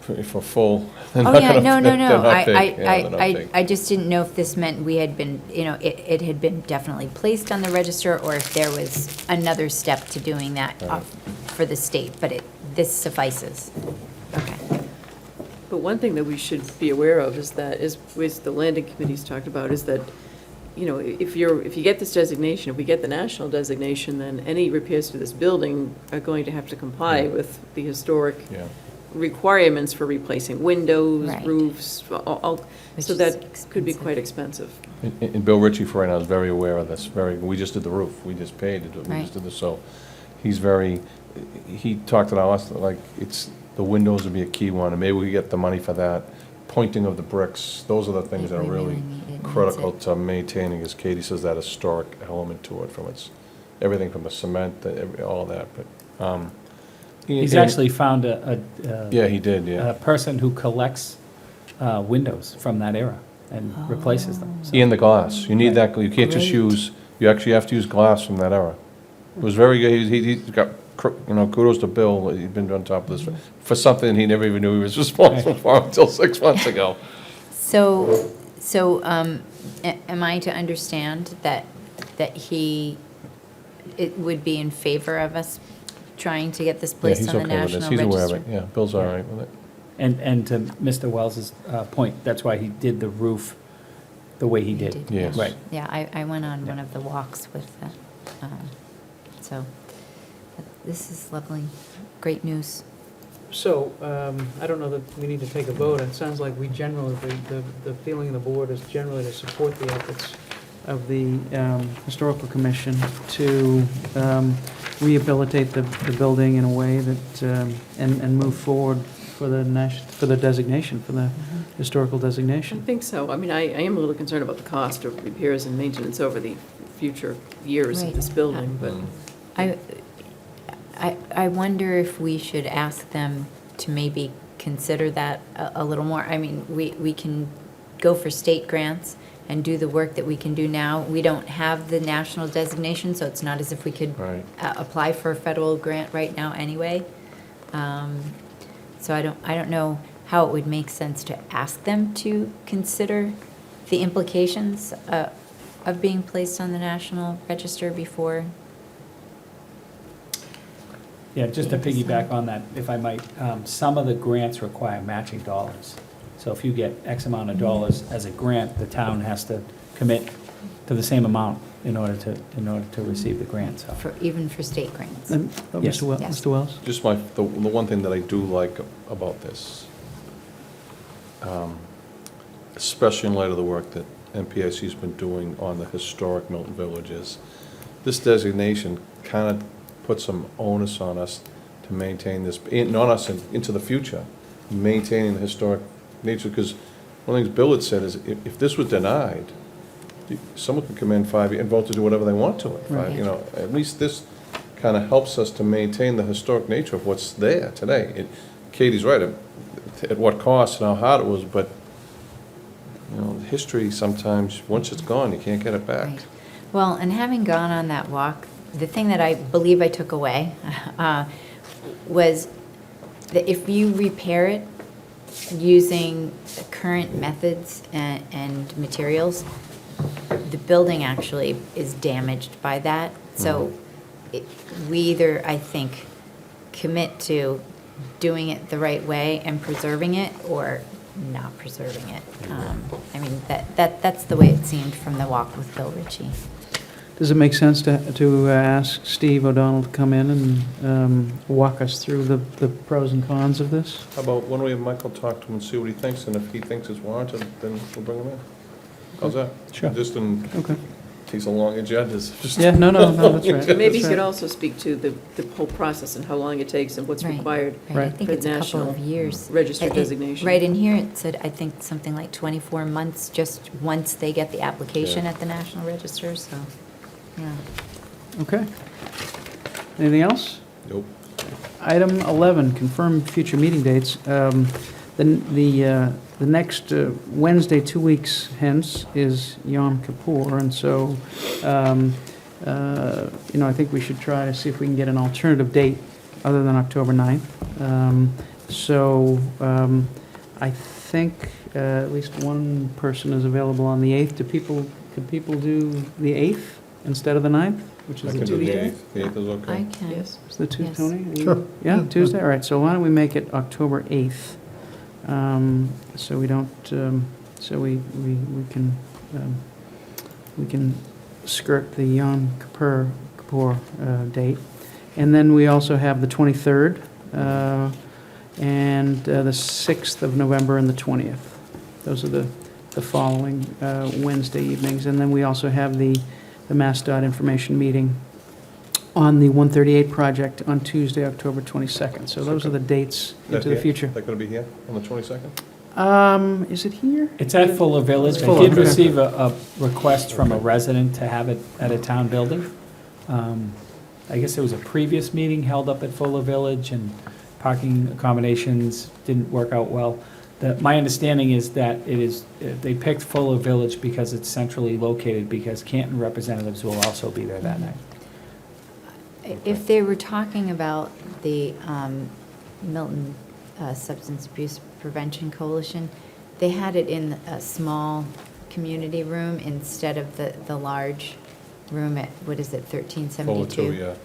F: for full. they're
L: Oh,
F: not
L: yeah,
F: gonna-
L: no.
F: they're not big. Yeah, they're not big.
L: I just didn't know if this meant we had been, it had been definitely placed on the register, or if there was another step to doing that for the state, but this suffices. Okay.
D: But one thing that we should be aware of is that, is the landing committee's talked about, is that, if you get this designation, if we get the national designation, then any repairs to this building are going to have to comply with the historic
F: Yeah.
D: requirements for replacing windows,
L: Right.
D: roofs,
L: Which
D: so
L: is
D: that could be
L: expensive.
D: quite expensive.
F: And Bill Ritchie, for right now, is very aware of this, we just did the roof, we just paid to do it, we
L: Right.
F: just did this, so he talked to us, like, the windows would be a key one, and maybe we get the money for that. Pointing of the bricks, those are the things that are
L: We really
F: really
L: need it,
F: critical
L: needs
F: to maintaining, as Katie says, that historic element to it, from everything from the cement, all that, but,
E: He's
F: and-
E: actually found
F: Yeah, he did, yeah.
E: a person who collects windows from that era and replaces them. So-
F: And the glass, you need that, you can't just
L: Great.
F: use, you actually have to use glass from that era. It was very good, he's got, kudos to Bill, he'd been on top of this, for something he never even knew he was responsible for until 6 months ago.
L: So, am I to understand that it would be in favor of us trying to get this
F: Yeah,
L: placed
F: he's
L: on the
F: okay with this,
L: national
F: he's aware of
L: register?
F: it, yeah, Bill's all right with it.
E: And to Mr. Wells's point, that's why he did the roof the way he did.
F: Yes.
E: Right.
L: Yeah, I went on one of the walks with that, so, this is lovely, great news.
A: So, I don't know that we need to take a vote. It sounds like we generally, the feeling of the board is generally to support the efforts of the Historical Commission to rehabilitate the building in a way that, and move forward for the designation, for the historical
D: I
A: designation.
D: think so. I mean, I am a little concerned about the cost of repairs and maintenance over the future years of
L: Right.
D: this building, but
L: I wonder if we should ask them to maybe consider that a little more. I mean, we can go for state grants and do the work that we can do now. We don't have the national designation, so it's not as if we could
F: Right.
L: apply for a federal grant right now anyway. So I don't know how it would make sense to ask them to consider the implications of being placed on the National Register before.
E: Yeah, just to piggyback on that, if I might, some of the grants require matching dollars. So if you get X amount of dollars as a grant, the town has to commit to the same amount in order to receive the grant, so.
L: Even for state grants.
E: Yes.
L: Yes.
A: Mr. Wells?
F: Just the one thing that I do like about this, especially in light of the work that MPIC's been doing on the historic Milton Village, is this designation kind of puts some onus on us to maintain this, and on us into the future, maintaining the historic nature, because one of the things Bill had said is, if this was denied, someone could come in 5 years and vote to do whatever they want to it.
L: Right.
F: You know, at least this kind of helps us to maintain the historic nature of what's there today. Katie's right, at what cost and how hard it was, but, you know, history sometimes, once it's gone, you can't get it back.
L: Right. Well, and having gone on that walk, the thing that I believe I took away was that if you repair it using current methods and materials, the building actually is damaged by that. So we either, I think, commit to doing it the right way and preserving it, or not preserving it. I mean, that's the way it seemed from the walk with Bill Ritchie.
A: Does it make sense to ask Steve O'Donnell to come in and walk us through the pros and cons of this?
F: How about, when we have Michael talk to him and see what he thinks, and if he thinks it's warranted, then we'll bring him in. How's that?
A: Sure.
F: Just in,
A: Okay.
F: takes a long agenda. Just-
A: Yeah, no, that's right.
D: Maybe you
A: That's
D: could
A: right.
D: also speak to the whole process and how long it takes and what's
L: Right.
D: required.
L: Right, I think
D: for
L: it's a couple
D: national
L: of years.
D: register
L: It-
D: designation.
L: Right, in here it said, I think, something like 24 months, just once they get the application
F: Yeah.
L: at the National Register, so, yeah.
A: Okay. Anything else?
F: Nope.
A: Item 11, confirm future meeting dates. The next Wednesday, 2 weeks hence, is Yom Kippur, and so, I think we should try to see if we can get an alternative date other than October 9th. I think at least one person is available on the 8th. Could people do the 8th instead of the 9th, which
F: I
A: is
F: can
A: the
F: do the
A: Tuesday?
F: 8th. The 8th is okay.
L: I can.
D: Yes.
A: Is the Tuesday,
L: Yes.
A: Tony? Are you-
B: Sure.
A: Yeah, Tuesday, all right, so why don't we make it October 8th? So we don't, so we can skirt the Yom Kippur date. And then we also have the 23rd, and the 6th of November and the 20th. Those are the following Wednesday evenings. And then we also have the MassDOT information meeting on the 138 project on Tuesday, October 22nd. So those are the dates into the future.
F: They're going to be here on the 22nd?
A: Is it here?
E: It's at Fuller Village.
A: It's
E: I
A: Fuller,
E: did
A: okay.
E: receive a request from a resident to have it at a town building. I guess there was a previous meeting held up at Fuller Village, and parking accommodations didn't work out well. My understanding is that they picked Fuller Village because it's centrally located, because Canton representatives will also be there that night.
L: If they were talking about the Milton Substance Abuse Prevention Coalition, they had it in a small community room instead of the large room at, what is it, 1372?
F: Forward to, yeah.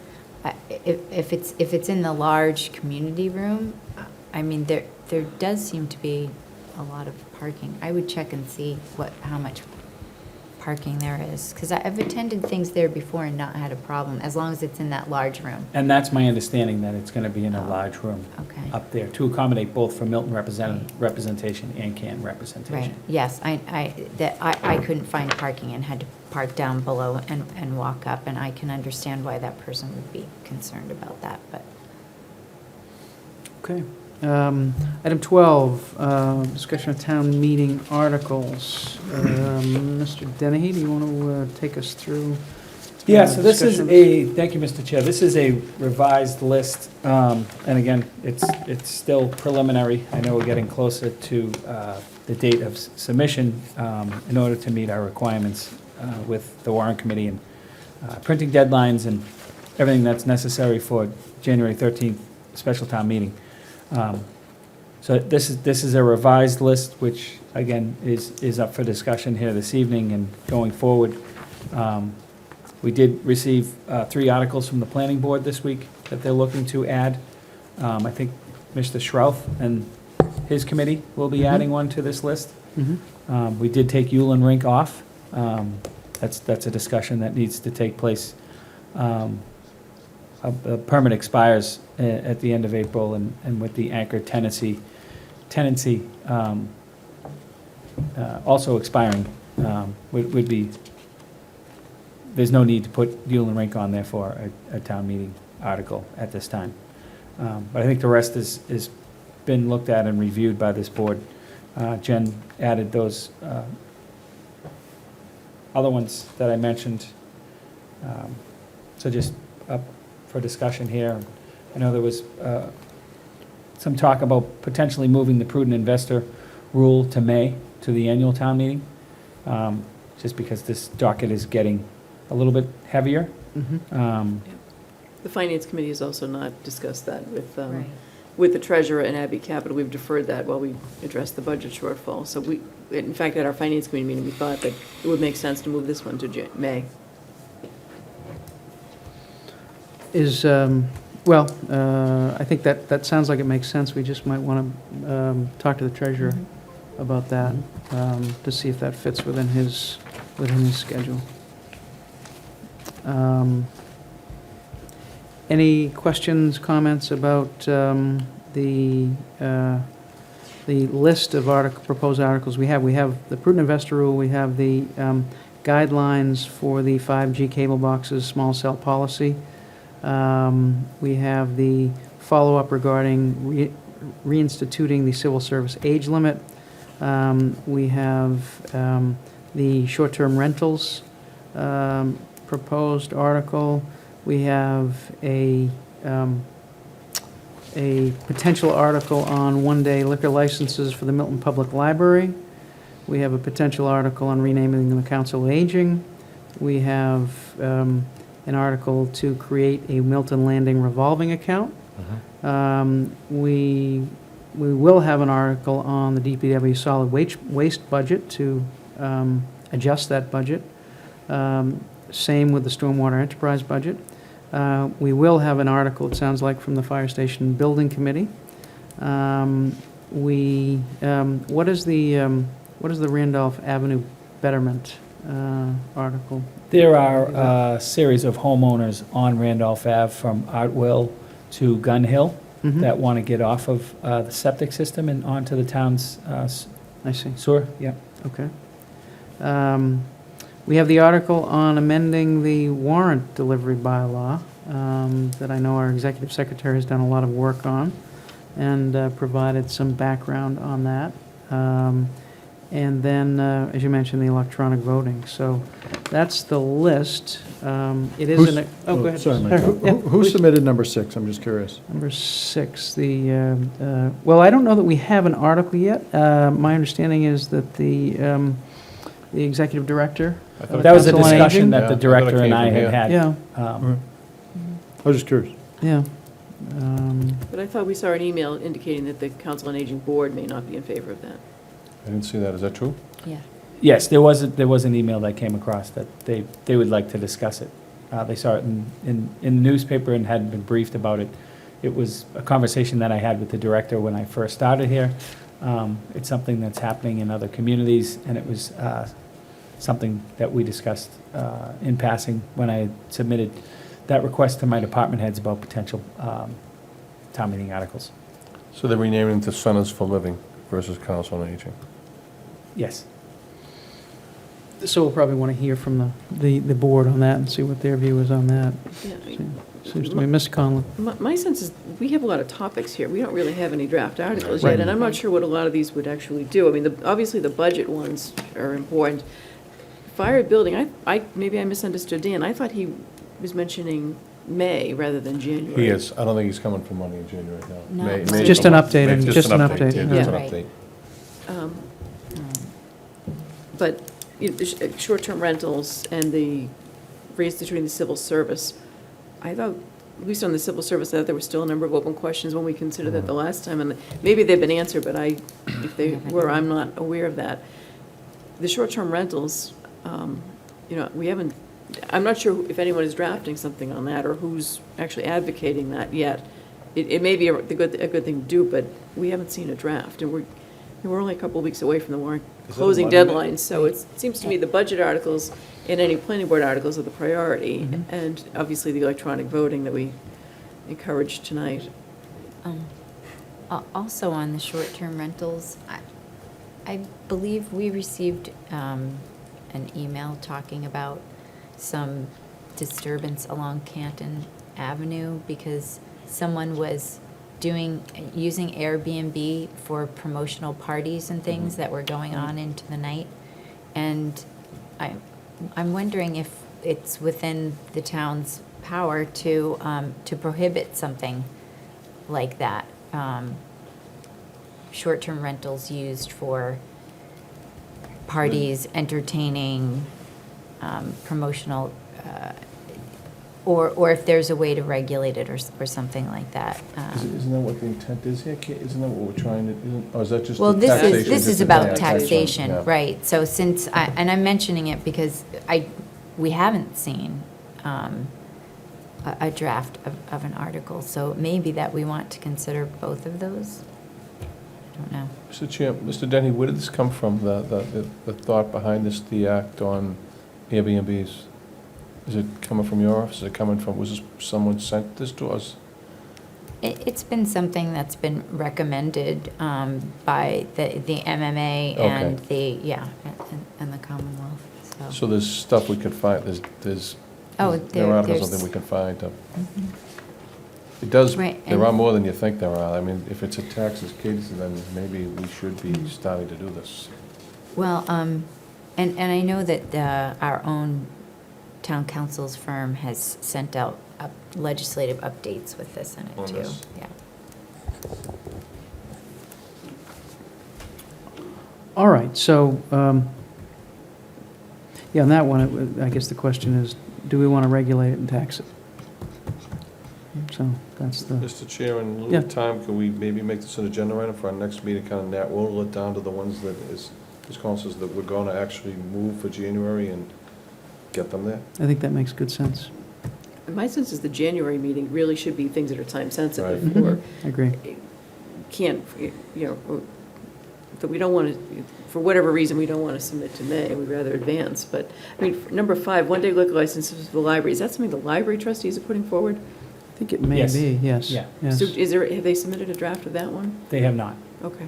L: If it's in the large community room, I mean, there does seem to be a lot of parking. I would check and see how much parking there is, because I've attended things there before and not had a problem, as long as it's in that large room.
E: And that's my understanding, that it's going to be in a large room
L: Okay.
E: up there to accommodate both for Milton representation and Canton representation.
L: Right, yes, I couldn't find parking and had to park down below and walk up, and I can understand why that person would be concerned about that, but.
A: Okay. Item 12, discussion of town meeting articles. Mr. Dennehy, do you want to take us through?
E: Yeah, so this is
A: discussion?
E: thank you, Mr. Chair, this is a revised list, and again, it's still preliminary. I know we're getting closer to the date of submission in order to meet our requirements with the warrant committee and printing deadlines and everything that's necessary for January 13th special town meeting. So this is a revised list, which, again, is up for discussion here this evening and going forward. We did receive 3 articles from the planning board this week that they're looking to add. I think Mr. Schrouth and his committee will be adding one to this list.
A: Mhm.
E: We did take Yulin Rink off. That's a discussion that needs to take place. A permit expires at the end of April, and with the anchor tenancy also expiring, would be, there's no need to put Yule and Rink on there for a town meeting article at this time. But I think the rest is been looked at and reviewed by this board. Jen added those other ones that I mentioned. So just up for discussion here. I know there was some talk about potentially moving the prudent investor rule to May, to the annual town meeting, just because this docket is getting a little bit heavier.
D: The Finance Committee has also not discussed that
L: Right.
D: with the treasurer and Abbey Capital. We've deferred that while we address the budget shortfall. So in fact, at our Finance Committee meeting, we thought that it would make sense to move this one to May.
A: I think that sounds like it makes sense. We just might want to talk to the treasurer about that, to see if that fits within his schedule. Any questions, comments about the list of proposed articles we have? We have the prudent investor rule, we have the guidelines for the 5G cable boxes, small cell policy. We have the follow-up regarding reinstituting the civil service age limit. We have the short-term rentals proposed article. We have a potential article on one-day liquor licenses for the Milton Public Library. We have a potential article on renaming the Council of Aging. We have an article to create a Milton Landing revolving account. We will have an article on the DPW solid waste budget to adjust that budget. Same with the stormwater enterprise budget. We will have an article, it sounds like, from the Fire Station Building Committee. What is the Randolph Avenue Betterment article?
E: There are a series of homeowners on Randolph Ave from Artwell to Gun Hill that want to get off of the septic system and onto the town's
A: I see.
E: sewer. Yeah.
A: Okay. We have the article on amending the warrant delivery bylaw that I know our executive secretary has done a lot of work on and provided some background on that. And then, as you mentioned, the electronic voting. So that's the list. It is in a... Oh, go ahead.
F: Sorry, Mike.
A: Yeah,
F: Who
A: please.
F: submitted number 6? I'm just curious.
A: Number 6, well, I don't know that we have an article yet. My understanding is that the executive director...
E: That was a
A: Council on
E: discussion
A: Aging-
E: that the
F: Yeah, I thought it
E: director and
F: came
E: I
F: from here.
E: had
A: Yeah,
E: had.
F: I was just curious.
A: yeah.
D: But I thought we saw an email indicating that the Council on Aging Board may not be in favor of that.
F: I didn't see that. Is that true?
L: Yeah.
E: Yes, there was an email that came across that they would like to discuss it. They saw it in the newspaper and hadn't been briefed about it. It was a conversation that I had with the director when I first started here. It's something that's happening in other communities, and it was something that we discussed in passing when I submitted that request to my department heads about potential town meeting articles.
F: So they're renaming it to Centers for Living versus Council on Aging.
E: Yes.
A: So we'll probably want to hear from the board on that and see what their view is on that.
D: Yeah,
A: Seems to me, Ms. Conlon.
D: My sense is, we have a lot of topics here. We don't really have any draft articles yet, and I'm not sure what a lot of these would actually do. I mean, obviously, the budget ones are important. Fire building, maybe I misunderstood Dan. I thought he was mentioning May rather than January.
F: He is. I don't think he's coming for money in January, no.
L: No.
F: May
A: Just
F: come
A: an
F: up.
A: update,
F: May-
A: and just an update.
F: Yeah,
A: Yeah.
F: just an
L: Right.
F: update.
D: But short-term rentals and the reinstituting the civil service, I thought, at least on the civil service, I thought there were still a number of open questions when we considered that the last time, and maybe they've been answered, but if they were, I'm not aware of that. The short-term rentals, we haven't, I'm not sure if anyone is drafting something on that or who's actually advocating that yet. It may be a good thing to do, but we haven't seen a draft, and we're only a couple of weeks away from the warrant closing deadline, so it seems to me the budget articles and any planning board articles are the priority,
E: Mhm.
D: and obviously the electronic voting that we encouraged tonight.
L: Also on the short-term rentals, I believe we received an email talking about some disturbance along Canton Avenue because someone was using Airbnb for promotional parties and things that were going on into the night. And I'm wondering if it's within the town's power to prohibit something like that. Short-term rentals used for parties, entertaining, promotional, or if there's a way to regulate it or something like that.
F: Isn't that what the intent is here? Isn't that what we're trying to, or is that just
L: Well,
F: the
L: this
F: taxation?
L: is
F: just the
L: about
F: taxation?
L: taxation,
F: Yeah.
L: right? So since, and I'm mentioning it because we haven't seen a draft of an article, so maybe that we want to consider both of those. I don't know.
F: Mr. Chair, Mr. Denny, where did this come from, the thought behind this, the act on Airbnbs? Is it coming from your office? Is it coming from, was this, someone sent this to us?
L: It's been something that's been recommended by the MMA and and the Commonwealth, so.
F: So there's stuff we could find, there are articles something we can find. It does,
L: Right,
F: there are
L: and-
F: more than you think there are. I mean, if it's a taxes case, then maybe we should be starting to do this.
L: Well, and I know that our own town council's firm has sent out legislative updates with this in
F: On
L: it too.
F: this.
L: Yeah.
A: All right, so, yeah, on that one, I guess the question is, do we want to regulate it and tax it? So that's the,
F: Mr. Chair, in lieu
A: Yeah.
F: of time, can we maybe make this an agenda item for our next meeting, kind of narrow it down to the ones that is Colin says that we're going to actually move for January and get them there?
A: I think that makes good sense.
D: My sense is the January meeting really should be things that are time-sensitive,
F: Right.
D: or
A: I agree.
D: can't, that we don't want to, for whatever reason, we don't want to submit to May, we'd rather advance. But, I mean, number 5, one-day liquor licenses for the library, is that something the library trustees are putting forward?
A: I think it may
E: Yes.
A: be, yes.
E: Yeah.
A: Yes.
D: So have they submitted a draft of that one?
E: They have not.
D: Okay.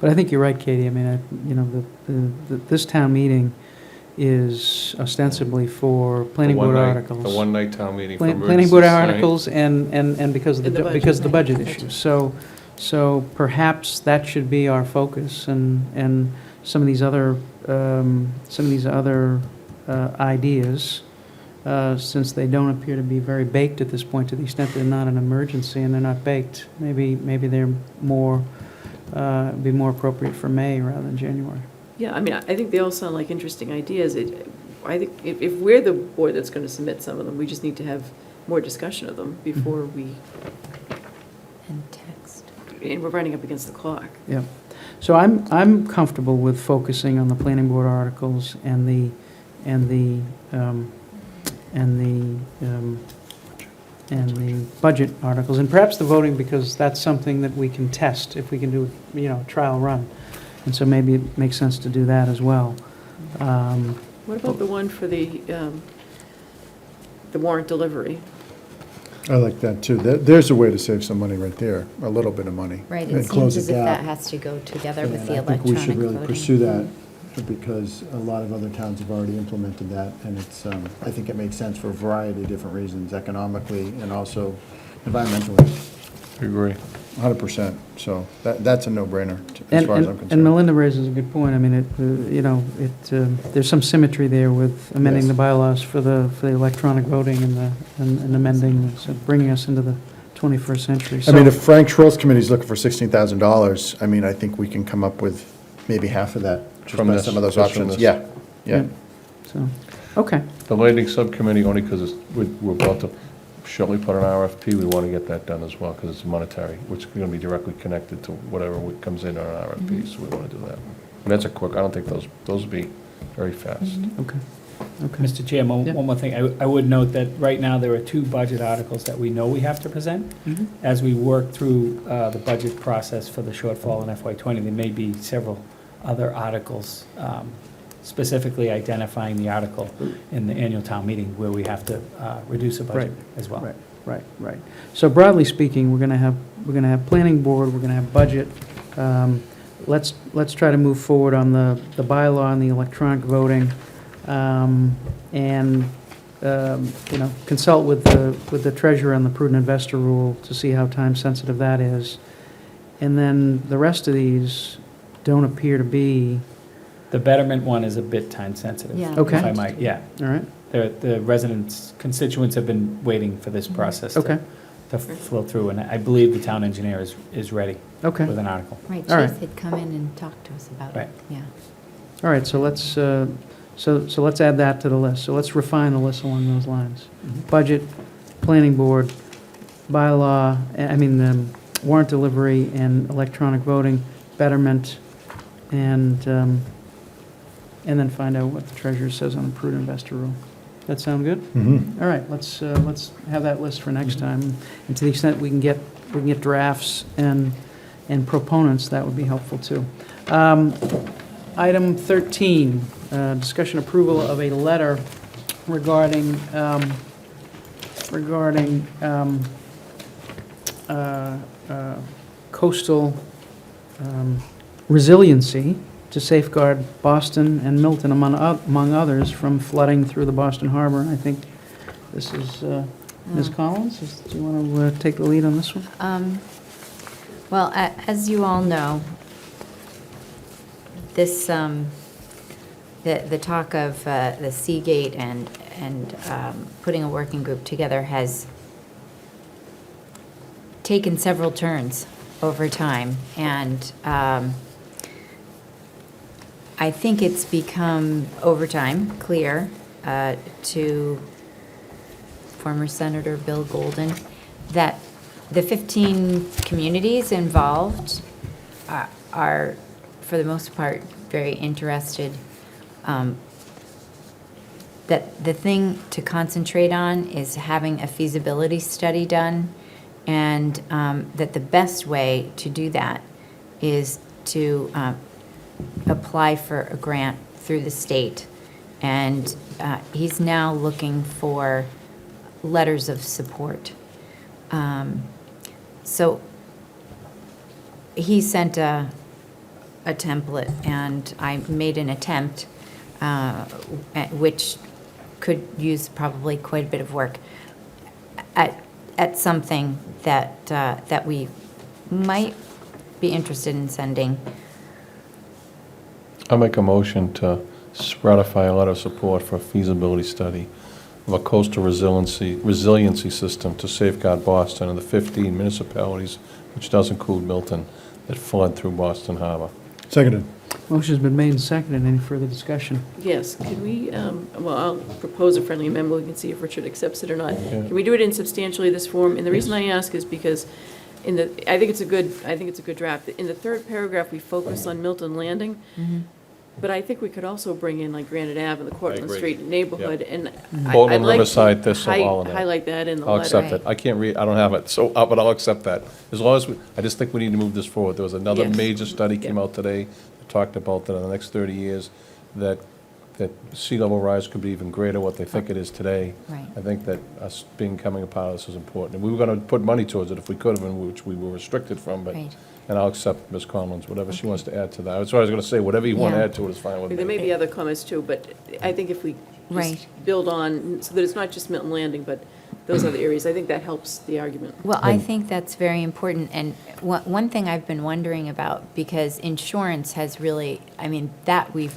A: But I think you're right, Katie. I mean, this town meeting is ostensibly for planning board articles.
F: The one-night town meeting for
A: Planning board
F: emergencies, right?
A: articles and because of
D: And the
A: the budget
D: budget.
A: issues. So perhaps that should be our focus and some of these other ideas, since they don't appear to be very baked at this point, to the extent they're not an emergency and they're not baked, maybe they're more, be more appropriate for May rather than January.
D: Yeah, I mean, I think they all sound like interesting ideas. I think if we're the board that's going to submit some of them, we just need to have more discussion of them before we,
L: And text.
D: and we're running up against the clock.
A: Yeah. So I'm comfortable with focusing on the planning board articles and the budget articles, and perhaps the voting, because that's something that we can test if we can do, a trial run. And so maybe it makes sense to do that as well.
D: What about the one for the warrant delivery?
P: I like that, too. There's a way to save some money right there, a little bit of money.
L: Right,
P: and
L: it
P: close
L: seems
P: the
L: as if
P: gap.
L: that has to go together with
P: And
L: the
P: I
L: electronic
P: think we should really
L: voting.
P: pursue that, because a lot of other towns have already implemented that, and it's, I think it makes sense for a variety of different reasons, economically and also environmentally,
F: I agree.
P: 100%. So that's a no-brainer, as far as I'm
A: And
P: concerned.
A: Melinda raises a good point. I mean, there's some symmetry there with amending
P: Yes.
A: the bylaws for the electronic voting and amending, so bringing us into the 21st century.
P: I mean, if Frank Schwartz Committee's looking for $16,000, I mean, I think we can come up with maybe half of that, just
F: From
P: by
F: this,
P: some of those
F: just from
P: options.
F: this.
P: Yeah.
A: So, okay.
F: The lighting subcommittee, only because we're about to shortly put an RFP, we want to get that done as well, because it's monetary, which is going to be directly connected to whatever comes in on an RFP, so we want to do that. And that's a quick, I don't think those will be very fast.
A: Okay. Okay.
E: Mr. Chair,
A: Yeah.
E: one more thing. I would note that right now, there are 2 budget articles that we know we have to present.
A: Mhm.
E: As we work through the budget process for the shortfall in FY '20, there may be several other articles specifically identifying the article in the annual town meeting where we have to reduce a budget as well.
A: Right. So broadly speaking, we're gonna have planning board, we're gonna have budget. Let's try to move forward on the bylaw and the electronic voting, and consult with the treasurer on the prudent investor rule to see how time sensitive that is. And then the rest of these don't appear to be.
E: The betterment one is a bit time sensitive.
L: Yeah.
A: Okay.
E: If I might, yeah.
A: All right.
E: The residents, constituents have been waiting for this process
A: Okay.
E: to flow through, and I believe the town engineer is ready
A: Okay.
E: with an article.
L: Right,
A: All right.
L: Chase had come in and talked to us about it.
E: Right.
L: Yeah.
A: All right, so let's, so let's add that to the list. So let's refine the list along those lines. Budget, planning board, bylaw, warrant delivery and electronic voting, betterment, and then find out what the treasurer says on the prudent investor rule. That sound good? All right, let's have that list for next time. And to the extent we can get drafts and proponents, that would be helpful too. Item 13, discussion approval of a letter regarding coastal resiliency to safeguard Boston and Milton, among others, from flooding through the Boston Harbor. I think this is Ms. Collins. Do you want to take the lead on this one?
L: Well, as you all know, this, the talk of the Seagate and putting a working group together has taken several turns over time, and I think it's become, over time, clear to former Senator Bill Golden that the 15 communities involved are, for the most part, very interested. That the thing to concentrate on is having a feasibility study done, and that the best way to do that is to apply for a grant through the state. And he's now looking for letters of support. So he sent a template, and I made an attempt, which could use probably quite a bit of work, at something that we might be interested in sending.
F: I'll make a motion to ratify a letter of support for a feasibility study of a coastal resiliency system to safeguard Boston and the 15 municipalities, which does include Milton, that flood through Boston Harbor.
P: Seconded.
A: Motion's been made and seconded. Any further discussion?
D: Yes, could we, well, I'll propose a friendly amendment, we can see if Richard accepts it or not. Can we do it in substantially this form? And the reason I ask is because I think it's a good draft. In the third paragraph, we focus on Milton Landing, but I think we could also bring in like Granite Ave and the Cortland
F: agree.
D: Street neighborhood, and
F: Bolton,
D: I'd like
F: Riverside,
D: to
F: Thistle, all of that.
D: highlight that in the
F: I'll
D: letter.
F: accept it. I can't read, I don't have it, so, but I'll accept that. As long as, I just think we need to move this forward. There was another
D: Yes.
F: major study came
D: Yeah.
F: out today that talked about that in the next 30 years, that sea level rise could be even greater what they think it is today.
L: Right.
F: I think that us becoming a part of this is important. And we were going to put money towards it if we could have, and which we were restricted from, but,
L: Right.
F: and I'll accept Ms. Collins, whatever she wants to add to that. That's what I was going to say, whatever you want to
L: Yeah.
F: add to it is fine with me.
D: There may be other comments too, but I think if we just
L: Right.
D: build on, so that it's not just Milton Landing, but those other areas, I think that helps the argument.
L: Well, I think that's very important, and one thing I've been wondering about, because insurance has really, that we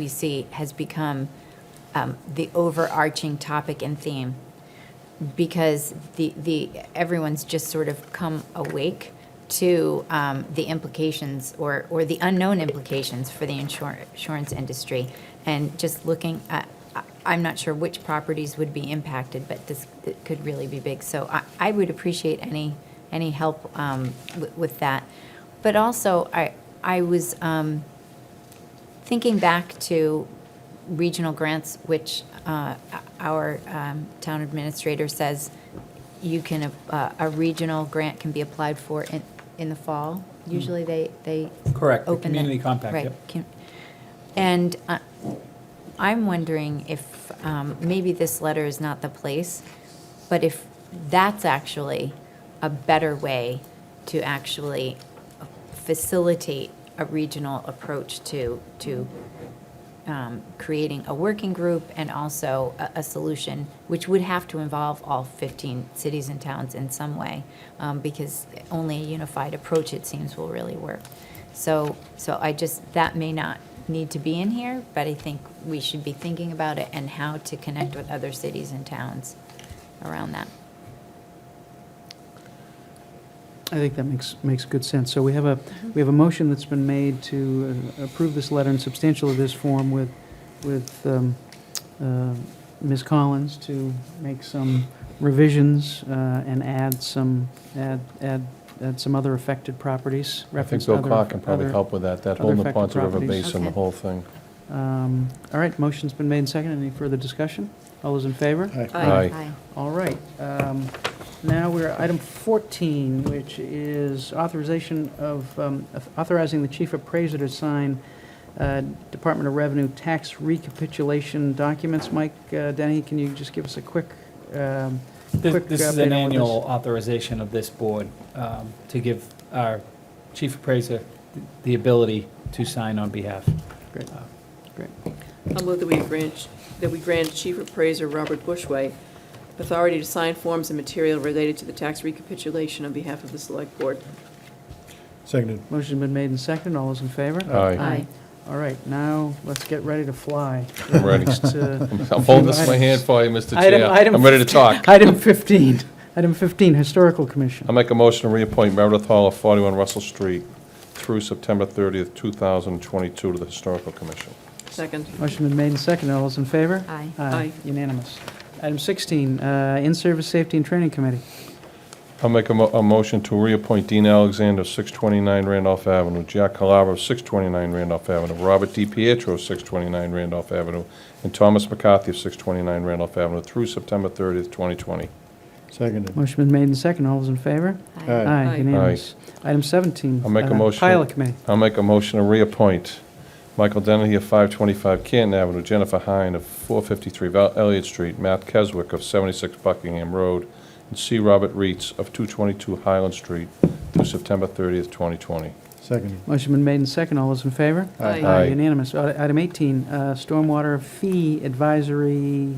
L: see has become the overarching topic and theme, because everyone's just sort of come awake to the implications or the unknown implications for the insurance industry, and just looking at, I'm not sure which properties would be impacted, but it could really be big. So I would appreciate any help with that. But also, I was thinking back to regional grants, which our town administrator says a regional grant can be applied for in the fall. Usually they
E: Correct, the
L: open
E: community
L: that-
E: compact,
L: right,
E: yep.
L: And I'm wondering if maybe this letter is not the place, but if that's actually a better way to actually facilitate a regional approach to creating a working group and also a solution, which would have to involve all 15 cities and towns in some way, because only a unified approach, it seems, will really work. So that may not need to be in here, but I think we should be thinking about it and how to connect with other cities and towns around that.
A: I think that makes good sense. So we have a motion that's been made to approve this letter in substantially this form with Ms. Collins to make some revisions and add some other affected properties.
F: I think Bill Clark can probably help with that whole
A: other
F: Naponton River
A: affected
F: Basin, the
L: Okay.
F: whole thing.
A: All right, motion's been made and seconded. Any further discussion? All those in favor?
F: Aye.
A: All right. Now we're at item 14, which is authorization of, authorizing the chief appraiser to sign Department of Revenue tax recapitulation documents. Mike Denny, can you just give us a quick
E: This is
A: update
E: an
A: on what
E: annual authorization of this board to give our chief appraiser the ability to sign on behalf.
A: Great. Great.
D: I'll move that we grant Chief Appraiser Robert Bushway authority to sign forms and material related to the tax recapitulation on behalf of the Select Board.
P: Seconded.
A: Motion's been made and seconded. All those in favor?
F: Aye.
A: All right, now let's get ready to fly.
F: I'm ready.
A: Next,
F: I'm holding this in my hand for you, Mr. Chair.
A: Item
F: I'm ready to talk.
A: Item 15. Item 15, Historical Commission.
F: I'll make a motion to reappoint Meredith Hall of 41 Russell Street through September 30th, 2022 to the Historical Commission.
D: Second.
A: Motion been made and seconded. All those in favor?
L: Aye.
D: Aye.
A: Unanimous. Item 16, In-Service Safety and Training Committee.
F: I'll make a motion to reappoint Dean Alexander, 629 Randolph Avenue, Jack Calabro, 629 Randolph Avenue, Robert D. Pietro, 629 Randolph Avenue, and Thomas McCarthy, 629 Randolph Avenue, through September 30th, 2020.
P: Seconded.
A: Motion been made and seconded. All those in favor?
L: Aye.
A: Unanimous. Item 17.
F: I'll make a motion.
A: Pilot Committee.
F: I'll make a motion to reappoint Michael Dennehy of 525 Canton Avenue, Jennifer Hine of 453 Elliott Street, Matt Keswick of 76 Buckingham Road, and C. Robert Reitz of 222 Highland Street through September 30th, 2020.
P: Seconded.
A: Motion been made and seconded. All those in favor?
F: Aye.
A: Unanimous. Item 18, Stormwater Fee Advisory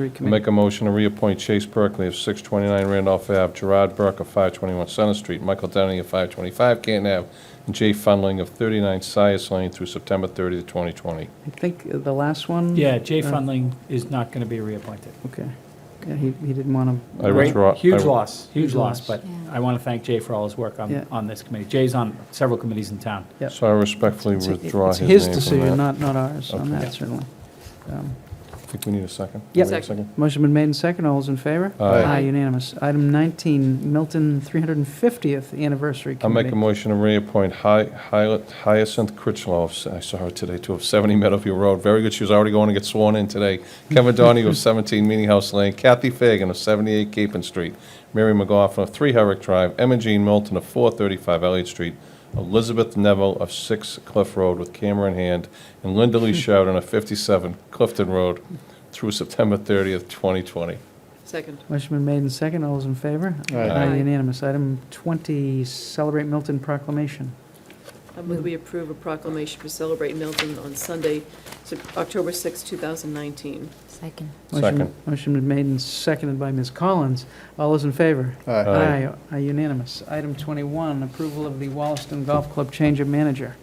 F: I'll
A: Committee.
F: make a motion to reappoint Chase Berkeley of 629 Randolph Ave, Gerard Burke of 521 Center Street, Michael Dennehy of 525 Canton Ave, and Jay Fundling of 39 Sias Lane through September 30th, 2020.
A: I think the last one?
E: Yeah, Jay Fundling is not going to be reappointed.
A: Okay. Yeah, he didn't want to.
F: I withdraw.
E: Huge
F: I-
E: loss, huge
A: Huge
E: loss,
A: loss.
E: but
L: Yeah.
E: I want to thank Jay for all his work
A: Yeah.
E: on this committee. Jay's on several committees in town.
A: Yep.
F: So I respectfully withdraw
A: It's
F: his
A: his
F: name from
A: decision,
F: that.
A: not ours on
F: Okay.
A: that, certainly.
F: I think we need a second.
A: Yep.
F: Do we have a second?
A: Motion been made and seconded. All those in favor?
F: Aye.
A: Unanimous. Item 19, Milton 350th Anniversary
F: I'll make a
A: Committee.
F: motion to reappoint Hyacinth Critchlow, I saw her today too, of 70 Meadowview Road. Very good, she was already going to get sworn in today. Kevin Donahue of 17 Meeting House Lane, Kathy Fagan of 78 Capon Street, Mary McGoffin of 3 Herrick Drive, Emma Jean Milton of 435 Elliott Street, Elizabeth Neville of 6 Cliff Road with camera in hand, and Linda Lee Sheridan of 57 Clifton Road through September 30th, 2020.
D: Second.
A: Motion been made and seconded. All those in favor?
F: Aye.
A: Unanimous. Item 20, Celebrate Milton Proclamation.
D: I move we approve a proclamation for Celebrate Milton on Sunday, October 6, 2019.
L: Second.
F: Second.
A: Motion been made and seconded by Ms. Collins. All those in favor?
F: Aye.
A: Aye, unanimous. Item 21, approval of the Wollaston Golf Club change of manager.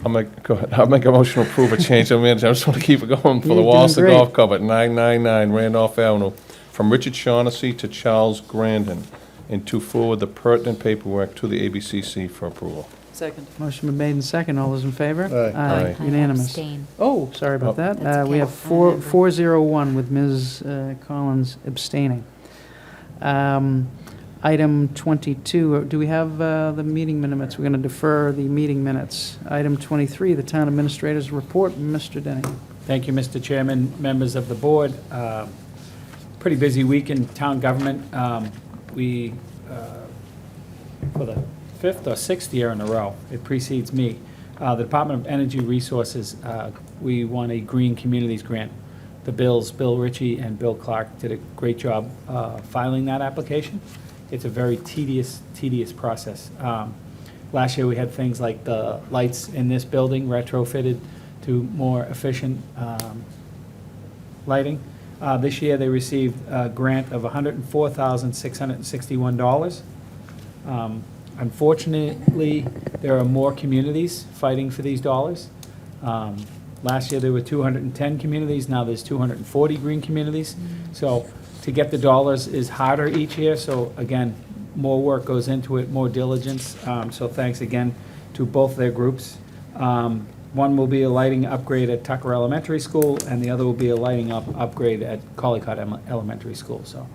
F: I'll make a motion to approve a change of manager. I just want to keep it going for
A: You're
F: the
A: doing
F: Wollaston
A: great.
F: Golf Club at 999 Randolph Avenue, from Richard Shaughnessy to Charles Grandin, and to forward the pertinent paperwork to the ABCC for approval.
D: Second.
A: Motion been made and seconded. All those in favor?
F: Aye.
L: I
A: Unanimous.
L: abstain.
A: Oh, sorry about that.
L: That's
A: We
L: okay.
A: have
L: I remember.
A: 401 with Ms. Collins abstaining. Item 22, do we have the meeting minutes? We're going to defer the meeting minutes. Item 23, the town administrator's report. Mr. Denny.
E: Thank you, Mr. Chairman, members of the board. Pretty busy week in town government. We, for the 5th or 6th year in a row, it precedes me, The Department of Energy Resources, we won a Green Communities grant. The Bills, Bill Ritchie and Bill Clark, did a great job filing that application. It's a very tedious process. Last year, we had things like the lights in this building retrofitted to more efficient lighting. This year, they received a grant of $104,661. Unfortunately, there are more communities fighting for these dollars. Last year, there were 210 communities, now there's 240 green communities. So to get the dollars is harder each year, so again, more work goes into it, more diligence. So thanks again to both their groups. One will be a lighting upgrade at Tucker Elementary School, and the other will be a lighting upgrade at Collycott Elementary School. So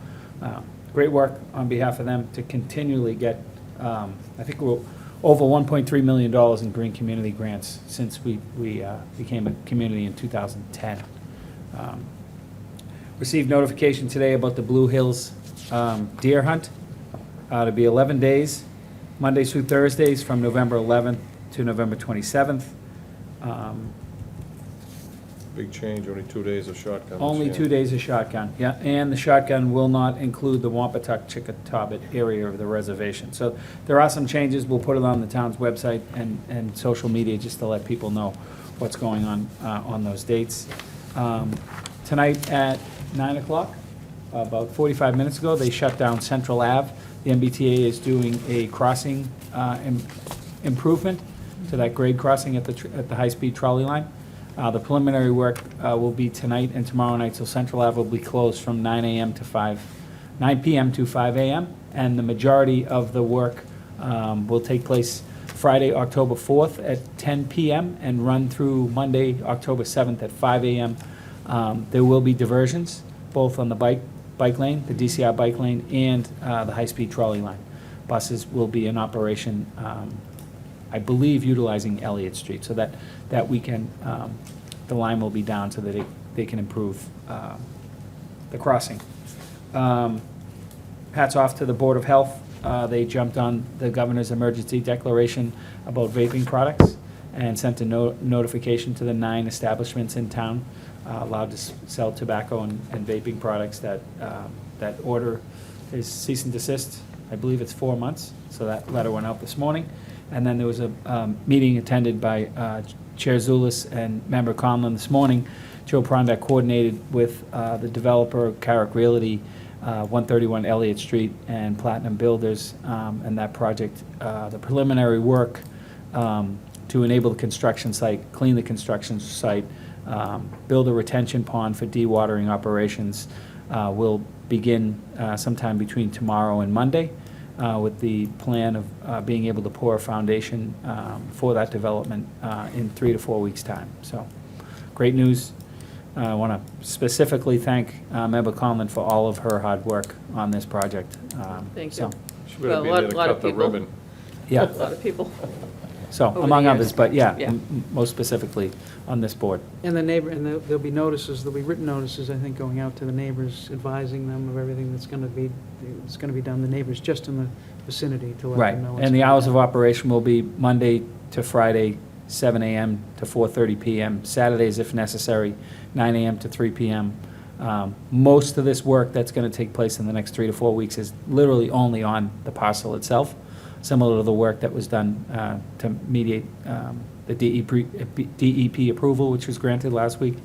E: great work on behalf of them to continually get, I think we're over $1.3 million in green community grants since we became a community in 2010. Received notification today about the Blue Hills deer hunt. To be 11 days, Mondays through Thursdays, from November 11th to November 27th.
F: Big change, only 2 days of shotgun.
E: Only 2 days of shotgun, yeah, and the shotgun will not include the Wampatuck Chickatobit area of the reservation. So there are some changes, we'll put it on the town's website and social media just to let people know what's going on those dates. Tonight at 9 o'clock, about 45 minutes ago, they shut down Central Ave. The MBTA is doing a crossing improvement to that grade crossing at the high-speed trolley line. The preliminary work will be tonight and tomorrow night, so Central Ave will be closed from 9 p.m. to 5 a.m., and the majority of the work will take place Friday, October 4th at 10 p.m. and run through Monday, October 7th at 5 a.m. There will be diversions, both on the bike lane, the DCR bike lane, and the high-speed trolley line. Buses will be in operation, I believe, utilizing Elliott Street, so that weekend, the line will be down so that they can improve the crossing. Hats off to the Board of Health. They jumped on the governor's emergency declaration about vaping products and sent a notification to the 9 establishments in town allowed to sell tobacco and vaping products. That order is cease and desist. I believe it's 4 months, so that letter went out this morning. And then there was a meeting attended by Chair Zulus and Member Conlon this morning. Joe Prondak coordinated with the developer, Carrick Realty, 131 Elliott Street, and Platinum Builders, and that project, the preliminary work to enable the construction site, clean the construction site, build a retention pond for dewatering operations will begin sometime between tomorrow and Monday, with the plan of being able to pour a foundation for that development in 3 to 4 weeks' time. So, great news. I want to specifically thank Member Conlon for all of her hard work on this project.
D: Thank
E: so.
D: you.
F: She better be
D: Well, a
F: there to
D: lot of
F: cut the
D: people.
F: ribbon.
E: Yeah,
D: A lot of people.
E: so,
D: Over the
E: among
D: years.
E: others, but yeah,
D: Yeah.
E: most specifically on this board.
A: And there'll be notices, there'll be written notices, I think, going out to the neighbors, advising them of everything that's going to be done, the neighbors just in the vicinity, to let
E: Right,
A: them know. what's
E: and the
A: going
E: hours
A: on.
E: of operation will be Monday to Friday, 7 a.m. to 4:30 p.m., Saturdays if necessary, 9 a.m. to 3 p.m. Most of this work that's going to take place in the next 3 to 4 weeks is literally only on the parcel itself, similar to the work that was done to mediate the DEP approval, which was granted last week,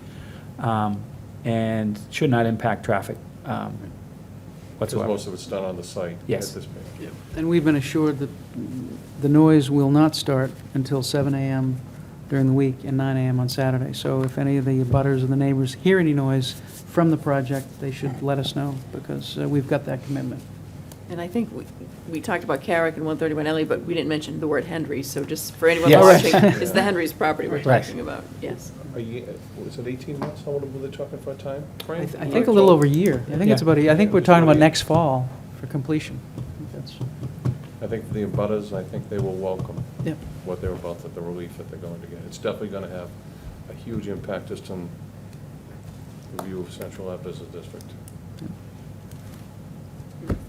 E: and should not impact traffic
F: Because
E: whatsoever.
F: most of it's done on the site.
E: Yes.
F: At this point.
A: And we've been assured that the noise will not start until 7 a.m. during the week and 9 a.m. on Saturday. So if any of the abutters or the neighbors hear any noise from the project, they should let us know, because we've got that commitment.
D: And I think we talked about Carrick and 131 Ellie, but we didn't mention the word Henry, so just for anyone
E: Yes.
D: watching, it's the Henry's property we're
E: Right.
D: talking about, yes.
F: Was it 18 months? How long were they talking for a time frame?
A: I think a little over a year. I think it's about, I think we're talking about next fall for completion.
F: I think for the abutters, I think they will welcome
A: Yep.
F: what they're about, the relief that they're going to get. It's definitely going to have a huge impact just on the view of Central Ave Business District.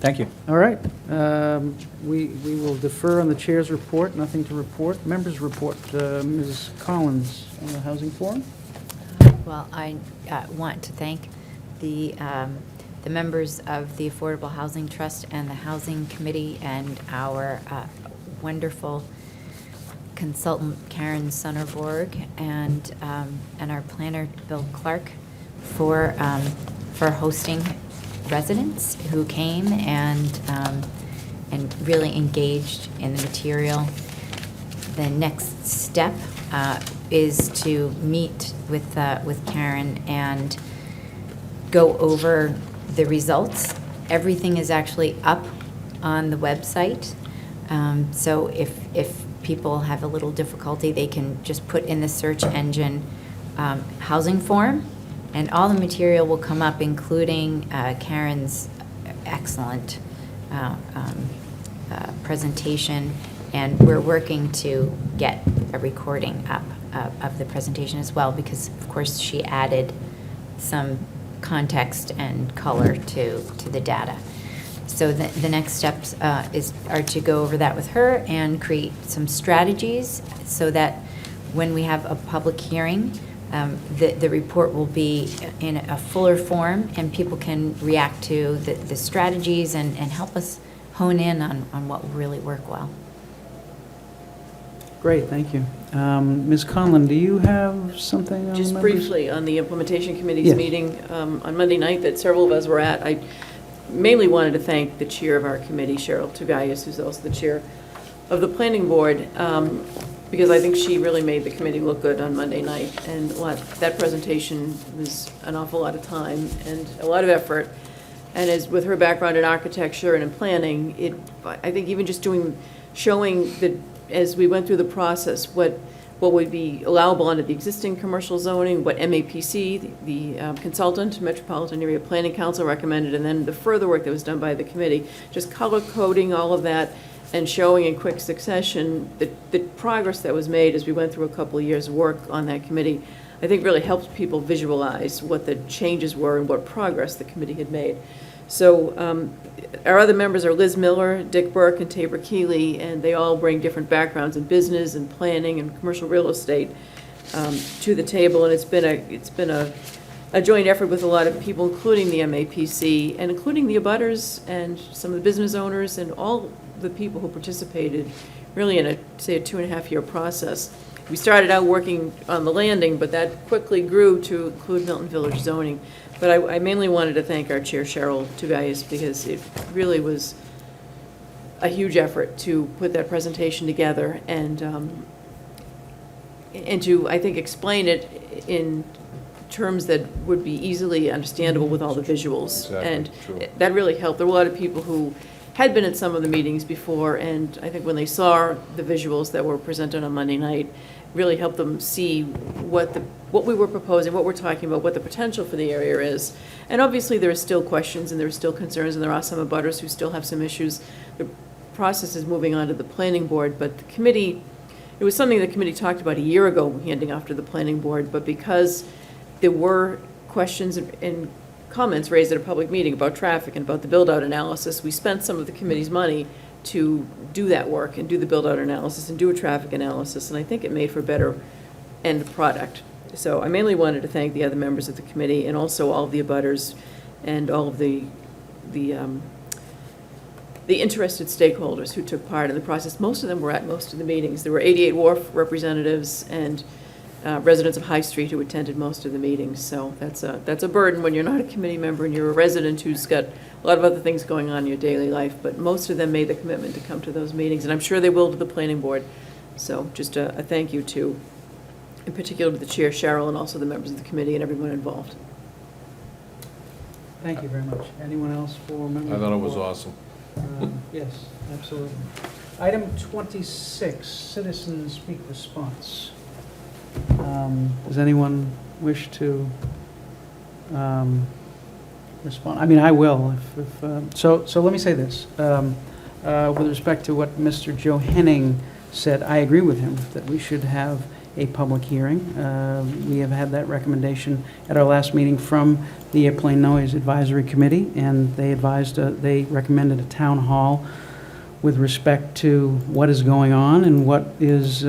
E: Thank you.
A: All right. We will defer on the chair's report, nothing to report. Members' report, Ms. Collins on the Housing Forum.
L: Well, I want to thank the members of the Affordable Housing Trust and the Housing Committee and our wonderful consultant Karen Sonnerborg and our planner Bill Clark for hosting residents who came and really engaged in the material. The next step is to meet with Karen and go over the results. Everything is actually up on the website, so if people have a little difficulty, they can just put in the search engine housing forum, and all the material will come up, including Karen's excellent presentation, and we're working to get a recording up of the presentation as well, because of course she added some context and color to the data. So the next steps are to go over that with her and create some strategies so that when we have a public hearing, the report will be in a fuller form and people can react to the strategies and help us hone in on what will really work well.
A: Great, thank you. Ms. Conlon, do you have something on
D: Just
A: the members?
D: briefly, on the Implementation Committee's
A: Yes.
D: meeting on Monday night that several of us were at, I mainly wanted to thank the chair of our committee, Cheryl Tobias, who's also the chair of the Planning Board, because I think she really made the committee look good on Monday night. And that presentation was an awful lot of time and a lot of effort. And as with her background in architecture and in planning, I think even just showing that as we went through the process, what would be allowable under the existing commercial zoning, what MAPC, the consultant, Metropolitan Area Planning Council, recommended, and then the further work that was done by the committee, just color coding all of that and showing in quick succession the progress that was made as we went through a couple of years' work on that committee, I think really helps people visualize what the changes were and what progress the committee had made. So our other members are Liz Miller, Dick Burke, and Tabor Keeley, and they all bring different backgrounds in business and planning and commercial real estate to the table. And it's been a joint effort with a lot of people, including the MAPC and including the abutters and some of the business owners and all the people who participated really in a 2.5-year process. We started out working on the landing, but that quickly grew to include Milton Village zoning. But I mainly wanted to thank our chair, Cheryl Tobias, because it really was a huge effort to put that presentation together and to, I think, explain it in terms that would be easily understandable with all the visuals.
F: Exactly,
A: And
F: true.
A: that really helped. There were a lot of people who had been at some of the meetings before, and I think when they saw the visuals that were presented on Monday night, really helped them see what we were proposing, what we're talking about, what the potential for the area is. And obviously, there are still questions and there are still concerns, and there are some abutters who still have some issues. The process is moving on to the planning board, but the committee, it was something the committee talked about a year ago, handing off to the planning board, but because there were questions and comments raised at a public meeting about traffic and about the build-out analysis, we spent some of the committee's money to do that work and do the build-out analysis and do a traffic analysis, and I think it made for a better end product. So I mainly wanted to thank the other members of the committee and also all of the abutters and all of the interested stakeholders who took part in the process. Most of them were at most of the meetings. There were 88 Wharf representatives and residents of High Street who attended most of the meetings. So that's a burden when you're not a committee member and you're a resident who's got a lot of other things going on in your daily life. But most of them made the commitment to come to those meetings, and I'm sure they will to the planning board. So just a thank you to, in particular, to the chair, Cheryl, and also the members of the committee and everyone involved. Thank you very much. Anyone else for members?
F: I thought it was
A: of the board?
F: awesome.
A: Yes, absolutely. Item 26, citizen speak response. Does anyone wish to respond? I mean, I will. So let me say this. With respect to what Mr. Joe Henning said, I agree with him that we should have a public hearing. We have had that recommendation at our last meeting from the Airplane Noise Advisory Committee, and they advised, they recommended a town hall with respect to what is going on and what is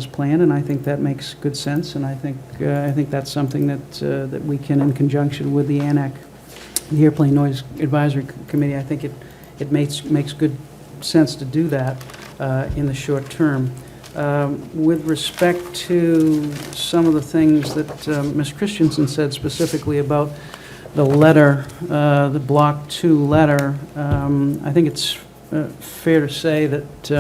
A: planned, and I think that makes good sense, and I think that's something that we can, in conjunction with the ANAC, the Airplane Noise Advisory Committee, I think it makes good sense to do that in the short term. With respect to some of the things that Ms. Christensen said specifically about the letter, the Block 2 letter, I think it's fair to say that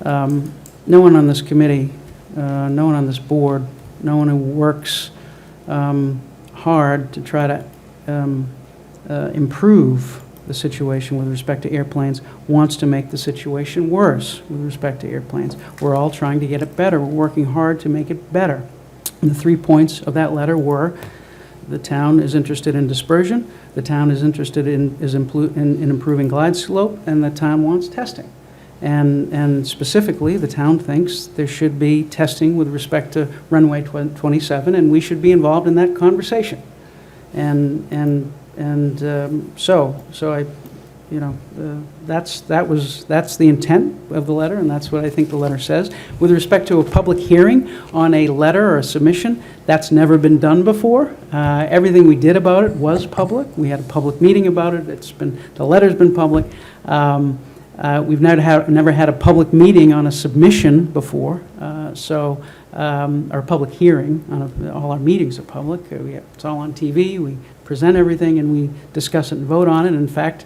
A: no one on this committee, no one on this board, no one who works hard to try to improve the situation with respect to airplanes wants to make the situation worse with respect to airplanes. We're all trying to get it better. We're working hard to make it better. And the 3 points of that letter were: the town is interested in dispersion, the town is interested in improving glide slope, and the town wants testing. And specifically, the town thinks there should be testing with respect to runway 27, and we should be involved in that conversation. So I, you know, that's the intent of the letter, and that's what I think the letter says. With respect to a public hearing on a letter or a submission, that's never been done before. Everything we did about it was public. We had a public meeting about it. The letter's been public. We've never had a public meeting on a submission before, or a public hearing. All our meetings are public. It's all on TV. We present everything and we discuss it and vote on it. In fact,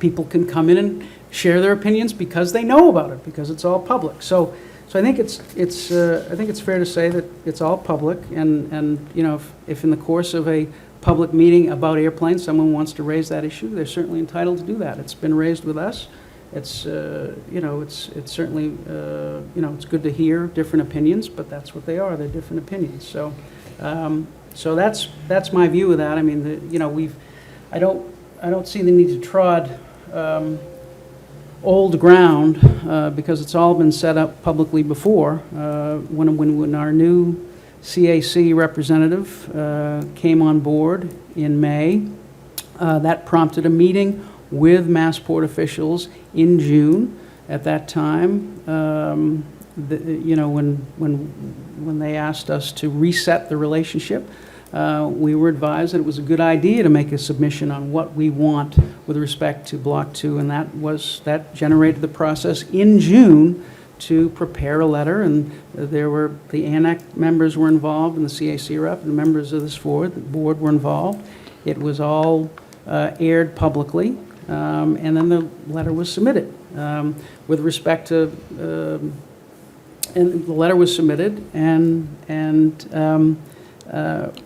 A: people can come in and share their opinions because they know about it, because it's all public. So I think it's fair to say that it's all public, and you know, if in the course of a public meeting about airplanes someone wants to raise that issue, they're certainly entitled to do that. It's been raised with us. It's you know, it's certainly you know, it's good to hear different opinions, but that's what they are. They're different opinions. So so that's my view of that. I mean, you know, I don't see the need to trod old ground because it's all been set up publicly before. When our new CAC representative came on board in May, that prompted a meeting with Massport officials in June. At that time, you know, when they asked us to reset the relationship, we were advised that it was a good idea to make a submission on what we want with respect to Block 2, and that generated the process in June to prepare a letter, and the ANAC members were involved, and the CAC rep, and members of this board, the board were involved. It was all aired publicly, and then the letter was submitted. With respect to, and the letter was submitted, and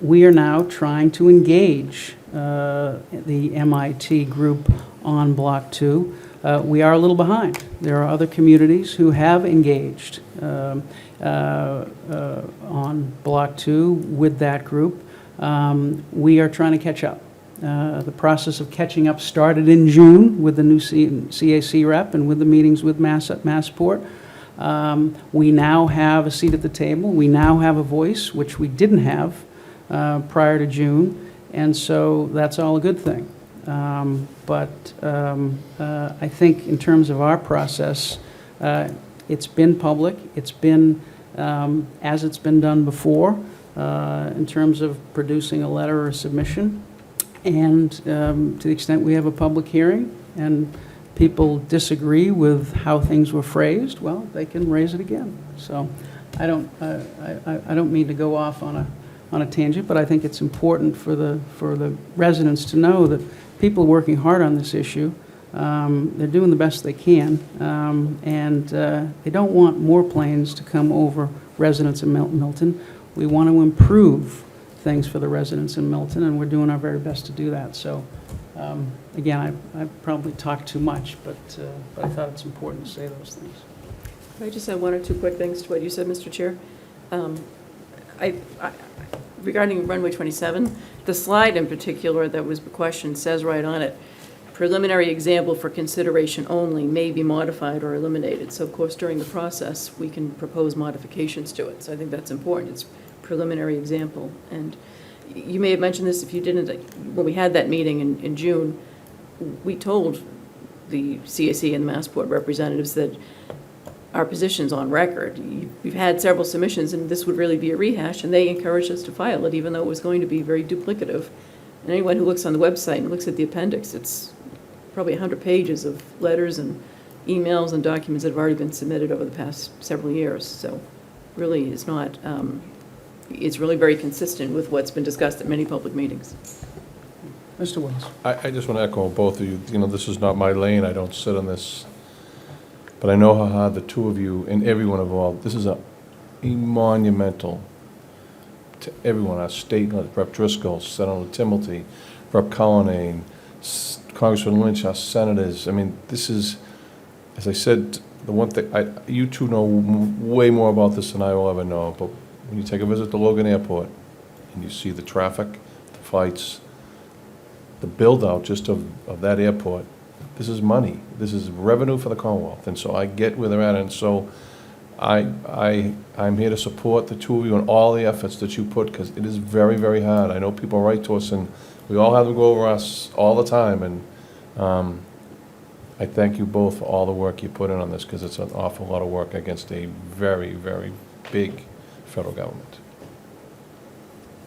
A: we are now trying to engage the MIT group on Block 2. We are a little behind. There are other communities who have engaged on Block 2 with that group. We are trying to catch up. The process of catching up started in June with the new CAC rep and with the meetings with Massport. We now have a seat at the table. We now have a voice, which we didn't have prior to June, and so that's all a good thing. But I think in terms of our process, it's been public. It's been as it's been done before in terms of producing a letter or a submission. And to the extent we have a public hearing and people disagree with how things were phrased, well, they can raise it again. So I don't mean to go off on a tangent, but I think it's important for the residents to know that people are working hard on this issue. They're doing the best they can, and they don't want more planes to come over residents in Milton. We want to improve things for the residents in Milton, and we're doing our very best to do that. So again, I probably talked too much, but I thought it's important to say those things.
D: Can I just add one or two quick things to what you said, Mr. Chair? Regarding runway 27, the slide in particular that was questioned says right on it, preliminary example for consideration only may be modified or eliminated. So of course, during the process, we can propose modifications to it. So I think that's important. It's preliminary example. And you may have mentioned this, if you didn't, when we had that meeting in June, we told the CAC and the Massport representatives that our position's on record. We've had several submissions, and this would really be a rehash, and they encouraged us to file it, even though it was going to be very duplicative. And anyone who looks on the website and looks at the appendix, it's probably 100 pages of letters and emails and documents that have already been submitted over the past several years. So really, it's not, it's really very consistent with what's been discussed at many public meetings.
A: Mr. Wells.
F: I just want to echo both of you. You know, this is not my lane. I don't sit on this. But I know how hard the two of you and everyone involved, this is a monumental to everyone, our state, Rep. Driscoll, Senator Timilty, Rep. Cullinane, Congressman Lynch, our senators. I mean, this is, as I said, the one thing, you two know way more about this than I will ever know, but when you take a visit to Logan Airport and you see the traffic, the fights, the build-out just of that airport, this is money. This is revenue for the Commonwealth. And so I get where they're at. And so I'm here to support the two of you in all the efforts that you put, because it is very, very hard. I know people write to us, and we all have to go over us all the time. And I thank you both for all the work you put in on this, because it's an awful lot of work against a very, very big federal government.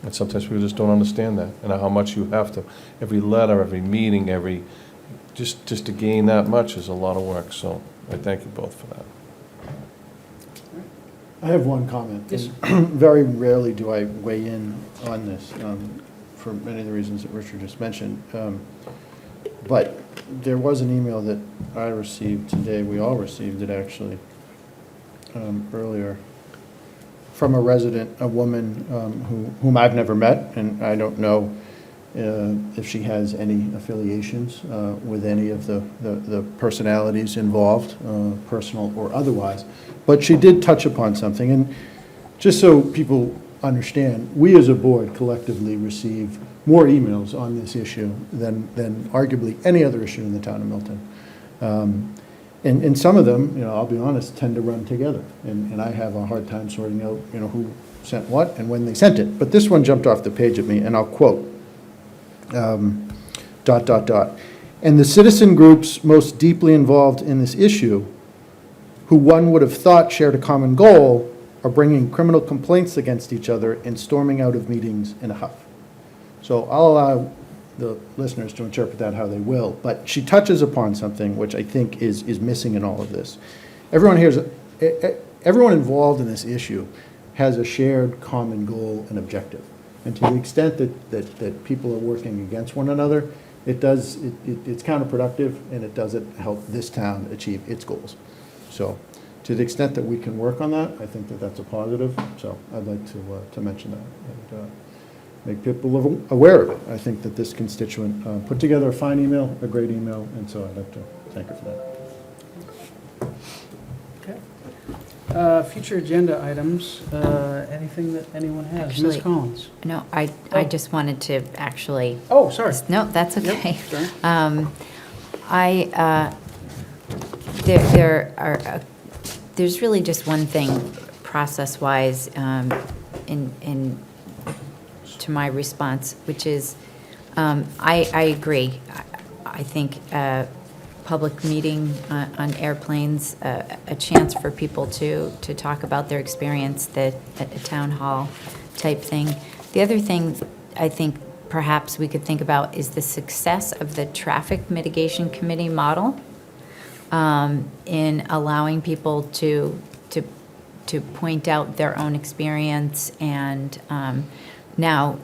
F: And sometimes people just don't understand that, and how much you have to, every letter, every meeting, just to gain that much is a lot of work. So I thank you both for that.
P: I have one comment.
A: Yes.
P: And very rarely do I weigh in on this, for many of the reasons that Richard just mentioned. But there was an email that I received today, we all received it actually, earlier, from a resident, a woman whom I've never met, and I don't know if she has any affiliations with any of the personalities involved, personal or otherwise. But she did touch upon something, and just so people understand, we as a board collectively receive more emails on this issue than arguably any other issue in the town of Milton. And some of them, I'll be honest, tend to run together. And I have a hard time sorting out, who sent what and when they sent it. But this one jumped off the page at me, and I'll quote, ... And the citizen groups most deeply involved in this issue, who one would have thought shared a common goal, are bringing criminal complaints against each other and storming out of meetings in a huff. So I'll allow the listeners to interpret that how they will, but she touches upon something which I think is missing in all of this. Everyone involved in this issue has a shared common goal and objective. And to the extent that people are working against one another, it's counterproductive, and it doesn't help this town achieve its goals. So to the extent that we can work on that, I think that that's a positive. So I'd like to mention that and make people aware of it. I think that this constituent put together a fine email, a great email, and so I'd like to thank her for that.
A: Future agenda items, anything that anyone has? Ms.
L: Actually,
A: Collins?
L: No, I just wanted to actually.
A: Oh, sorry.
L: No, that's okay.
A: Yep, sorry.
L: There's really just one thing process-wise in to my response, which is I agree. I think public meeting on airplanes, a chance for people to talk about their experience, at a town hall type thing. The other thing I think perhaps we could think about is the success of the Traffic Mitigation Committee model in allowing people to point out their own experience. And now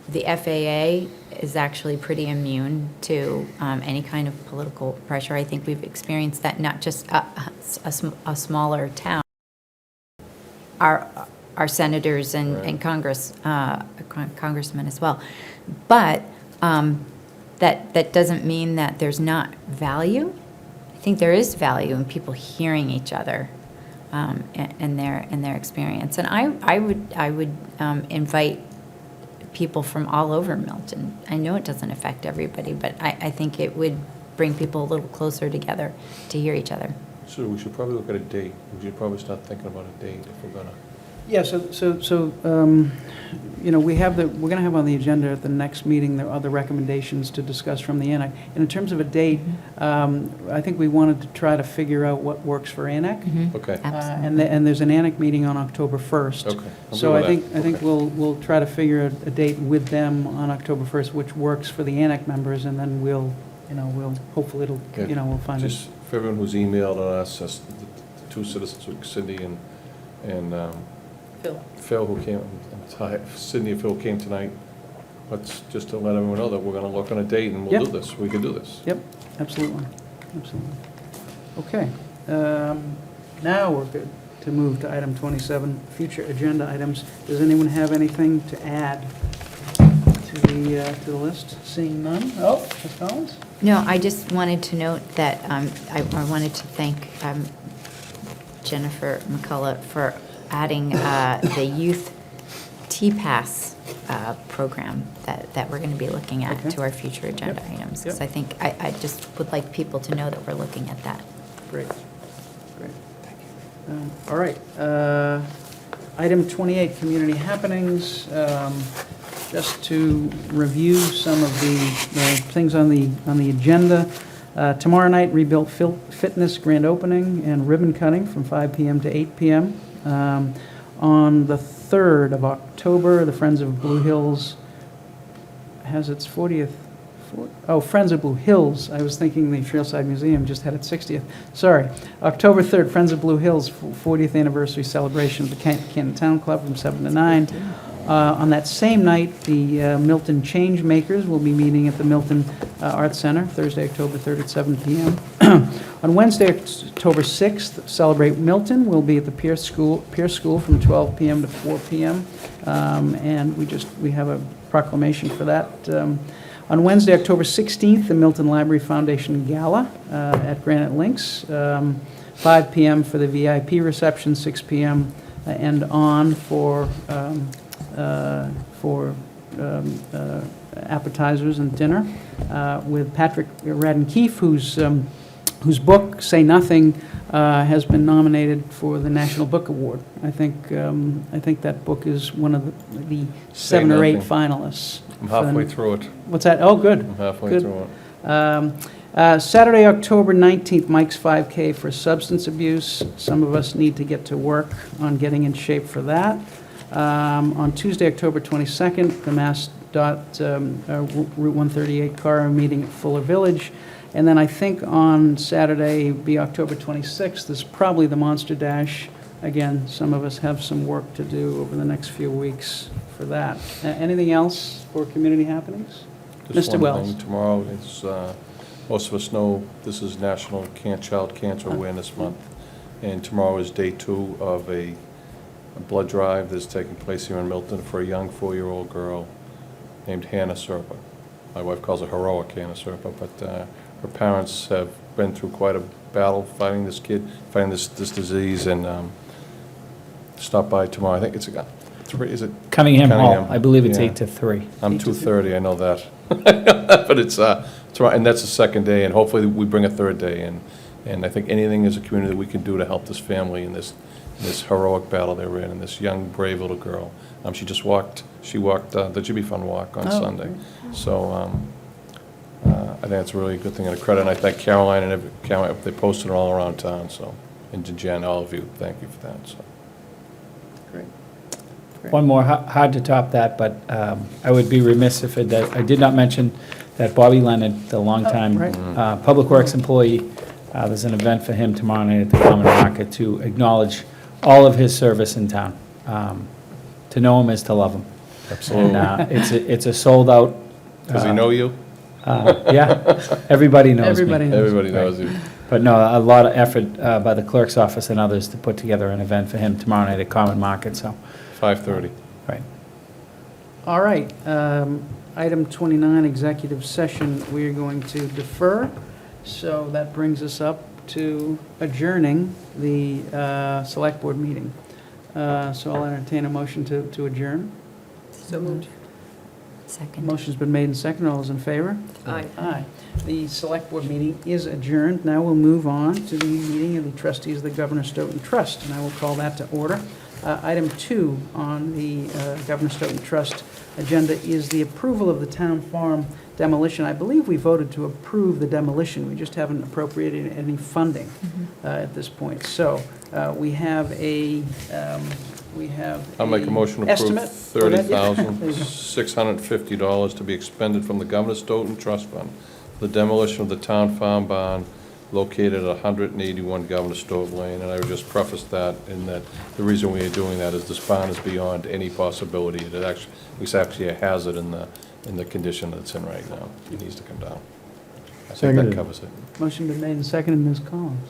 L: the FAA is actually pretty immune to any kind of political pressure. I think we've experienced that, not just a smaller town. Our senators and congressmen as well. But that doesn't mean that there's not value. I think there is value in people hearing each other and their experience. And I would invite people from all over Milton. I know it doesn't affect everybody, but I think it would bring people a little closer together to hear each other.
F: So we should probably look at a date. We should probably start thinking about a date if we're gonna.
A: Yeah, we have we're gonna have on the agenda at the next meeting, the other recommendations to discuss from the ANAC. And in terms of a date, I think we wanted to try to figure out what works for ANAC.
F: Okay.
A: And there's an ANAC meeting on October 1st.
F: Okay. I'm
A: So
F: good
A: I
F: with that.
A: think we'll try to figure a date with them on October 1st, which works for the ANAC members, and then we'll hopefully
F: Okay.
A: we'll find it.
F: Just for everyone who's emailed us, the two citizens, Cindy and Phil, who came, Sydney and Phil came tonight. Let's, just to let everyone know that we're gonna look on a date and we'll do this. We can do this.
A: Yep, absolutely. Okay. Now we're good to move to item 27, future agenda items. Does anyone have anything to add to the list? Seeing none? Oh, Ms. Collins?
L: No, I just wanted to note that I wanted to thank Jennifer McCullough for adding the youth T-Pass program that we're going to be looking at to our future agenda items.
A: Yep.
L: So I think I just would like people to know that we're looking at that.
A: Great. Thank you. All right. Item 28, community happenings. Just to review some of the things on the agenda. Tomorrow night, Rebuilt Fitness grand opening and ribbon cutting from 5 p.m. to 8 p.m. On the 3rd of October, the Friends of Blue Hills has its 40th. Friends of Blue Hills. I was thinking the Trailside Museum just had its 60th. Sorry. October 3rd, Friends of Blue Hills 40th anniversary celebration of the Canton Town Club from 7 to 9. On that same night, the Milton Change Makers will be meeting at the Milton Arts Center, Thursday, October 3rd at 7 p.m. On Wednesday, October 6th, Celebrate Milton will be at the Pierce School from 12 p.m. to 4 p.m. And we have a proclamation for that. On Wednesday, October 16th, the Milton Library Foundation Gala at Granite Links, 5 p.m. for the VIP reception, 6 p.m. And on for appetizers and dinner with Patrick Radden-Keefe, whose book, Say Nothing, has been nominated for the National Book Award. I think that book is one of the 7 or 8 finalists.
F: I'm halfway through it.
A: What's that? Oh, good.
F: I'm halfway
A: Good.
F: through it.
A: Saturday, October 19th, Mike's 5K for substance abuse. Some of us need to get to work on getting in shape for that. On Tuesday, October 22nd, the Route 138 car meeting at Fuller Village. And then I think on Saturday, be October 26th, is probably the Monster Dash. Again, some of us have some work to do over the next few weeks for that. Anything else for community happenings?
F: Just
A: Mr.
F: one
A: Wells.
F: thing, tomorrow is, most of us know this is National Child Cancer Awareness Month. And tomorrow is day 2 of a blood drive that's taking place here in Milton for a young 4-year-old girl named Hannah Serpa. My wife calls her heroic Hannah Serpa, but her parents have been through quite a battle fighting this disease, and stop by tomorrow. I think it's is it
E: Cunningham Hall, I believe it's
F: Yeah.
E: 8 to 3.
F: I'm 2:30, I know that. But it's tomorrow, and that's the second day, and hopefully we bring a third day in. And I think anything as a community that we can do to help this family in this heroic battle they were in, and this young, brave little girl. She walked the Jimmy Fund Walk on Sunday. So I think that's a really good thing and a credit. And I thank Caroline and Caroline, they posted it all around town, so. And to Jen, all of you, thank you for that, so.
A: Great.
E: One more, hard to top that, but I would be remiss if I did not mention that Bobby Leonard, the longtime Public Works employee, there's an event for him tomorrow night at the Common Market to acknowledge all of his service in town. To know him is to love him.
F: Absolutely.
E: And it's a sold-out.
F: Does he know you?
E: Yeah, everybody knows me.
F: Everybody knows you.
E: But no, a lot of effort by the clerk's office and others to put together an event for him tomorrow night at Common Market, so.
F: 5:30.
E: Right.
A: All right. Item 29, executive session, we are going to defer. So that brings us up to adjourning the select board meeting. So I'll entertain a motion to adjourn.
D: So moved.
L: Second.
A: Motion's been made and seconded. All those in favor?
D: Aye.
A: Aye. The select board meeting is adjourned. Now we'll move on to the meeting of the trustees of the Governor Stoughton Trust, and I will call that to order. Item 2 on the Governor Stoughton Trust agenda is the approval of the town farm demolition. I believe we voted to approve the demolition. We just haven't appropriated any funding at this point. So we have a,
F: I'll make a motion to approve
A: estimate for that. Yeah.
F: $30,650 to be expended from the Governor Stoughton Trust Fund for the demolition of the town farm barn located at 181 Governor Stoughton Lane. And I would just preface that in that the reason we are doing that is this barn is beyond any possibility. It's actually a hazard in the condition that it's in right now. It needs to come down. I think that
P: Seconded.
F: covers it.
A: Motion been made and seconded. Ms. Collins.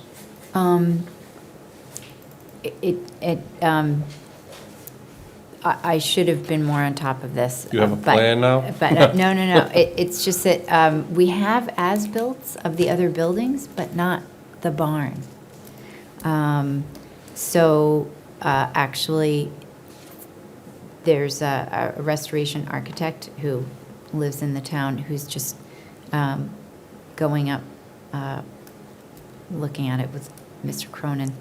L: I should have been more on top of this.
F: You have a
L: but-
F: plan now?
L: But, no. It's just that we have as-built of the other buildings, but not the barn. Actually, there's a restoration architect who lives in the town who's just going up, looking at it with Mr. Cronin.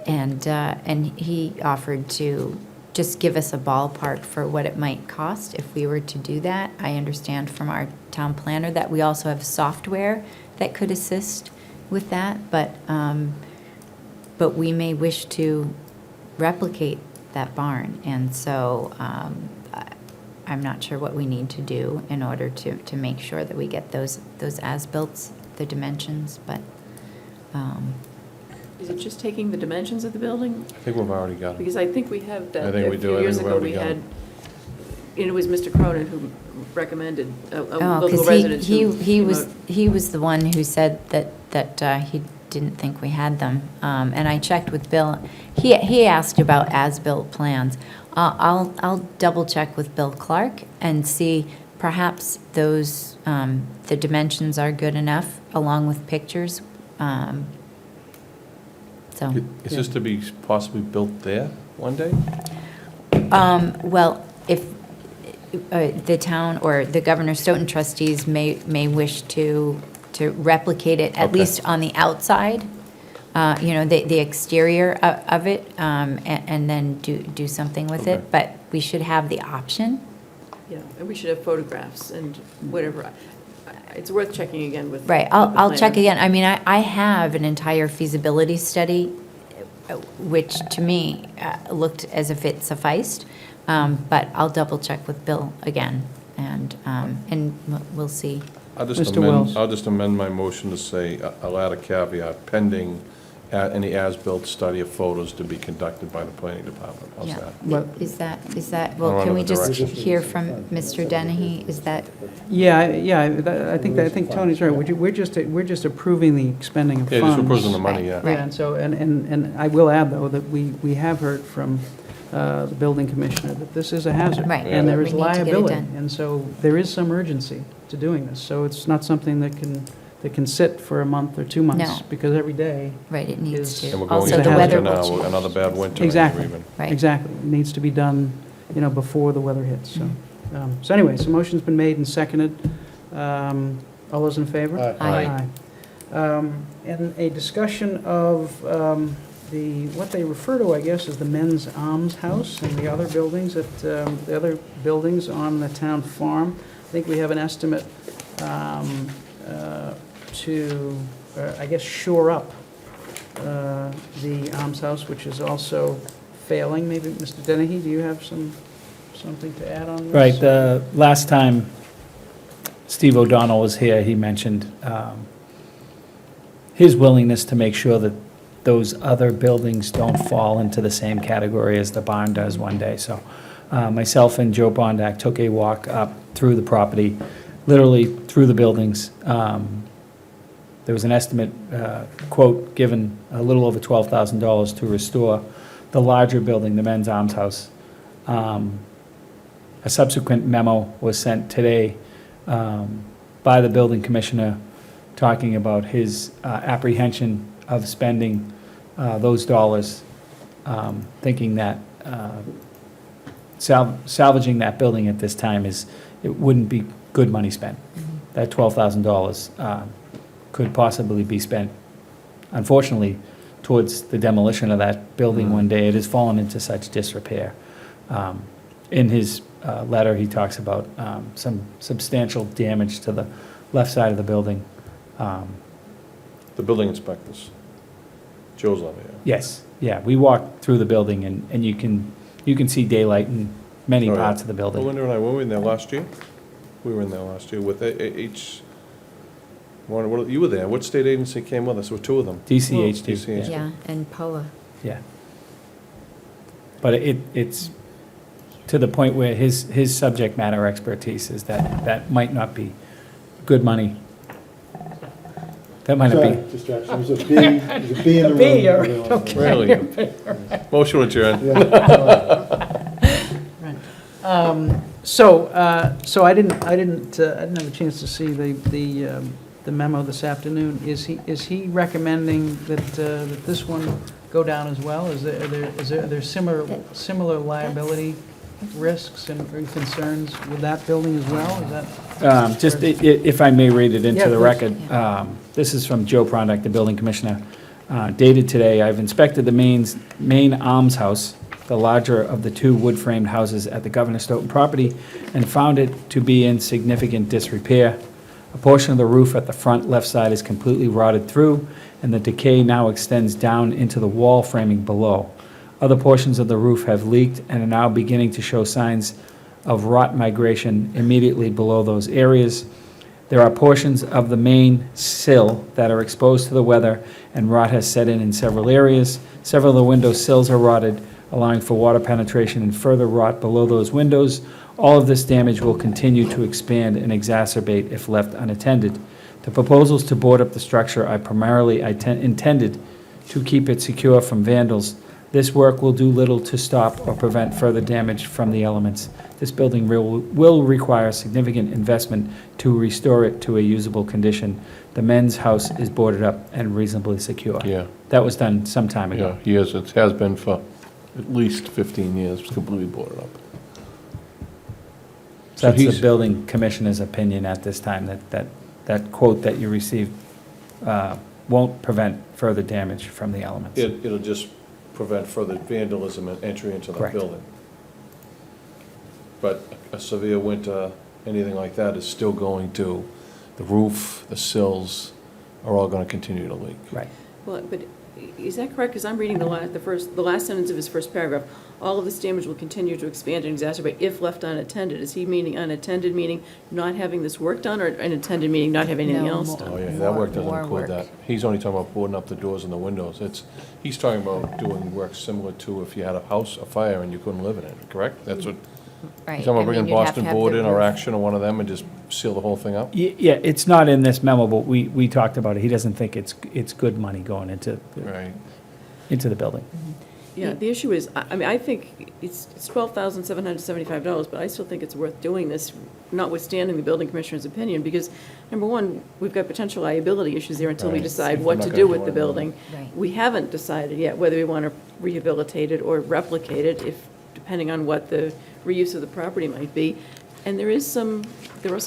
L: And he offered to just give us a ballpark for what it might cost if we were to do that. I understand from our town planner that we also have software that could assist with that, but we may wish to replicate that barn, and so I'm not sure what we need to do in order to make sure that we get those as-built, the dimensions, but.
D: Is it just taking the dimensions of the building?
F: I think we've already got it.
D: Because I think we have that.
F: I think we
D: A
F: do.
D: few
F: I
D: years
F: think we've
D: ago,
F: already
D: we
F: got
D: had,
F: it.
D: and it was Mr. Cronin who recommended, a
L: Oh,
D: local
L: because
D: resident
L: he
D: who came
L: was,
D: out.
L: he was the one who said that he didn't think we had them. And I checked with Bill. He asked about as-built plans. I'll double-check with Bill Clark and see perhaps those, the dimensions are good enough, along with pictures. So,
F: Is this to be possibly built there one day?
L: well, if the town or the Governor Stoughton trustees may wish to replicate it, at
F: Okay.
L: least on the outside, the exterior of it, and then do something with
F: Okay.
L: it, but we should have the option.
D: Yeah, and we should have photographs and whatever. It's worth checking again with.
L: Right,
D: with the
L: I'll check
D: planner.
L: again. I mean, I have an entire feasibility study, which to me looked as if it sufficed, but I'll double check with Bill again, and we'll see.
A: Mr. Wells.
F: I'll just amend my motion to say, I'll add a caveat, pending any as-built study of photos to be conducted by the planning department. How's
L: Yeah.
F: that?
A: But-
L: Is that,
F: I
L: well,
F: don't
L: can
F: know
L: we
F: the
L: just
F: direction.
L: hear from Mr. Dennehy? Is that,
A: I think Tony's right. We're just approving the expending of
F: Yeah,
A: funds.
F: just proposing the money, yeah.
L: Right.
A: Yeah, and so, and I will add, though, that we have heard from the building commissioner that this is a hazard.
L: Right.
A: And there
L: We
A: is
L: need to get it
A: liability.
L: done.
A: And so there is some urgency to doing this. So it's not something that can sit for a month or 2 months.
L: No.
A: Because every day,
L: right, it needs
A: Is-
L: to.
F: And we're going
L: Also,
F: into
L: the weather
F: winter
L: will
F: now,
L: change.
F: another bad winter.
A: Exactly.
F: even.
L: Right.
A: exactly, it needs to be done, before the weather hits, so. So anyway, so motion's been made and seconded. All those in favor?
L: Aye.
A: And a discussion of what they refer to, I guess, as the Men's Alms House and the other buildings on the town farm. I think we have an estimate to, I guess, shore up the Alms House, which is also failing. Maybe, Mr. Dennehy, do you have something to add on this?
E: Right, the last time Steve O'Donnell was here, he mentioned his willingness to make sure that those other buildings don't fall into the same category as the barn does one day. So myself and Joe Bondak took a walk up through the property, literally through the buildings. There was an estimate, quote, given a little over $12,000 to restore the larger building, the Men's Arms House. A subsequent memo was sent today by the building commissioner talking about his apprehension of spending those dollars, thinking that salvaging that building at this time it wouldn't be good money spent. That $12,000 could possibly be spent, unfortunately, towards the demolition of that building one day. It has fallen into such disrepair. In his letter, he talks about some substantial damage to the left side of the building.
F: The building inspectors. Joe's on there.
E: Yes, yeah, we walked through the building, and you can see daylight in many
F: Oh, yeah.
E: parts of the building.
F: Well, Linda and I, were we in there last year? We were in there last year with you were there. What state agency came with us? There were two of them.
E: DCHD.
F: DCHD.
L: Yeah, and POA.
E: Yeah. But it's to the point where his subject matter expertise is that might not be good money. That might not be.
P: Distraction, there's a bee, there's a bee in the room.
E: bee, all right, okay.
F: Really? Motion adjourned.
A: So I didn't have a chance to see the memo this afternoon. Is he recommending that this one go down as well? Are there similar liability risks and concerns with that building as well? Is that?
E: Just if I may read it into
A: Yeah,
E: the
A: please.
E: record. This is from Joe Prondak, the building commissioner. Dated today, I've inspected the main almshouse, the larger of the two wood-framed houses at the Governor Stoughton property, and found it to be in significant disrepair. A portion of the roof at the front left side is completely rotted through, and the decay now extends down into the wall framing below. Other portions of the roof have leaked and are now beginning to show signs of rot migration immediately below those areas. There are portions of the main sill that are exposed to the weather, and rot has set in several areas. Several of the window sills are rotted, allowing for water penetration and further rot below those windows. All of this damage will continue to expand and exacerbate if left unattended. The proposals to board up the structure are primarily intended to keep it secure from vandals. This work will do little to stop or prevent further damage from the elements. This building will require significant investment to restore it to a usable condition. The men's house is boarded up and reasonably secure.
F: Yeah.
E: That was done some time ago.
F: Yeah, years, it has been for at least 15 years, it's completely boarded up.
E: So that's the
F: he's-
E: building commissioner's opinion at this time, that quote that you received won't prevent further damage from the elements.
F: It'll just prevent further vandalism and entry into the
E: Correct.
F: building. But a severe winter, anything like that is still going to, the roof, the sills are all gonna continue to leak.
E: Right.
D: Well, but is that correct? Because I'm reading the last sentence of his first paragraph. All of this damage will continue to expand and exacerbate if left unattended. Is he meaning unattended, meaning not having this work done, or unattended, meaning not having anything
L: No,
D: else
L: more.
D: done?
F: Oh, yeah, that work doesn't
L: More
F: include that.
L: work.
F: He's only talking about boarding up the doors and the windows. He's talking about doing work similar to if you had a house, a fire, and you couldn't live in it, correct? That's what,
L: Right.
F: he's talking about
L: I mean,
F: bringing
L: you'd have to
F: Boston
L: have
F: Board
L: the
F: in or
L: roof.
F: Action or one of them and just seal the whole thing up?
E: Yeah, it's not in this memo, but we talked about it. He doesn't think it's good money going into
F: Right.
E: the building.
D: Yeah, the issue is, I mean, I think it's $12,775, but I still think it's worth doing this, notwithstanding the building commissioner's opinion, because, number one, we've got potential liability issues there until we
F: Right.
D: decide
F: We're
D: what
F: not
D: to
F: gonna
D: do
F: do
D: with the
F: anything.
D: building.
L: Right.
D: We haven't decided yet whether we want to rehabilitate it or replicate it, depending on what the reuse of the property might be. And there are some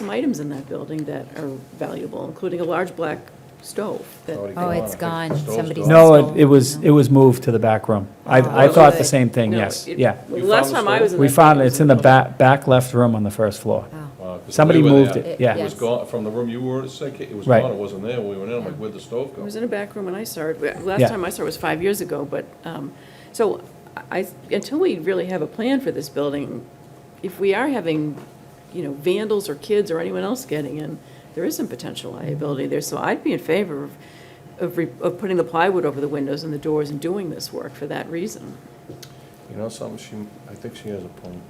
D: items in that building that are valuable, including a large black stove that
F: Already
L: Oh, it's
F: I think
L: gone.
F: the stove's
L: Somebody's-
F: gone.
E: No, it was moved to the back room. I thought the same thing,
D: No,
E: yes,
D: it-
E: yeah.
D: well,
F: You
D: the last
F: found the
D: time I
F: stove?
D: was in
E: We
D: that
E: found
D: building,
E: it's in the back left room on the first floor.
F: Wow, 'cause
E: Somebody
F: we were
E: moved
F: there.
E: it, yeah.
F: It was
L: Yes.
F: gone, from the room you were, it was
E: Right.
F: gone, it wasn't there when we went in, I'm like, where'd the stove
D: It
F: go?
D: was in a back room when I saw it. Last
E: Yeah.
D: time I saw it was 5 years ago, but, so until we really have a plan for this building, if we are having, vandals or kids or anyone else getting in, there is some potential liability there. So I'd be in favor of putting the plywood over the windows and the doors and doing this work for that reason.
F: You know something, I think she has a point.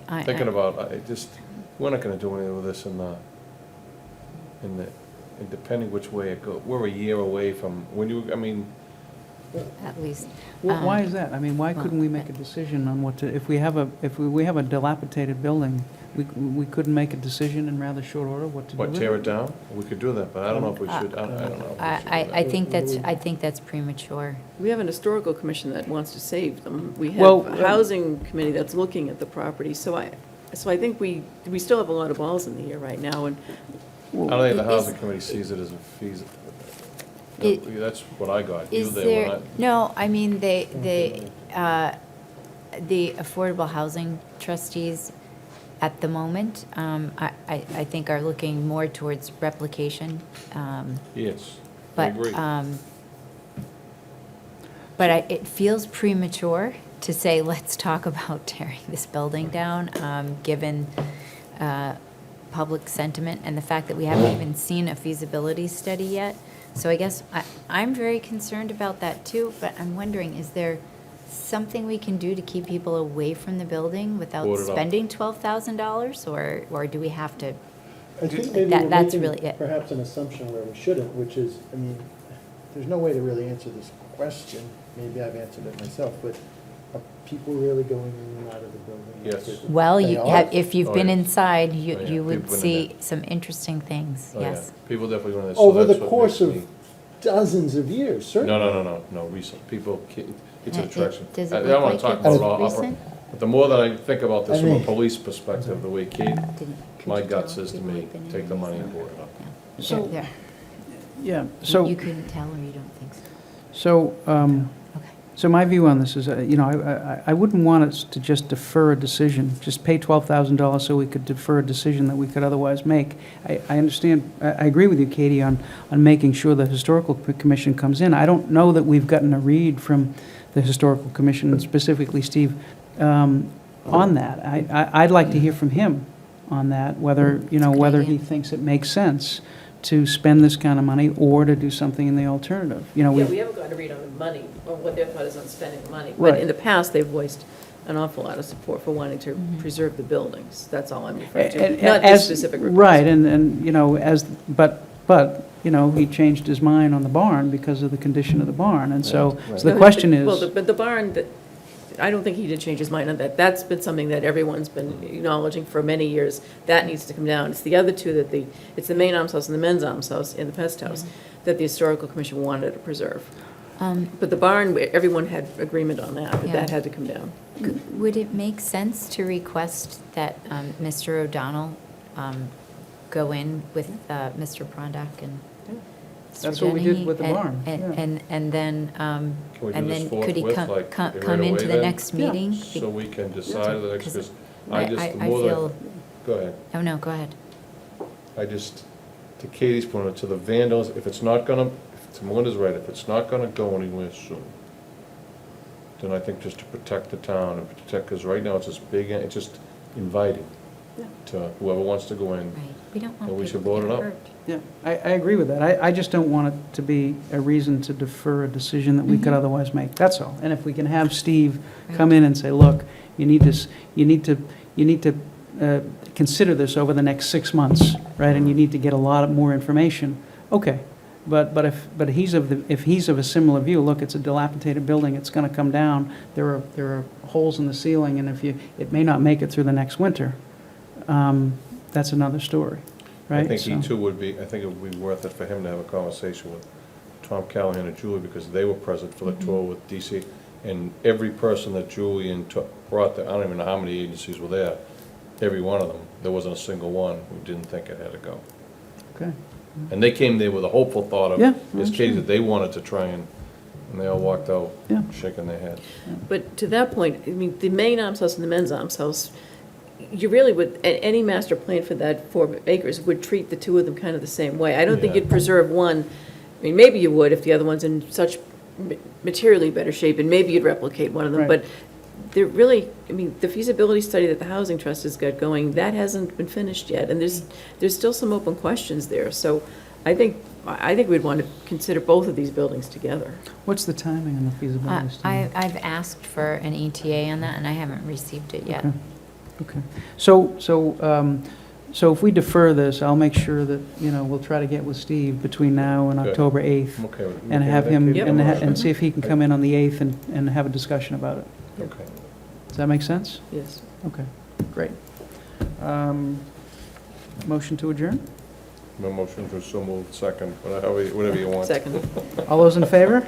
L: I-
F: Thinking about, we're not gonna do anything with this and depending which way it goes, we're a year away from,
L: At least.
A: Why is that? I mean, why couldn't we make a decision on what to, if we have a dilapidated building we couldn't make a decision in rather short order what to do
F: What,
A: with
F: tear
A: it?
F: it down? We could do that, but I don't know if we should, I don't know. if we should do that.
L: I think that's premature.
D: We have an historical commission that wants to save them. We
A: Well,
D: have a housing committee that's looking at the property. So I think we still have a lot of balls in the air right now, and
F: I don't think the
L: Is-
F: housing committee sees it as a feasible. That's what I got. You
L: Is
F: there
L: there,
F: when I-
L: no, I mean, the affordable housing trustees at the moment, I think are looking more towards replication.
F: Yes, I
L: But,
F: agree.
L: it feels premature to say, let's talk about tearing this building down, given public sentiment and the fact that we haven't even seen a feasibility study yet. So I guess I'm very concerned about that too, but I'm wondering, is there something we can do to keep people away from the building without
F: Board it up.
L: spending $12,000? Or do we have to?
P: I think maybe
L: That-
P: we're
L: that's
P: making
L: really it.
P: perhaps an assumption where we shouldn't, which is, I mean, there's no way to really answer this question. Maybe I've answered it myself, but are people really going in and out of the building?
F: Yes.
L: Well,
P: They
L: you
P: are?
L: have, if you've
F: Oh,
L: been
F: yeah.
L: inside,
F: Oh, yeah.
L: you would
F: People been in
L: see
F: there.
L: some interesting things,
F: Oh, yeah.
L: yes.
F: People definitely going to.
P: Over the course of dozens of years, certainly.
F: No, recent. People, it's an
L: It-
F: attraction.
L: does it
F: I
L: look
F: don't want
L: like
F: to talk
L: it's
F: about raw
L: recent?
F: But the more that I think about this
P: I
F: from a
P: mean-
F: police perspective, the way Kate,
L: Didn't- could
F: my
L: you
F: gut
L: tell
F: says to
L: people
F: me,
L: have been in
F: take the money and
L: recent?
F: board it up.
L: Yeah.
A: So-
L: There.
A: Yeah,
L: You
A: so,
L: couldn't tell, or you don't think so?
A: so,
L: Okay.
A: so my view on this is, I wouldn't want us to just defer a decision, just pay $12,000 so we could defer a decision that we could otherwise make. I understand, I agree with you, Katie, on making sure the Historical Commission comes in. I don't know that we've gotten a read from the Historical Commission, and specifically Steve, on that. I'd like to hear from him on that, whether, whether he
L: idea.
A: thinks it makes sense to spend this kind of money or to do something in the alternative.
D: yeah, we haven't gotten a read on the money, or what their thought is on spending the money.
A: Right.
D: But in the past, they've voiced an awful lot of support for wanting to preserve the buildings. That's all I'm referring to, not this specific request.
A: Right, and, but, he changed his mind on the barn because of the condition of the barn, and so the question is.
D: Well, but the barn, I don't think he did change his mind on that. That's been something that everyone's been acknowledging for many years. That needs to come down. It's the other two it's the main alms house and the men's alms house in the pest house that the Historical Commission wanted to preserve. But the barn, everyone had agreement on that,
L: Yeah.
D: that had to come down.
L: Would it make sense to request that Mr. O'Donnell go in with Mr. Prondak and Mr.
A: That's what we did
L: Dennehy?
A: with the
L: And-
A: barn,
L: And,
A: yeah.
L: and then,
F: Can we do
L: and
F: this
L: then could he
F: forthwith,
L: come,
F: like,
L: come
F: right
L: come into
F: away
L: the
F: then?
L: next meeting?
F: So we can decide the next, because
L: I-
F: I just, the
L: I
F: more that,
L: feel-
F: go ahead.
L: Oh, no, go ahead.
F: I just, to Katie's point, to the vandals, if it's not gonna, if Melinda's right, if it's not gonna go anywhere soon, then I think just to protect the town and protect, because right now it's this big, it's just inviting to whoever wants to go in.
L: Right. We don't want
F: Well, we should
L: people to
F: vote
L: get
F: it up.
L: hurt.
A: Yeah, I agree with that. I just don't want it to be a reason to defer a decision that we could otherwise make, that's all. And if we can have Steve come in and say, look, you need to consider this over the next 6 months, right? And you need to get a lot more information, okay. But if he's of a similar view, look, it's a dilapidated building, it's gonna come down, there are holes in the ceiling, and it may not make it through the next winter, that's another story, right?
F: I think he
A: So-
F: too would be, I think it would be worth it for him to have a conversation with Tom Callahan and Julie, because they were present for the tour with DC. And every person that Julian brought there, I don't even know how many agencies were there, every one of them, there wasn't a single one who didn't think it had to go.
A: Okay.
F: And they came there with a hopeful thought
A: Yeah,
F: of, as Katie said, they wanted to try and they all walked out
A: Yeah.
F: shaking their heads.
D: But to that point, I mean, the main alms house and the men's alms house, you really would, any master plan for that 4 acres would treat the two of them kind of the same way. I don't think
F: Yeah.
D: you'd preserve one, I mean, maybe you would if the other one's in such materially better shape, and maybe you'd replicate one of them,
A: Right.
D: but they're really, I mean, the feasibility study that the Housing Trust has got going, that hasn't been finished yet, and there's still some open questions there, so I think we'd want to consider both of these buildings together.
A: What's the timing on the feasibility study?
L: I've asked for an ETA on that, and I haven't received it yet.
A: Okay. So if we defer this, I'll make sure that, we'll try to get with Steve between now and
F: Good.
A: October 8th,
F: I'm okay with it.
A: and
F: Okay,
A: have
F: that
A: him,
F: Katie?
A: and see if he can come in on the 8th and have a discussion about it.
F: Okay.
A: Does that make sense?
D: Yes.
A: Okay, great. Motion to adjourn?
F: No motion for so moved, second, whatever you want.
D: Second.
A: All those in favor?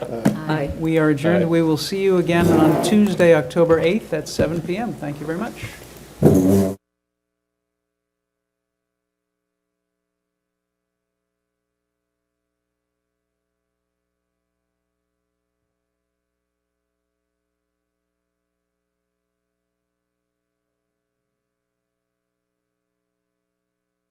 D: Aye.
A: We are adjourned.
F: Aye.
A: We will see you again on Tuesday, October 8th at 7 PM. Thank you very much.